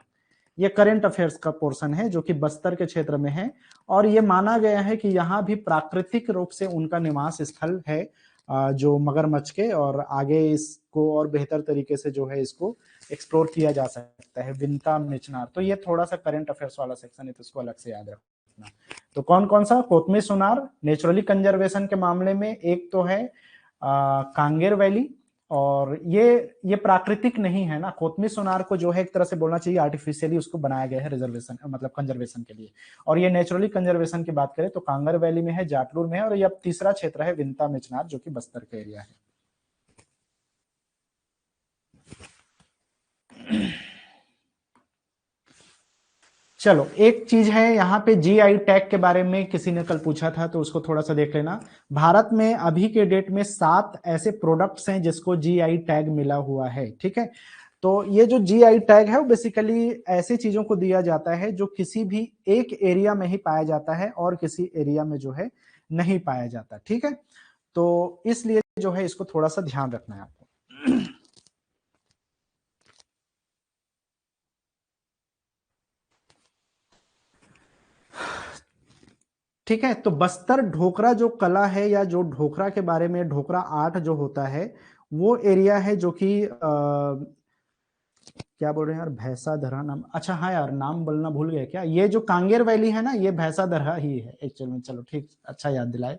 A: ये करंट अफेयर्स का पोर्शन है जो कि बस्तर के क्षेत्र में है, और ये माना गया है कि यहाँ भी प्राकृतिक रूप से उनका निवास स्थल है जो मगरमच्छ के, और आगे इसको और बेहतर तरीके से जो है इसको एक्सप्लोर किया जा सकता है, विंता मिचनार। तो ये थोड़ा सा करंट अफेयर्स वाला सेक्शन है, तो इसको अलग से याद रखना। तो कौन कौन सा, कोटमी सोनार नेचुरली कंजर्वेशन के मामले में, एक तो है कांगेर वैली, और ये प्राकृतिक नहीं है ना, कोटमी सोनार को जो है एक तरह से बोलना चाहिए आर्टिफिशियली उसको बनाया गया है रिजर्वेशन, मतलब कंजर्वेशन के लिए। और ये नेचुरली कंजर्वेशन की बात करें तो कांगर वैली में है, जाटलूर में है, और ये अब तीसरा क्षेत्र है विंता मिचनार जो कि बस्तर का एरिया है। चलो एक चीज है यहाँ पे, जीआई टैग के बारे में किसी ने कल पूछा था, तो उसको थोड़ा सा देख लेना। भारत में अभी के डेट में 7 ऐसे प्रोडक्ट्स हैं जिसको जीआई टैग मिला हुआ है। ठीक है, तो ये जो जीआई टैग है वो बेसिकली ऐसी चीजों को दिया जाता है जो किसी भी एक एरिया में ही पाया जाता है और किसी एरिया में जो है नहीं पाया जाता, ठीक है। तो इसलिए जो है इसको थोड़ा सा ध्यान रखना है आपको। ठीक है, तो बस्तर ढोकरा जो कला है या जो ढोकरा के बारे में, ढोकरा आर्ट जो होता है, वो एरिया है जो कि क्या बोल रहे हैं यार, भैंसा दरहा नाम, अच्छा हाँ यार नाम बोलना भूल गए क्या, ये जो कांगेर वैली है ना, ये भैंसा दरहा ही है एक्चुअल में। चलो ठीक, अच्छा याद दिलाए।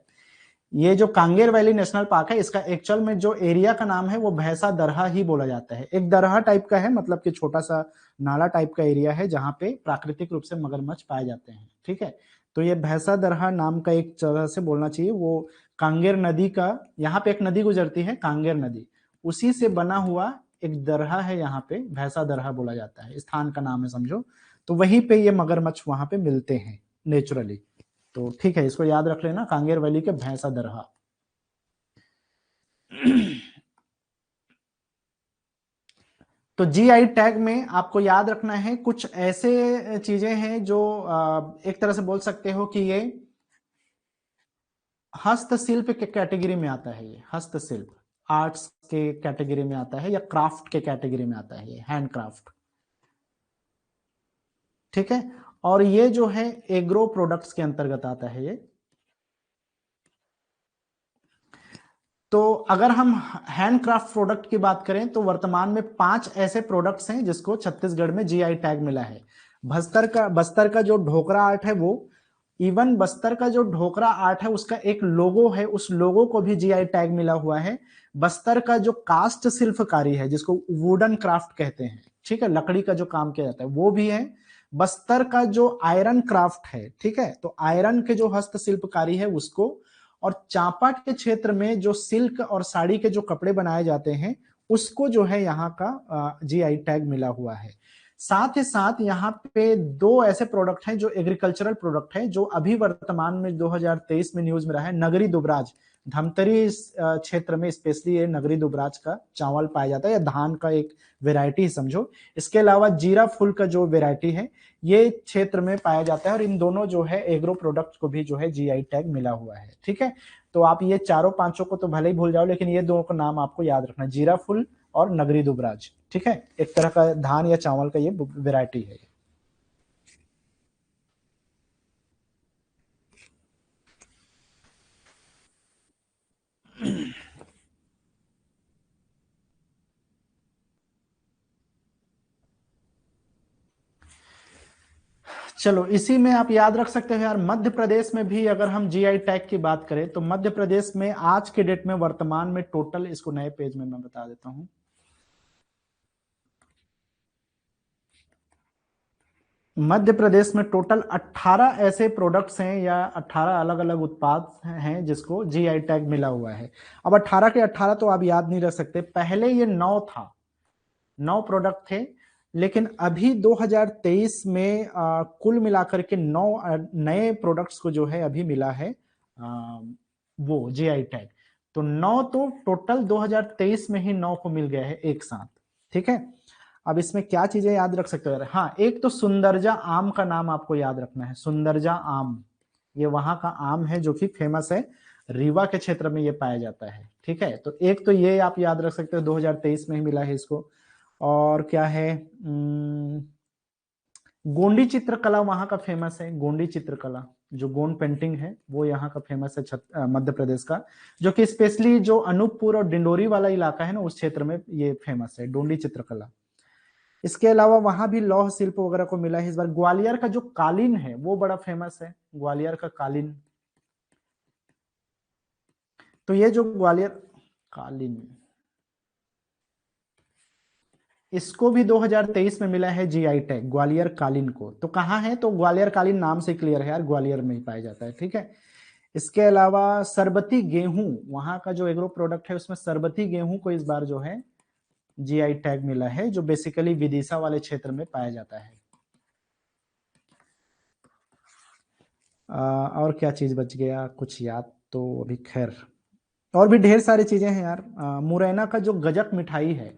A: ये जो कांगेर वैली नेशनल पार्क है, इसका एक्चुअल में जो एरिया का नाम है वो भैंसा दरहा ही बोला जाता है। एक दरहा टाइप का है, मतलब कि छोटा सा नाला टाइप का एरिया है जहाँ पे प्राकृतिक रूप से मगरमच्छ पाए जाते हैं, ठीक है। तो ये भैंसा दरहा नाम का एक तरह से बोलना चाहिए, वो कांगेर नदी का, यहाँ पे एक नदी गुजरती है कांगेर नदी, उसी से बना हुआ एक दरहा है, यहाँ पे भैंसा दरहा बोला जाता है, स्थान का नाम है समझो। तो वहीं पे ये मगरमच्छ वहां पे मिलते हैं नेचुरली। तो ठीक है, इसको याद रख लेना, कांगेर वैली के भैंसा दरहा। तो जीआई टैग में आपको याद रखना है कुछ ऐसे चीजें हैं जो एक तरह से बोल सकते हो कि ये हस्तशिल्प के कैटेगरी में आता है, ये हस्तशिल्प आर्ट्स के कैटेगरी में आता है या क्राफ्ट के कैटेगरी में आता है, ये हैंड क्राफ्ट, ठीक है। और ये जो है एग्रो प्रोडक्ट्स के अंतर्गत आता है ये। तो अगर हम हैंडक्राफ्ट प्रोडक्ट की बात करें तो वर्तमान में 5 ऐसे प्रोडक्ट्स हैं जिसको छत्तीसगढ़ में जीआई टैग मिला है। बस्तर का जो ढोकरा आर्ट है वो, इवन बस्तर का जो ढोकरा आर्ट है उसका एक लोगो है, उस लोगो को भी जीआई टैग मिला हुआ है। बस्तर का जो कास्ट शिल्पकारी है जिसको वुडन क्राफ्ट कहते हैं, ठीक है, लकड़ी का जो काम किया जाता है वो भी है। बस्तर का जो आयरन क्राफ्ट है, ठीक है, तो आयरन के जो हस्तशिल्पकारी है उसको, और चांपा के क्षेत्र में जो सिल्क और साड़ी के जो कपड़े बनाए जाते हैं उसको जो है यहाँ का जीआई टैग मिला हुआ है। साथ ही साथ यहाँ पे 2 ऐसे प्रोडक्ट हैं जो एग्रीकल्चरल प्रोडक्ट है, जो अभी वर्तमान में 2023 में न्यूज में रहा है। नगरी दुबराज, धमतरी क्षेत्र में स्पेशली ये नगरी दुबराज का चावल पाया जाता है, या धान का एक वेराइटी समझो। इसके अलावा जीरा फुल का जो वेराइटी है ये क्षेत्र में पाया जाता है, और इन दोनों जो है एग्रो प्रोडक्ट को भी जो है जीआई टैग मिला हुआ है, ठीक है। तो आप ये चारों पांचों को तो भले ही भूल जाओ, लेकिन ये दोनों का नाम आपको याद रखना, जीरा फुल और नगरी दुबराज, ठीक है। एक तरह का धान या चावल का ये वेराइटी है। चलो इसी में आप याद रख सकते हो यार, मध्य प्रदेश में भी अगर हम जीआई टैग की बात करें तो मध्य प्रदेश में आज के डेट में वर्तमान में टोटल, इसको नए पेज में मैं बता देता हूं, मध्य प्रदेश में टोटल 18 ऐसे प्रोडक्ट्स हैं या 18 अलग अलग उत्पाद हैं जिसको जीआई टैग मिला हुआ है। अब 18 के 18 तो आप याद नहीं रख सकते, पहले ये 9 था, 9 प्रोडक्ट थे, लेकिन अभी 2023 में कुल मिलाकर के 9 नए प्रोडक्ट्स को जो है अभी मिला है वो जीआई टैग। तो 9 तो टोटल 2023 में ही 9 को मिल गया है एक साथ, ठीक है। अब इसमें क्या चीजें याद रख सकते हो? हाँ, एक तो सुंदरजा आम का नाम आपको याद रखना है, सुंदरजा आम, ये वहां का आम है जो कि फेमस है, रीवा के क्षेत्र में ये पाया जाता है, ठीक है। तो एक तो ये आप याद रख सकते हो, 2023 में ही मिला है इसको। और क्या है, गोंडी चित्रकला वहां का फेमस है, गोंडी चित्रकला जो गोंड पेंटिंग है वो यहाँ का फेमस है, मध्य प्रदेश का, जो कि स्पेशली जो अनूपपुर और डिंडोरी वाला इलाका है ना, उस क्षेत्र में ये फेमस है गोंडी चित्रकला। इसके अलावा वहां भी लौह शिल्प वगैरह को मिला है इस बार। ग्वालियर का जो कालीन है वो बड़ा फेमस है, ग्वालियर का कालीन। तो ये जो ग्वालियर कालीन, इसको भी 2023 में मिला है जीआई टैग, ग्वालियर कालीन को। तो कहाँ है, तो ग्वालियर कालीन नाम से क्लियर है यार, ग्वालियर में ही पाया जाता है, ठीक है। इसके अलावा सरबती गेहूं, वहां का जो एग्रो प्रोडक्ट है उसमें सरबती गेहूं को इस बार जो है जीआई टैग मिला है, जो बेसिकली विदिशा वाले क्षेत्र में पाया जाता है। और क्या चीज बच गया, कुछ याद तो अभी खैर, और भी ढेर सारी चीजें हैं यार। मुरैना का जो गजक मिठाई है,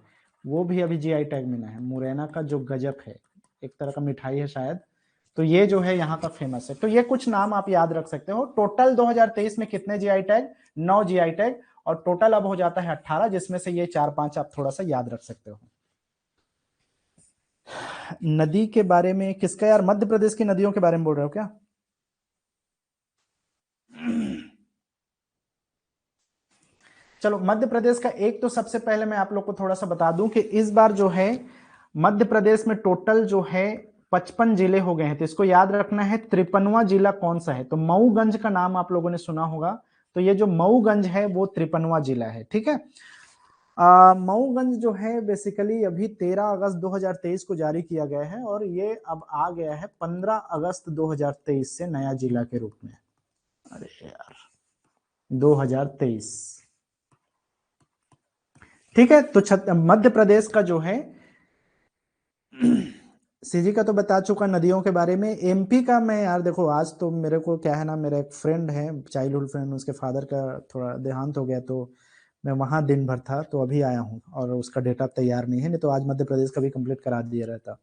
A: वो भी अभी जीआई टैग मिला है। मुरैना का जो गजक है, एक तरह का मिठाई है शायद, तो ये जो है यहाँ का फेमस है। तो ये कुछ नाम आप याद रख सकते हो। टोटल 2023 में कितने जीआई टैग? 9 जीआई टैग, और टोटल अब हो जाता है 18, जिसमें से ये 4-5 आप थोड़ा सा याद रख सकते हो। नदी के बारे में किसका यार? मध्य प्रदेश की नदियों के बारे में बोल रहे हो क्या? चलो, मध्य प्रदेश का एक तो सबसे पहले मैं आप लोग को थोड़ा सा बता दूं कि इस बार जो है मध्य प्रदेश में टोटल जो है 55 जिले हो गए हैं। तो इसको याद रखना है 53वां जिला कौन सा है। तो मऊगंज का नाम आप लोगों ने सुना होगा, तो ये जो मऊगंज है वो 53वां जिला है। ठीक है। मऊगंज जो है बेसिकली अभी 13 अगस्त 2023 को जारी किया गया है, और ये अब आ गया है 15 अगस्त 2023 से नया जिला के रूप में। अरे यार, 2023। ठीक है। तो मध्य प्रदेश का जो है सीजी का तो बता चुका नदियों के बारे में। एमपी का मैं यार देखो, आज तो मेरे को क्या है ना, मेरा एक फ्रेंड है, चाइल्डहुड फ्रेंड, उसके फादर का थोड़ा देहांत हो गया, तो मैं वहां दिन भर था, तो अभी आया हूँ, और उसका डेटा तैयार नहीं है, नहीं तो आज मध्य प्रदेश का भी कंप्लीट करा दिया रहता।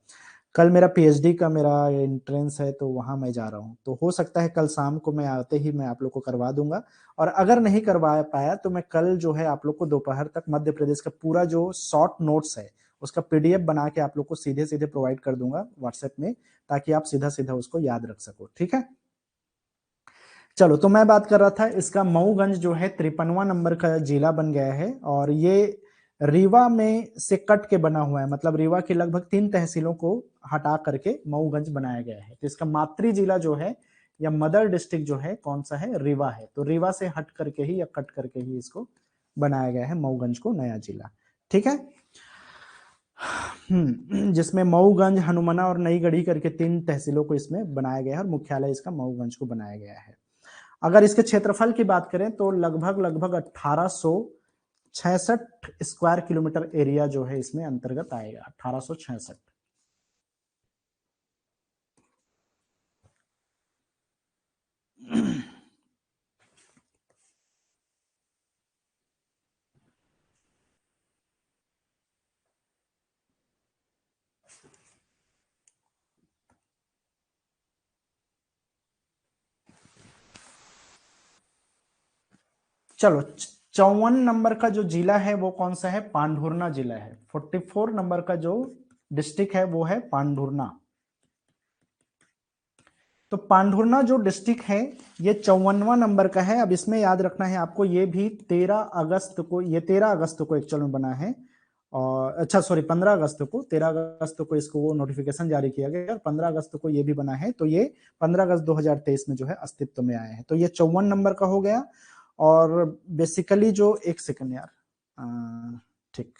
A: कल मेरा पीएचडी का मेरा एंट्रेंस है, तो वहां मैं जा रहा हूँ, तो हो सकता है कल शाम को मैं आते ही मैं आप लोग को करवा दूंगा। और अगर नहीं करवा पाया तो मैं कल जो है आप लोग को दोपहर तक मध्य प्रदेश का पूरा जो शॉर्ट नोट्स है उसका पीडीएफ बना के आप लोग को सीधे सीधे प्रोवाइड कर दूंगा व्हाट्सएप में, ताकि आप सीधा सीधा उसको याद रख सको। ठीक है। चलो, तो मैं बात कर रहा था इसका मऊगंज जो है 53वां नंबर का जिला बन गया है, और ये रीवा में से कट के बना हुआ है। मतलब रीवा की लगभग 3 तहसीलों को हटा करके मऊगंज बनाया गया है। तो इसका मातृ जिला जो है या मदर डिस्ट्रिक्ट जो है कौन सा है? रीवा है। तो रीवा से हट करके ही या कट करके ही इसको बनाया गया है मऊगंज को नया जिला। ठीक है। जिसमें मऊगंज, हनुमना और नई गढ़ी करके 3 तहसीलों को इसमें बनाया गया है, और मुख्यालय इसका मऊगंज को बनाया गया है। अगर इसके क्षेत्रफल की बात करें तो लगभग लगभग 1866 स्क्वायर किलोमीटर एरिया जो है इसमें अंतर्गत आएगा। 1866। चलो, 54 नंबर का जो जिला है वो कौन सा है? पांढुर्ना जिला है। 44 नंबर का जो डिस्ट्रिक्ट है वो है पांढुर्ना। तो पांढुर्ना जो डिस्ट्रिक्ट है ये 54वां नंबर का है। अब इसमें याद रखना है आपको, ये भी 13 अगस्त को, ये 13 अगस्त को एक्चुअल में बना है, और अच्छा सॉरी 15 अगस्त को, 13 अगस्त को इसको वो नोटिफिकेशन जारी किया गया, और 15 अगस्त को ये भी बना है। तो ये 15 अगस्त 2023 में जो है अस्तित्व में आया है। तो ये 54 नंबर का हो गया। और बेसिकली जो, एक सेकंड यार, ठीक,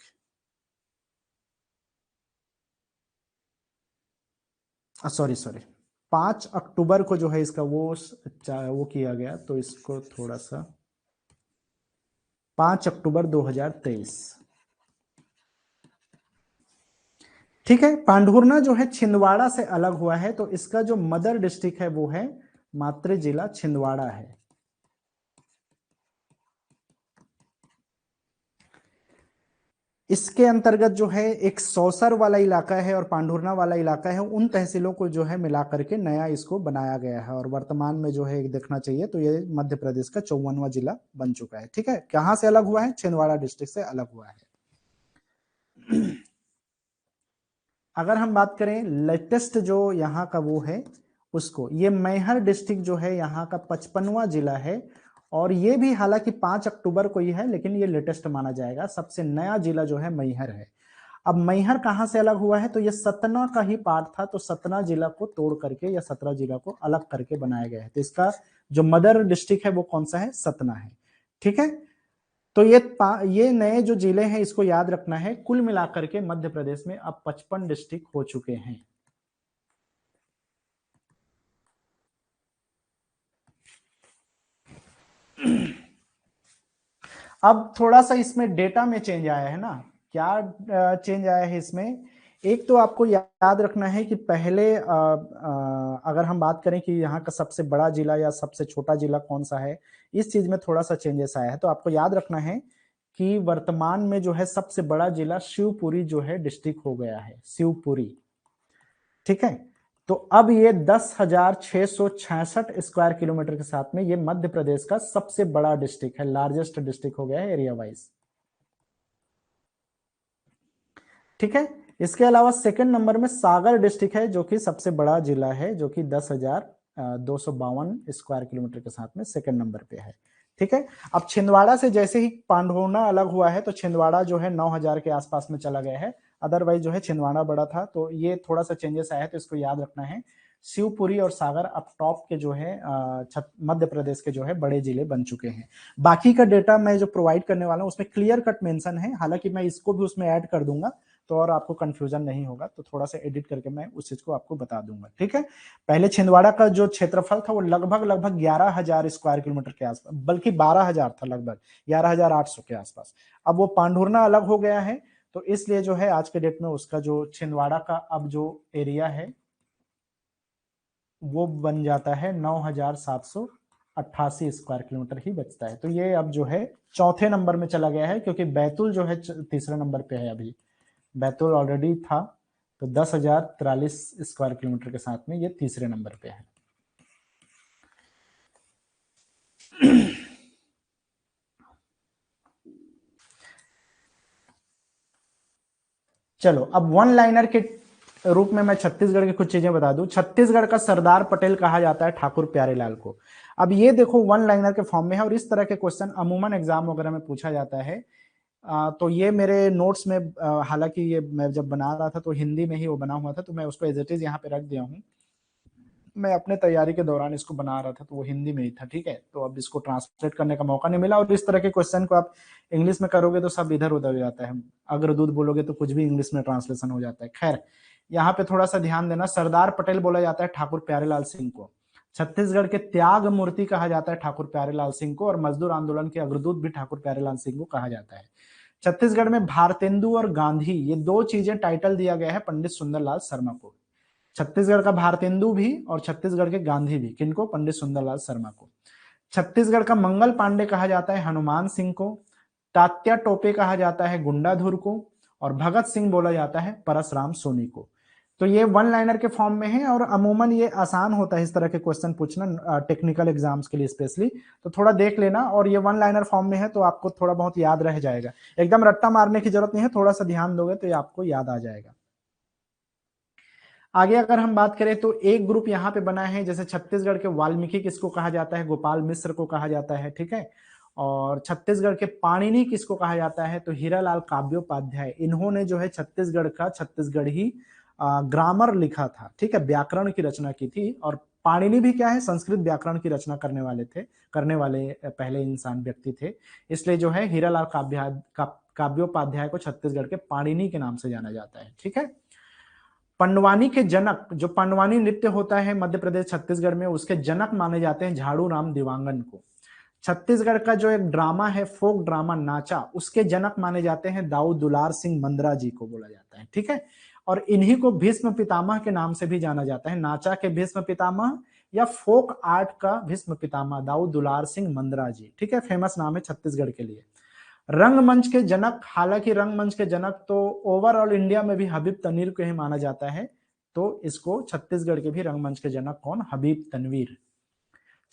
A: सॉरी सॉरी, 5 अक्टूबर को जो है इसका वो किया गया, तो इसको थोड़ा सा, 5 अक्टूबर 2023। ठीक है। पांढुर्ना जो है छिंदवाड़ा से अलग हुआ है, तो इसका जो मदर डिस्ट्रिक्ट है वो है मातृ जिला छिंदवाड़ा है। इसके अंतर्गत जो है एक सौसर वाला इलाका है और पांढुर्ना वाला इलाका है, उन तहसीलों को जो है मिला करके नया इसको बनाया गया है, और वर्तमान में जो है देखना चाहिए तो ये मध्य प्रदेश का 54वां जिला बन चुका है। ठीक है। कहां से अलग हुआ है? छिंदवाड़ा डिस्ट्रिक्ट से अलग हुआ है। अगर हम बात करें लेटेस्ट जो यहाँ का वो है उसको, ये मैहर डिस्ट्रिक्ट जो है यहाँ का 55वां जिला है, और ये भी हालांकि 5 अक्टूबर को ही है, लेकिन ये लेटेस्ट माना जाएगा। सबसे नया जिला जो है मैहर है। अब मैहर कहाँ से अलग हुआ है? तो ये सतना का ही पार्ट था, तो सतना जिला को तोड़ करके या 17 जिला को अलग करके बनाया गया है। तो इसका जो मदर डिस्ट्रिक्ट है वो कौन सा है? सतना है। ठीक है। तो ये नए जो जिले हैं इसको याद रखना है। कुल मिलाकर के मध्य प्रदेश में अब 55 डिस्ट्रिक्ट हो चुके हैं। अब थोड़ा सा इसमें डेटा में चेंज आया है ना। क्या चेंज आया है इसमें? एक तो आपको याद रखना है कि पहले अगर हम बात करें कि यहाँ का सबसे बड़ा जिला या सबसे छोटा जिला कौन सा है, इस चीज में थोड़ा सा चेंजेस आया है। तो आपको याद रखना है कि वर्तमान में जो है सबसे बड़ा जिला शिवपुरी जो है डिस्ट्रिक्ट हो गया है, शिवपुरी। ठीक है, तो अब ये 10,666 स्क्वायर किलोमीटर के साथ में ये मध्य प्रदेश का सबसे बड़ा डिस्ट्रिक्ट है, लार्जेस्ट डिस्ट्रिक्ट हो गया है एरिया वाइज। ठीक है, इसके अलावा सेकंड नंबर में सागर डिस्ट्रिक्ट है जो कि सबसे बड़ा जिला है, जो कि 10,252 स्क्वायर किलोमीटर के साथ में सेकंड नंबर पे है। ठीक है, अब छिंदवाड़ा से जैसे ही पांडवोना अलग हुआ है तो छिंदवाड़ा जो है 9,000 के आसपास में चला गया है, अदरवाइज जो है छिंदवाड़ा बड़ा था, तो ये थोड़ा सा चेंजेस आया है, तो इसको याद रखना है। शिवपुरी और सागर अब टॉप के जो है मध्य प्रदेश के जो है बड़े जिले बन चुके हैं। बाकी का डेटा मैं जो प्रोवाइड करने वाला हूं उसमें क्लियर कट मेंशन है, हालांकि मैं इसको भी उसमें ऐड कर दूंगा तो और आपको कंफ्यूजन नहीं होगा, तो थोड़ा सा एडिट करके मैं उस चीज को आपको बता दूंगा। ठीक है, पहले छिंदवाड़ा का जो क्षेत्रफल था वो लगभग 11,000 स्क्वायर किलोमीटर के आसपास, बल्कि 12,000 था, लगभग 11,800 के आसपास। अब वो पांढुर्ना अलग हो गया है, तो इसलिए जो है आज के डेट में उसका जो छिंदवाड़ा का अब जो एरिया है वो बन जाता है 9,788 स्क्वायर किलोमीटर ही बचता है। तो ये अब जो है चौथे नंबर में चला गया है, क्योंकि बैतूल जो है तीसरे नंबर पे है अभी, बैतूल ऑलरेडी था, तो 10,043 स्क्वायर किलोमीटर के साथ में ये तीसरे नंबर पे है। चलो अब वन लाइनर के रूप में मैं छत्तीसगढ़ की कुछ चीजें बता दूं। छत्तीसगढ़ का सरदार पटेल कहा जाता है ठाकुर प्यारेलाल को। अब ये देखो वन लाइनर के फॉर्म में है, और इस तरह के क्वेश्चन अमूमन एग्जाम वगैरह में पूछा जाता है। तो ये मेरे नोट्स में, हालांकि ये मैं जब बना रहा था तो हिंदी में ही वो बना हुआ था, तो मैं उसको एज इट इज यहाँ पे रख दिया हूँ। मैं अपने तैयारी के दौरान इसको बना रहा था तो वो हिंदी में ही था। ठीक है, तो अब इसको ट्रांसलेट करने का मौका नहीं मिला, और इस तरह के क्वेश्चन को आप इंग्लिश में करोगे तो सब इधर उधर हो जाता है, अगर दूध बोलोगे तो कुछ भी इंग्लिश में ट्रांसलेशन हो जाता है। खैर, यहाँ पे थोड़ा सा ध्यान देना, सरदार पटेल बोला जाता है ठाकुर प्यारेलाल सिंह को, छत्तीसगढ़ के त्याग मूर्ति कहा जाता है ठाकुर प्यारेलाल सिंह को, और मजदूर आंदोलन के अग्रदूत भी ठाकुर प्यारेलाल सिंह को कहा जाता है। छत्तीसगढ़ में भारतेंदु और गांधी, ये दो चीजें टाइटल दिया गया है पंडित सुंदरलाल शर्मा को। छत्तीसगढ़ का भारतेंदु भी और छत्तीसगढ़ के गांधी भी, किनको? पंडित सुंदरलाल शर्मा को। छत्तीसगढ़ का मंगल पांडे कहा जाता है हनुमान सिंह को, तात्या टोपे कहा जाता है गुंडाधुर को, और भगत सिंह बोला जाता है परसराम सोनी को। तो ये वन लाइनर के फॉर्म में है, और अमूमन ये आसान होता है इस तरह के क्वेश्चन पूछना टेक्निकल एग्जाम्स के लिए स्पेशली, तो थोड़ा देख लेना। और ये वन लाइनर फॉर्म में है तो आपको थोड़ा बहुत याद रह जाएगा, एकदम रट्टा मारने की जरूरत नहीं है, थोड़ा सा ध्यान दोगे तो ये आपको याद आ जाएगा। आगे अगर हम बात करें तो एक ग्रुप यहाँ पे बना है, जैसे छत्तीसगढ़ के वाल्मीकि किसको कहा जाता है? गोपाल मिश्र को कहा जाता है। ठीक है, और छत्तीसगढ़ के पाणिनि किसको कहा जाता है? तो हीरालाल काव्योपाध्याय, इन्होंने जो है छत्तीसगढ़ का छत्तीसगढ़ी ग्रामर लिखा था। ठीक है, व्याकरण की रचना की थी, और पाणिनि भी क्या है? संस्कृत व्याकरण की रचना करने वाले पहले इंसान व्यक्ति थे, इसलिए जो है हीरालाल काव्योपाध्याय को छत्तीसगढ़ के पाणिनि के नाम से जाना जाता है। ठीक है, पंडवानी के जनक, जो पंडवानी नृत्य होता है मध्य प्रदेश छत्तीसगढ़ में, उसके जनक माने जाते हैं झाड़ू राम दिवांगन को। छत्तीसगढ़ का जो एक ड्रामा है फोक ड्रामा नाचा, उसके जनक माने जाते हैं दाऊ दुलार सिंह मंदरा जी को बोला जाता है। ठीक है, और इन्हीं को भीष्म पितामह के नाम से भी जाना जाता है, नाचा के भीष्म पितामह या फोक आर्ट का भीष्म पितामह दाऊ दुलार सिंह मंदरा जी। ठीक है, फेमस नाम है छत्तीसगढ़ के लिए। रंगमंच के जनक, हालांकि रंगमंच के जनक तो ओवरऑल इंडिया में भी हबीब तनवीर को ही माना जाता है, तो इसको छत्तीसगढ़ के भी रंगमंच के जनक कौन? हबीब तनवीर।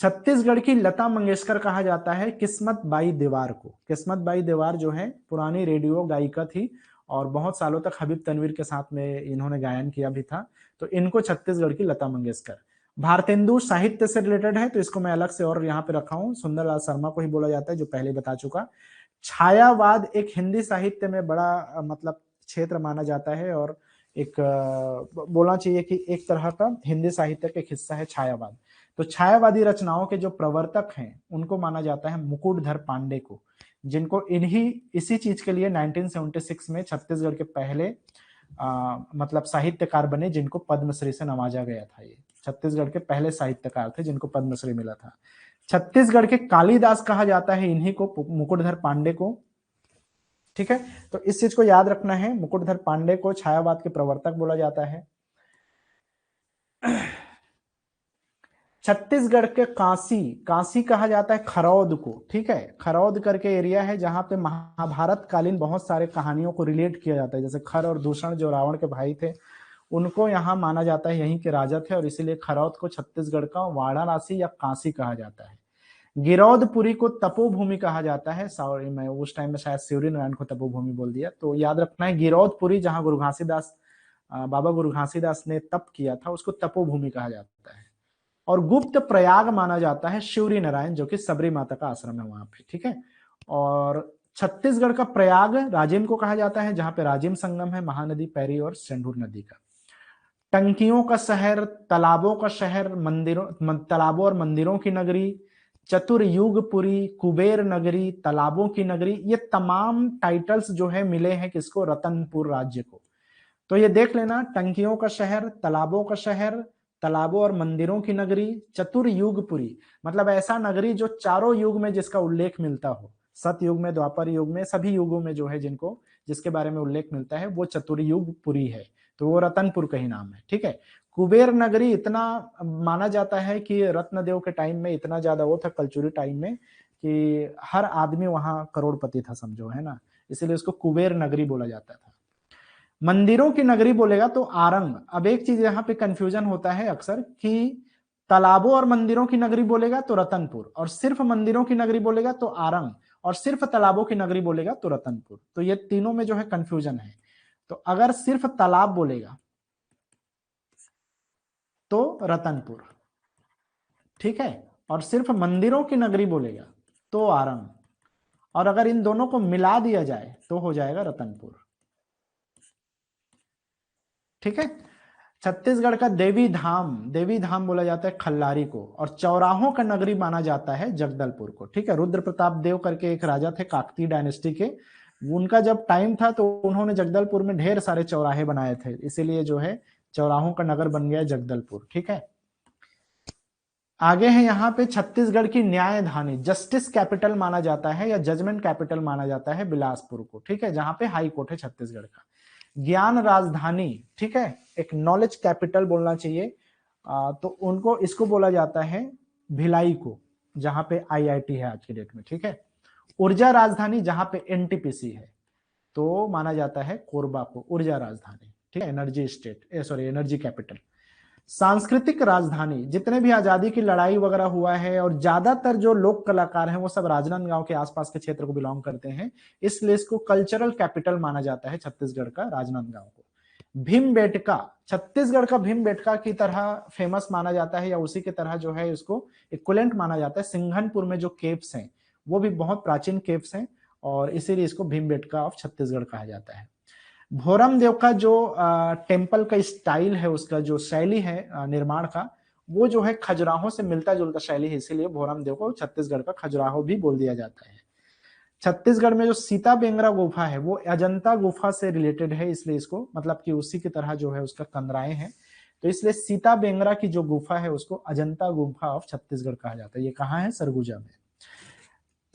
A: छत्तीसगढ़ की लता मंगेशकर कहा जाता है किस्मत बाई देवार को। किस्मत बाई देवार जो है पुरानी रेडियो गायिका थी, और बहुत सालों तक हबीब तनवीर के साथ में इन्होंने गायन किया भी था, तो इनको छत्तीसगढ़ की लता मंगेशकर। भारतेंदु साहित्य से रिलेटेड है, तो इसको मैं अलग से और यहाँ पे रखा हूँ, सुंदरलाल शर्मा को ही बोला जाता है, जो पहले बता चुका। छायावाद एक हिंदी साहित्य में बड़ा मतलब क्षेत्र माना जाता है, और एक बोलना चाहिए कि एक तरह का हिंदी साहित्य का एक हिस्सा है छायावाद। तो छायावादी रचनाओं के जो प्रवर्तक हैं उनको माना जाता है मुकुटधर पांडे को, जिनको इसी चीज के लिए 1976 में छत्तीसगढ़ के पहले मतलब साहित्यकार बने, जिनको पद्मश्री से नवाजा गया था। ये छत्तीसगढ़ के पहले साहित्यकार थे जिनको पद्मश्री मिला था। छत्तीसगढ़ के कालिदास कहा जाता है इन्हीं को, मुकुटधर पांडे को। ठीक है, तो इस चीज को याद रखना है, मुकुटधर पांडे को छायावाद के प्रवर्तक बोला जाता है। छत्तीसगढ़ के कांसी, कांसी कहा जाता है खरौद को, ठीक है। खरौद करके एरिया है जहां पे महाभारत कालीन बहुत सारे कहानियों को रिलेट किया जाता है, जैसे खर और दूषण जो रावण के भाई थे, उनको यहाँ माना जाता है यहीं के राजा थे, और इसीलिए खरौद को छत्तीसगढ़ का वाराणसी या काशी कहा जाता है। गिरौदपुरी को तपोभूमि कहा जाता है, सॉरी मैं उस टाइम में शायद शिवरी नारायण को तपोभूमि बोल दिया, तो याद रखना है गिरौदपुरी जहां गुरु घासीदास, बाबा गुरु घासीदास ने तप किया था, उसको तपोभूमि कहा जाता है। और गुप्त प्रयाग माना जाता है शिवरी नारायण, जो कि सबरी माता का आश्रम है वहां पे, ठीक है। और छत्तीसगढ़ का प्रयाग राजिम को कहा जाता है, जहां पे राजिम संगम है महानदी पैरी और सिंधु नदी का। टंकियों का शहर, तालाबों का शहर, मंदिरों, तालाबों और मंदिरों की नगरी, चतुर्युगपुरी, कुबेर नगरी, तालाबों की नगरी, ये तमाम टाइटल्स जो है मिले हैं किसको, रतनपुर राज्य को। तो ये देख लेना, टंकियों का शहर, तालाबों का शहर, तालाबों और मंदिरों की नगरी, चतुर्युगपुरी, मतलब ऐसा नगरी जो चारों युग में जिसका उल्लेख मिलता हो, सतयुग में, द्वापर युग में, सभी युगों में जो है जिनको जिसके बारे में उल्लेख मिलता है वो चतुर्युगपुरी है, तो वो रतनपुर का ही नाम है, ठीक है। कुबेर नगरी इतना माना जाता है कि रत्नदेव के टाइम में इतना ज्यादा वो था, कलचुरी टाइम में, कि हर आदमी वहां करोड़पति था समझो, है ना, इसीलिए उसको कुबेर नगरी बोला जाता था। मंदिरों की नगरी बोलेगा तो आरंग। अब एक चीज यहाँ पे कंफ्यूजन होता है अक्सर कि तालाबों और मंदिरों की नगरी बोलेगा तो रतनपुर, और सिर्फ मंदिरों की नगरी बोलेगा तो आरंग, और सिर्फ तालाबों की नगरी बोलेगा तो रतनपुर। तो ये तीनों में जो है कंफ्यूजन है। तो अगर सिर्फ तालाब बोलेगा तो रतनपुर, ठीक है, और सिर्फ मंदिरों की नगरी बोलेगा तो आरंग, और अगर इन दोनों को मिला दिया जाए तो हो जाएगा रतनपुर, ठीक है। छत्तीसगढ़ का देवी धाम, देवी धाम बोला जाता है खल्लारी को, और चौराहों का नगरी माना जाता है जगदलपुर को, ठीक है। रुद्र प्रताप देव करके एक राजा थे काकतीय डायनेस्टी के, उनका जब टाइम था तो उन्होंने जगदलपुर में ढेर सारे चौराहे बनाए थे, इसीलिए जो है चौराहों का नगर बन गया जगदलपुर, ठीक है। आगे है यहाँ पे छत्तीसगढ़ की न्यायधानी, जस्टिस कैपिटल माना जाता है या जजमेंट कैपिटल माना जाता है बिलासपुर को, ठीक है, जहां पे हाई कोर्ट है छत्तीसगढ़ का। ज्ञान राजधानी, ठीक है, एक नॉलेज कैपिटल बोलना चाहिए, तो उनको इसको बोला जाता है भिलाई को, जहां पे आईआईटी है आज के डेट में, ठीक है। ऊर्जा राजधानी जहां पे एनटीपीसी है तो माना जाता है कोरबा को ऊर्जा राजधानी, ठीक है, energy state, sorry energy capital. सांस्कृतिक राजधानी, जितने भी आजादी की लड़ाई वगैरह हुआ है, और ज्यादातर जो लोक कलाकार हैं वो सब राजनांदगांव के आसपास के क्षेत्र को बिलोंग करते हैं, इसलिए इसको कल्चरल कैपिटल माना जाता है छत्तीसगढ़ का राजनांदगांव को। भीमबेटका, छत्तीसगढ़ का भीमबेटका की तरह फेमस माना जाता है, या उसी की तरह जो है इसको इक्विवेलेंट माना जाता है। सिंघनपुर में जो केव्स हैं वो भी बहुत प्राचीन केव्स हैं, और इसीलिए इसको भीमबेटका ऑफ छत्तीसगढ़ कहा जाता है। भोरम देव का जो टेम्पल का स्टाइल है, उसका जो शैली है निर्माण का, वो जो है खजुराहो से मिलता जुलता शैली है, इसीलिए भोरम देव को छत्तीसगढ़ का खजुराहो भी बोल दिया जाता है। छत्तीसगढ़ में जो सीता बेंगरा गुफा है वो अजंता गुफा से रिलेटेड है, इसलिए इसको मतलब कि उसी की तरह जो है उसका कंदराएं हैं, तो इसलिए सीता बेंगरा की जो गुफा है उसको अजंता गुफा ऑफ छत्तीसगढ़ कहा जाता है। ये कहाँ है, सरगुजा में।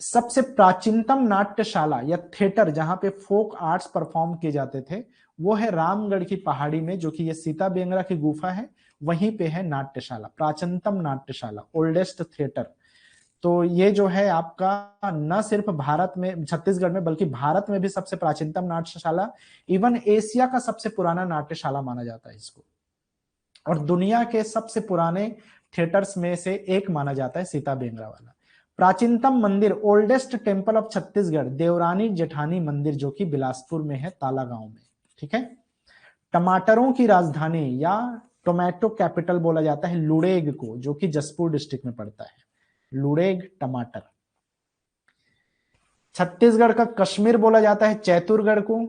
A: सबसे प्राचीनतम नाट्यशाला या थिएटर जहां पे फोक आर्ट्स परफॉर्म किए जाते थे वो है रामगढ़ की पहाड़ी में, जो कि ये सीता बेंगरा की गुफा है, वहीं पे है नाट्यशाला, प्राचीनतम नाट्यशाला, ओल्डेस्ट थिएटर। तो ये जो है आपका न सिर्फ भारत में, छत्तीसगढ़ में, बल्कि भारत में भी सबसे प्राचीनतम नाट्यशाला, इवन एशिया का सबसे पुराना नाट्यशाला माना जाता है इसको, और दुनिया के सबसे पुराने थिएटर्स में से एक माना जाता है सीता बेंगरा वाला। प्राचीनतम मंदिर, oldest temple of Chhattisgarh, Devrani Jethani मंदिर, जो कि बिलासपुर में है, ताला गांव में, ठीक है। टमाटरों की राजधानी या टोमेटो कैपिटल बोला जाता है लुड़ेग को, जो कि जसपुर डिस्ट्रिक्ट में पड़ता है, लुड़ेग टमाटर। छत्तीसगढ़ का कश्मीर बोला जाता है चैतुरगढ़ को,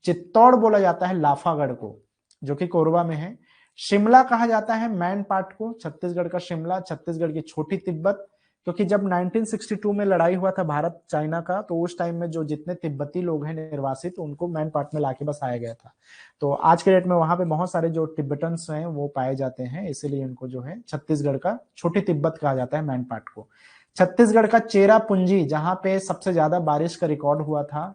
A: चित्तौड़ बोला जाता है लाफागढ़ को, जो कि कोरबा में है। शिमला कहा जाता है मैन पाट को, छत्तीसगढ़ का शिमला, छत्तीसगढ़ की छोटी तिब्बत, क्योंकि जब 1962 में लड़ाई हुआ था भारत चाइना का, तो उस टाइम में जो जितने तिब्बती लोग हैं निर्वासित, उनको मैन पाट में लाके बसाया गया था। तो आज के डेट में वहां पे बहुत सारे जो तिब्बतन्स हैं वो पाए जाते हैं, इसीलिए इनको जो है छत्तीसगढ़ का छोटी तिब्बत कहा जाता है मैन पाट को। छत्तीसगढ़ का चेरा पूंजी, जहां पे सबसे ज्यादा बारिश का रिकॉर्ड हुआ था,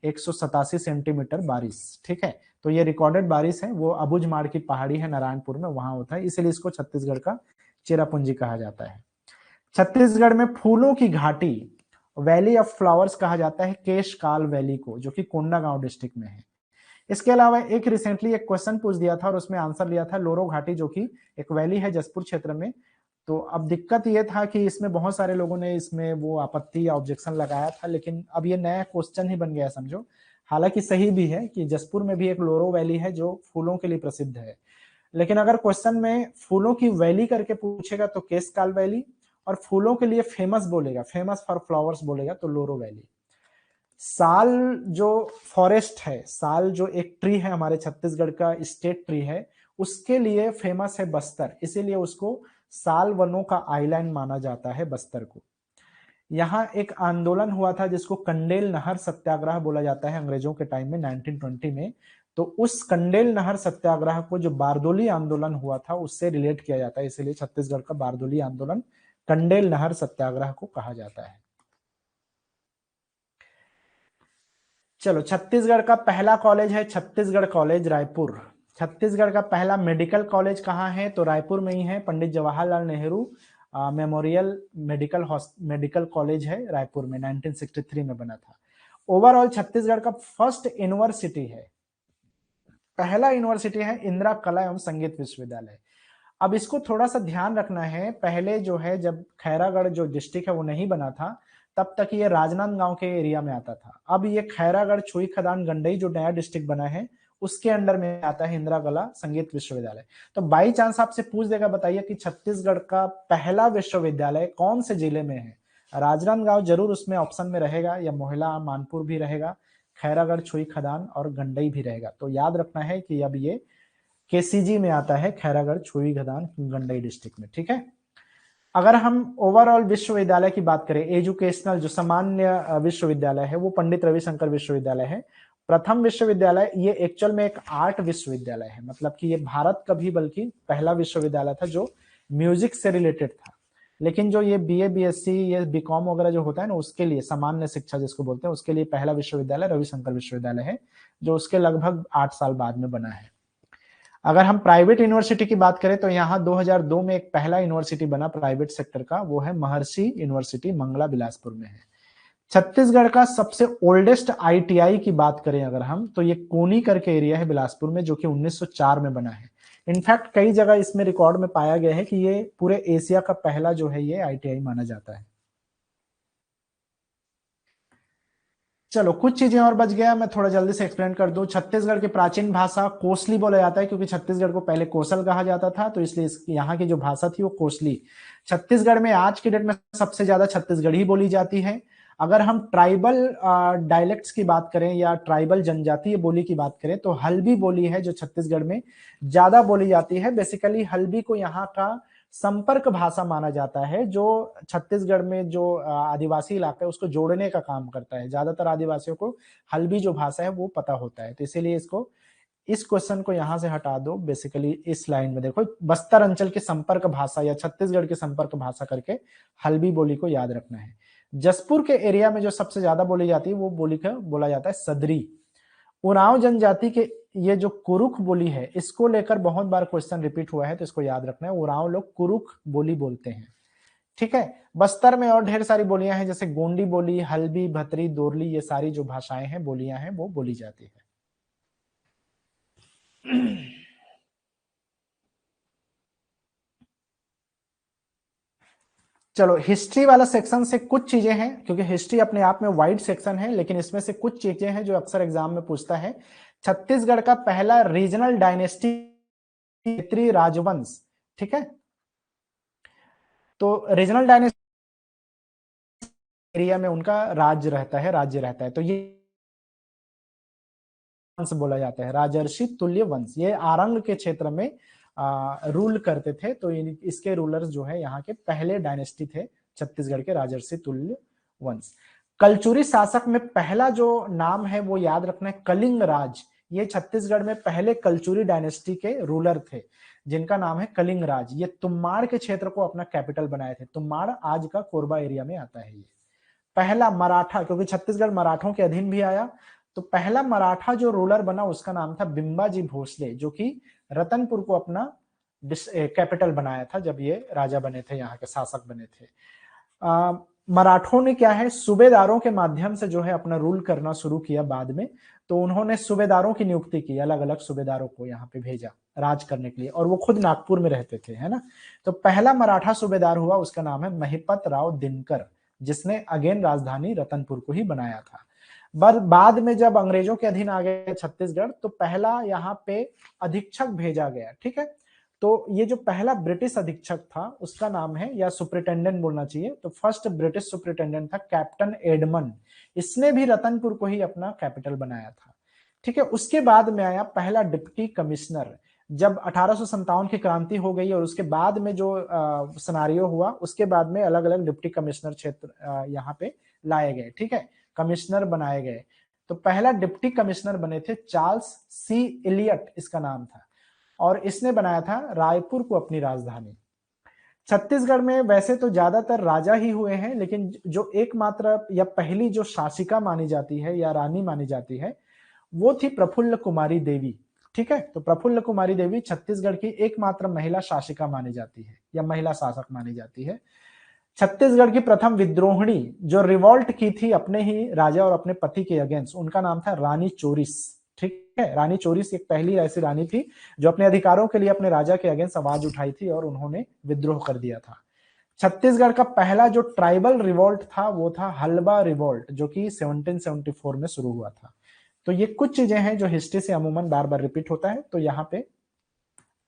A: 187 सेंटीमीटर बारिश, ठीक है। तो ये रिकॉर्डेड बारिश है, वो अबुझमाड़ की पहाड़ी है नारायणपुर में, वहां होता है, इसीलिए इसको छत्तीसगढ़ का चेरापूंजी कहा जाता है। छत्तीसगढ़ में फूलों की घाटी, वैली ऑफ फ्लावर्स कहा जाता है केशकाल वैली को, जो कि कोंडागांव डिस्ट्रिक्ट में है। इसके अलावा एक रिसेंटली एक क्वेश्चन पूछ दिया था और उसमें आंसर लिया था लोरो घाटी, जो कि एक वैली है जसपुर क्षेत्र में। तो अब दिक्कत ये था कि इसमें बहुत सारे लोगों ने इसमें वो आपत्ति या ऑब्जेक्शन लगाया था, लेकिन अब ये नया क्वेश्चन ही बन गया समझो। हालांकि सही भी है कि जसपुर में भी एक लोरो वैली है जो फूलों के लिए प्रसिद्ध है, लेकिन अगर क्वेश्चन में फूलों की वैली करके पूछेगा तो केशकाल वैली, और फूलों के लिए फेमस बोलेगा, फेमस फॉर फ्लावर्स बोलेगा तो लोरो वैली। साल जो फॉरेस्ट है, साल जो एक ट्री है हमारे छत्तीसगढ़ का स्टेट ट्री है, उसके लिए फेमस है बस्तर, इसीलिए उसको साल वनों का आइलैंड माना जाता है बस्तर को। यहाँ एक आंदोलन हुआ था जिसको कंडेल नहर सत्याग्रह बोला जाता है अंग्रेजों के टाइम में 1920 में। तो उस कंडेल नहर सत्याग्रह को जो बारदोली आंदोलन हुआ था उससे रिलेट किया जाता है, इसीलिए छत्तीसगढ़ का बारदोली आंदोलन कंडेल नहर सत्याग्रह को कहा जाता है। चलो, छत्तीसगढ़ का पहला कॉलेज है छत्तीसगढ़ कॉलेज रायपुर। छत्तीसगढ़ का पहला मेडिकल कॉलेज कहाँ है, तो रायपुर में ही है, Pandit Jawaharlal Nehru memorial medical college है रायपुर में, 1963 में बना था। ओवरऑल छत्तीसगढ़ का फर्स्ट यूनिवर्सिटी है, पहला यूनिवर्सिटी है इंदिरा कला एवं संगीत विश्वविद्यालय। अब इसको थोड़ा सा ध्यान रखना है, पहले जो है जब खैरागढ़ जो डिस्ट्रिक्ट है वो नहीं बना था, तब तक ये राजनांदगांव के एरिया में आता था। अब ये खैरागढ़ छुई खदान गंडई जो नया डिस्ट्रिक्ट बना है उसके अंडर में आता है इंदिरा कला संगीत विश्वविद्यालय। तो बाई चांस आपसे पूछ देगा, बताइए कि छत्तीसगढ़ का पहला विश्वविद्यालय कौन से जिले में है। राजनांदगांव जरूर उसमें ऑप्शन में रहेगा, या मोहला मानपुर भी रहेगा, खैरागढ़ छुई खदान और गंडई भी रहेगा। तो याद रखना है कि अब ये केसीजी में आता है, खैरागढ़ छुई खदान गंडई डिस्ट्रिक्ट में, ठीक है। अगर हम ओवरऑल विश्वविद्यालय की बात करें, एजुकेशनल जो सामान्य विश्वविद्यालय है वो पंडित रविशंकर विश्वविद्यालय है। प्रथम विश्वविद्यालय ये एक्चुअल में एक आर्ट विश्वविद्यालय है, मतलब कि ये भारत का भी बल्कि पहला विश्वविद्यालय था जो म्यूजिक से रिलेटेड था। लेकिन जो ये बीए बीएससी ये बीकॉम वगैरह जो होता है ना, उसके लिए सामान्य शिक्षा जिसको बोलते हैं, उसके लिए पहला विश्वविद्यालय रविशंकर विश्वविद्यालय है, जो उसके लगभग 8 साल बाद में बना है। अगर हम प्राइवेट यूनिवर्सिटी की बात करें तो यहाँ 2002 में एक पहला यूनिवर्सिटी बना प्राइवेट सेक्टर का, वो है महर्षि यूनिवर्सिटी, मंगला बिलासपुर में है। छत्तीसगढ़ का सबसे ओल्डेस्ट आईटीआई की बात करें अगर हम, तो ये कोनी करके एरिया है बिलासपुर में, जो कि 1904 में बना है। इनफैक्ट कई जगह इसमें रिकॉर्ड में पाया गया है कि ये पूरे एशिया का पहला जो है ये आईटीआई माना जाता है। चलो, कुछ चीजें और बच गया, मैं थोड़ा जल्दी से एक्सप्लेन कर दूं। छत्तीसगढ़ की प्राचीन भाषा कोसली बोला जाता है, क्योंकि छत्तीसगढ़ को पहले कोसल कहा जाता था, तो इसलिए यहाँ की जो भाषा थी वो कोसली। छत्तीसगढ़ में आज की डेट में सबसे ज्यादा छत्तीसगढ़ी बोली जाती है। अगर हम ट्राइबल डायलेक्ट्स की बात करें या ट्राइबल जनजातीय बोली की बात करें, तो हल्बी बोली है जो छत्तीसगढ़ में ज्यादा बोली जाती है। बेसिकली हल्बी को यहाँ का संपर्क भाषा माना जाता है, जो छत्तीसगढ़ में जो आदिवासी इलाका है उसको जोड़ने का काम करता है। ज्यादातर आदिवासियों को हल्बी जो भाषा है वो पता होता है, तो इसीलिए इसको इस क्वेश्चन को यहां से हटा दो। बेसिकली इस लाइन में देखो, बस्तर अंचल की संपर्क भाषा या छत्तीसगढ़ की संपर्क भाषा करके हल्बी बोली को याद रखना है। जसपुर के एरिया में जो सबसे ज्यादा बोली जाती है वो बोली का बोला जाता है सदरी। उरांव जनजाति के ये जो कुरुख बोली है, इसको लेकर बहुत बार क्वेश्चन रिपीट हुआ है, तो इसको याद रखना है। उरांव लोग कुरुख बोली बोलते हैं, ठीक है। बस्तर में और ढेर सारी बोलियां हैं, जैसे गोंडी बोली, हल्बी, भतरी, दोरली, ये सारी जो भाषाएं हैं, बोलियां हैं, वो बोली जाती है। चलो, हिस्ट्री वाला सेक्शन से कुछ चीजें हैं, क्योंकि हिस्ट्री अपने आप में वाइड सेक्शन है, लेकिन इसमें से कुछ चीजें हैं जो अक्सर एग्जाम में पूछता है। छत्तीसगढ़ का पहला रीजनल डायनेस्टी क्षेत्रीय राजवंश, ठीक है। तो रीजनल डायनेस्टी एरिया में उनका राज्य रहता है, तो ये वंश बोला जाता है, राजर्षि तुल्य वंश। ये आरंग के क्षेत्र में रूल करते थे, तो इसके रूलर्स जो है यहाँ के पहले डायनेस्टी थे छत्तीसगढ़ के, राजर्षि तुल्य वंश। कलचुरी शासक में पहला जो नाम है वो याद रखना है, कलिंग राज। ये छत्तीसगढ़ में पहले कलचुरी डायनेस्टी के रूलर थे, जिनका नाम है कलिंग राज। ये तुम्माड़ के क्षेत्र को अपना कैपिटल बनाए थे। तुम्माड़ आज का कोरबा एरिया में आता है। ये पहला मराठा, क्योंकि छत्तीसगढ़ मराठों के अधीन भी आया, तो पहला मराठा जो रूलर बना उसका नाम था बिंबाजी भोसले, जो कि रतनपुर को अपना कैपिटल बनाया था जब ये राजा बने थे, यहाँ के शासक बने थे। मराठों ने क्या है, सूबेदारों के माध्यम से जो है अपना रूल करना शुरू किया बाद में। तो उन्होंने सूबेदारों की नियुक्ति की, अलग अलग सूबेदारों को यहाँ पे भेजा राज करने के लिए, और वो खुद नागपुर में रहते थे, है ना। तो पहला मराठा सूबेदार हुआ, उसका नाम है महिपत राव दिनकर, जिसने अगेन राजधानी रतनपुर को ही बनाया था। बाद में जब अंग्रेजों के अधीन आ गए छत्तीसगढ़, तो पहला यहाँ पे अधीक्षक भेजा गया, ठीक है। तो ये जो पहला ब्रिटिश अधीक्षक था उसका नाम है, या सुपरिटेंडेंट बोलना चाहिए, तो फर्स्ट ब्रिटिश सुपरिटेंडेंट था कैप्टन एडमंड। इसने भी रतनपुर को ही अपना कैपिटल बनाया था, ठीक है। उसके बाद में आया पहला डिप्टी कमिश्नर। जब 1857 की क्रांति हो गई और उसके बाद में जो सिनेरियो हुआ, उसके बाद में अलग अलग डिप्टी कमिश्नर क्षेत्र यहाँ पे लाए गए, ठीक है, कमिश्नर बनाए गए। तो पहला डिप्टी कमिश्नर बने थे चार्ल्स सी इलियट, इसका नाम था, और इसने बनाया था रायपुर को अपनी राजधानी। छत्तीसगढ़ में वैसे तो ज्यादातर राजा ही हुए हैं, लेकिन जो एकमात्र या पहली जो शासिका मानी जाती है या रानी मानी जाती है, वो थी प्रफुल्ल कुमारी देवी, ठीक है। तो प्रफुल्ल कुमारी देवी छत्तीसगढ़ की एकमात्र महिला शासिका मानी जाती है, या महिला शासक मानी जाती है। छत्तीसगढ़ की प्रथम विद्रोहिणी जो रिवॉल्ट की थी अपने ही राजा और अपने पति के अगेंस्ट, उनका नाम था रानी चोरिस, ठीक है। रानी चोरिस एक पहली ऐसी रानी थी जो अपने अधिकारों के लिए अपने राजा के अगेंस्ट आवाज उठाई थी और उन्होंने विद्रोह कर दिया था। छत्तीसगढ़ का पहला जो ट्राइबल रिवॉल्ट था वो था हल्बा रिवॉल्ट, जो कि 1774 में शुरू हुआ था। तो ये कुछ चीजें हैं जो हिस्ट्री से अमूमन बार बार रिपीट होता है, तो यहाँ पे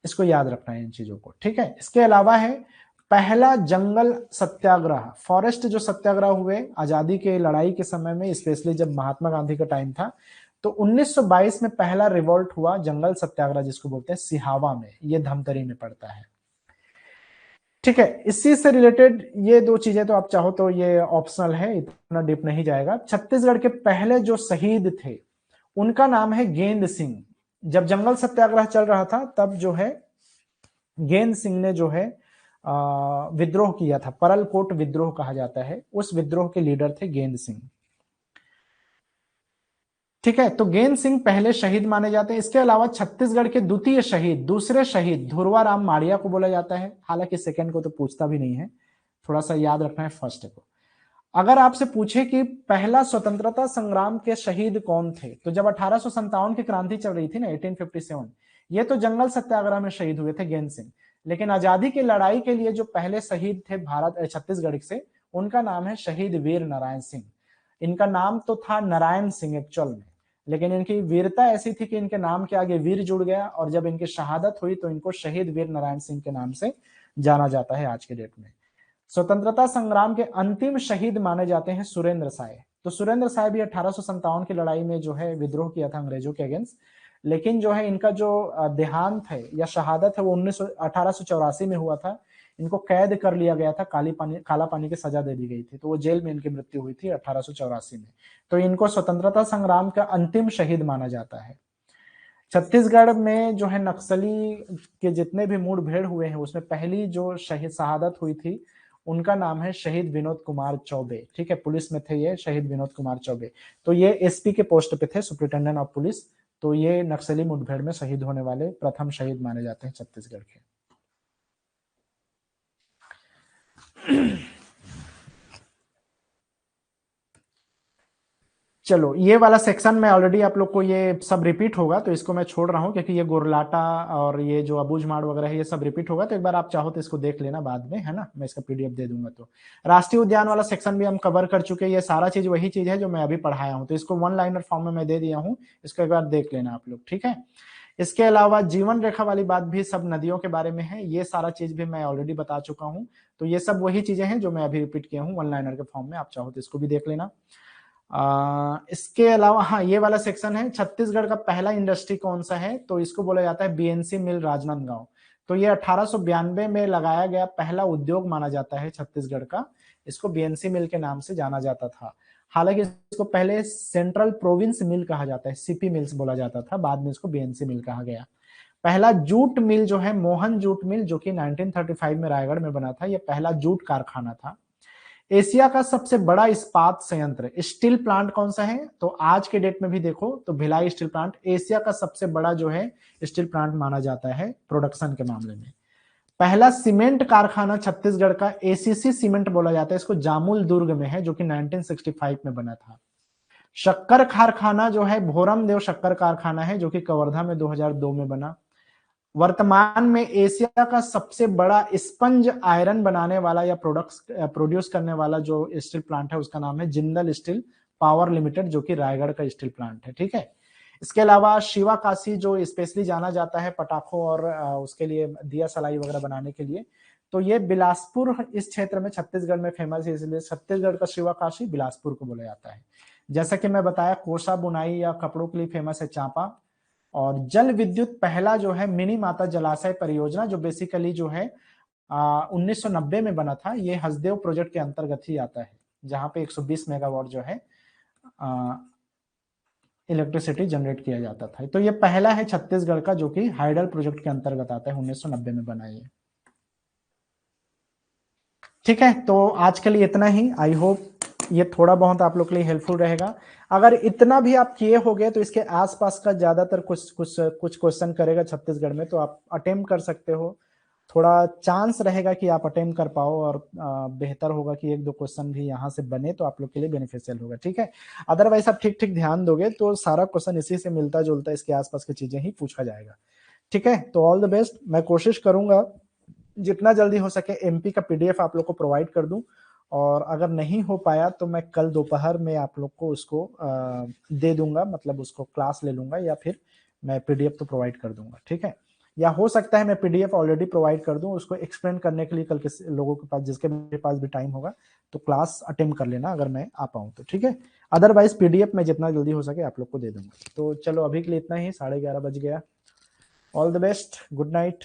A: इसको याद रखना है इन चीजों को, ठीक है। इसके अलावा है पहला जंगल सत्याग्रह, फॉरेस्ट जो सत्याग्रह हुए आजादी के लड़ाई के समय में, स्पेशली जब महात्मा गांधी का टाइम था। तो 1922 में पहला रिवॉल्ट हुआ जंगल सत्याग्रह, जिसको बोलते हैं सिहावा में, ये धमतरी में पड़ता है, ठीक है। इसी से रिलेटेड ये दो चीजें तो आप चाहो तो ये ऑप्शनल है, इतना डीप नहीं जाएगा। छत्तीसगढ़ के पहले जो शहीद थे उनका नाम है गेंद सिंह। जब जंगल सत्याग्रह चल रहा था तब जो है गेंद सिंह ने जो है विद्रोह किया था, परलकोट विद्रोह कहा जाता है, उस विद्रोह के लीडर थे गेंद सिंह, ठीक है। तो गेंद सिंह पहले शहीद माने जाते हैं। इसके अलावा छत्तीसगढ़ के द्वितीय शहीद, दूसरे शहीद धुरवाराम माड़िया को बोला जाता है, हालांकि सेकंड को तो पूछता भी नहीं है, थोड़ा सा याद रखना है फर्स्ट को। अगर आपसे पूछे कि पहला स्वतंत्रता संग्राम के शहीद कौन थे, तो जब 1857 की क्रांति चल रही थी ना, 1857, ये तो जंगल सत्याग्रह में शहीद हुए थे गेंद सिंह। लेकिन आजादी की लड़ाई के लिए जो पहले शहीद थे भारत छत्तीसगढ़ से, उनका नाम है शहीद वीर नारायण सिंह। इनका नाम तो था नारायण सिंह एक्चुअल में, लेकिन इनकी वीरता ऐसी थी कि इनके नाम के आगे वीर जुड़ गया, और जब इनकी शहादत हुई तो इनको शहीद वीर नारायण सिंह के नाम से जाना जाता है आज के डेट में। स्वतंत्रता संग्राम के अंतिम शहीद माने जाते हैं सुरेंद्र साय। तो सुरेंद्र साय भी 1857 की लड़ाई में जो है विद्रोह किया था अंग्रेजों के अगेंस्ट, लेकिन जो है इनका जो देहांत है या शहादत है वो 1884 में हुआ था। इनको कैद कर लिया गया था, काला पानी की सजा दे दी गई थी, तो वो जेल में इनकी मृत्यु हुई थी 1884 में। तो इनको स्वतंत्रता संग्राम का अंतिम शहीद माना जाता है। छत्तीसगढ़ में जो है नक्सली के जितने भी मुठभेड़ हुए हैं उसमें पहली जो शहीद शहादत हुई थी उनका नाम है शहीद विनोद कुमार चौबे, ठीक है। पुलिस में थे ये शहीद विनोद कुमार चौबे, तो ये एसपी के पोस्ट पे थे, सुपरिटेंडेंट ऑफ पुलिस। तो ये नक्सली मुठभेड़ में शहीद होने वाले प्रथम शहीद माने जाते हैं छत्तीसगढ़ के। चलो ये वाला सेक्शन में ऑलरेडी आप लोग को ये सब रिपीट होगा, तो इसको मैं छोड़ रहा हूँ क्योंकि ये गोरलाटा और ये जो अबूझमाड़ वगैरह है ये सब रिपीट होगा। तो एक बार आप चाहो तो इसको देख लेना बाद में, है ना, मैं इसका पीडीएफ दे दूंगा। तो राष्ट्रीय उद्यान वाला सेक्शन भी हम कवर कर चुके हैं, ये सारा चीज वही चीज है जो मैं अभी पढ़ाया हूँ, तो इसको वन लाइनर फॉर्म में मैं दे दिया हूँ, इसको एक बार देख लेना आप लोग, ठीक है। इसके अलावा जीवन रेखा वाली बात भी सब नदियों के बारे में है, ये सारा चीज भी मैं ऑलरेडी बता चुका हूँ। तो ये सब वही चीजें हैं जो मैं अभी रिपीट किया हूँ वन लाइनर के फॉर्म में, आप चाहो तो इसको भी देख लेना। इसके अलावा हाँ ये वाला सेक्शन है, छत्तीसगढ़ का पहला इंडस्ट्री कौन सा है, तो इसको बोला जाता है बीएनसी मिल राजनांदगांव। तो ये 1892 में लगाया गया पहला उद्योग माना जाता है छत्तीसगढ़ का, इसको बीएनसी मिल के नाम से जाना जाता था। हालांकि इसको पहले सेंट्रल प्रोविंस मिल कहा जाता है, सीपी मिल्स बोला जाता था, बाद में इसको बीएनसी मिल कहा गया। पहला जूट मिल जो है मोहन जूट मिल, जो कि 1935 में रायगढ़ में बना था, यह पहला जूट कारखाना था। एशिया का सबसे बड़ा इस्पात संयंत्र स्टील प्लांट कौन सा है, तो आज के डेट में भी देखो तो भिलाई स्टील प्लांट एशिया का सबसे बड़ा जो है स्टील प्लांट माना जाता है प्रोडक्शन के मामले में। पहला सीमेंट कारखाना छत्तीसगढ़ का एसीसी सीमेंट बोला जाता है, इसको जामुल दुर्ग में है, जो कि 1965 में बना था। शक्कर कारखाना जो है भोरम देव शक्कर कारखाना है, जो कि कवर्धा में 2002 में बना। वर्तमान में एशिया का सबसे बड़ा स्पंज आयरन बनाने वाला या प्रोडक्ट्स प्रोड्यूस करने वाला जो स्टील प्लांट है उसका नाम है जिंदल स्टील पावर लिमिटेड, जो कि रायगढ़ का स्टील प्लांट है। ठीक है, इसके अलावा शिवा काशी जो स्पेशली जाना जाता है पटाखों और उसके लिए दिया सलाई वगैरह बनाने के लिए, तो ये बिलासपुर इस क्षेत्र में छत्तीसगढ़ में फेमस है, इसलिए छत्तीसगढ़ का शिवा काशी बिलासपुर को बोला जाता है। जैसा कि मैं बताया, कोसा बुनाई या कपड़ों के लिए फेमस है चांपा। और जल विद्युत पहला जो है मिनी माता जलाशय परियोजना, जो बेसिकली जो है 1990 में बना था, ये हसदेव प्रोजेक्ट के अंतर्गत ही आता है, जहां पे 120 मेगावाट जो है इलेक्ट्रिसिटी जनरेट किया जाता था। तो ये पहला है छत्तीसगढ़ का, जो कि हाइडल प्रोजेक्ट के अंतर्गत आता है, 1990 में बना ये। ठीक है, तो आज के लिए इतना ही। आई होप ये थोड़ा बहुत आप लोग के लिए हेल्पफुल रहेगा। अगर इतना भी आप किए हो गए तो इसके आसपास का ज्यादातर कुछ क्वेश्चन करेगा छत्तीसगढ़ में, तो आप अटेम्प्ट कर सकते हो। थोड़ा चांस रहेगा कि आप अटेम्प्ट कर पाओ, और बेहतर होगा कि एक दो क्वेश्चन भी यहाँ से बने तो आप लोग के लिए बेनिफिशियल होगा। ठीक है, अदरवाइज आप ठीक ठीक ध्यान दोगे तो सारा क्वेश्चन इसी से मिलता जुलता इसके आसपास की चीजें ही पूछा जाएगा। ठीक है, तो ऑल द बेस्ट। मैं कोशिश करूंगा जितना जल्दी हो सके एमपी का पीडीएफ आप लोग को प्रोवाइड कर दूं, और अगर नहीं हो पाया तो मैं कल दोपहर में आप लोग को उसको दे दूंगा, मतलब उसको क्लास ले लूंगा, या फिर मैं पीडीएफ तो प्रोवाइड कर दूंगा। ठीक है, या हो सकता है मैं पीडीएफ ऑलरेडी प्रोवाइड कर दूं, उसको एक्सप्लेन करने के लिए कल के लोगों के पास, जिसके मेरे पास भी टाइम होगा, तो क्लास अटेम्प्ट कर लेना अगर मैं आ पाऊँ तो। ठीक है, अदरवाइज पीडीएफ मैं जितना जल्दी हो सके आप लोग को दे दूंगा। तो चलो अभी के लिए इतना ही, 11:30 बज गया। All the best, good night.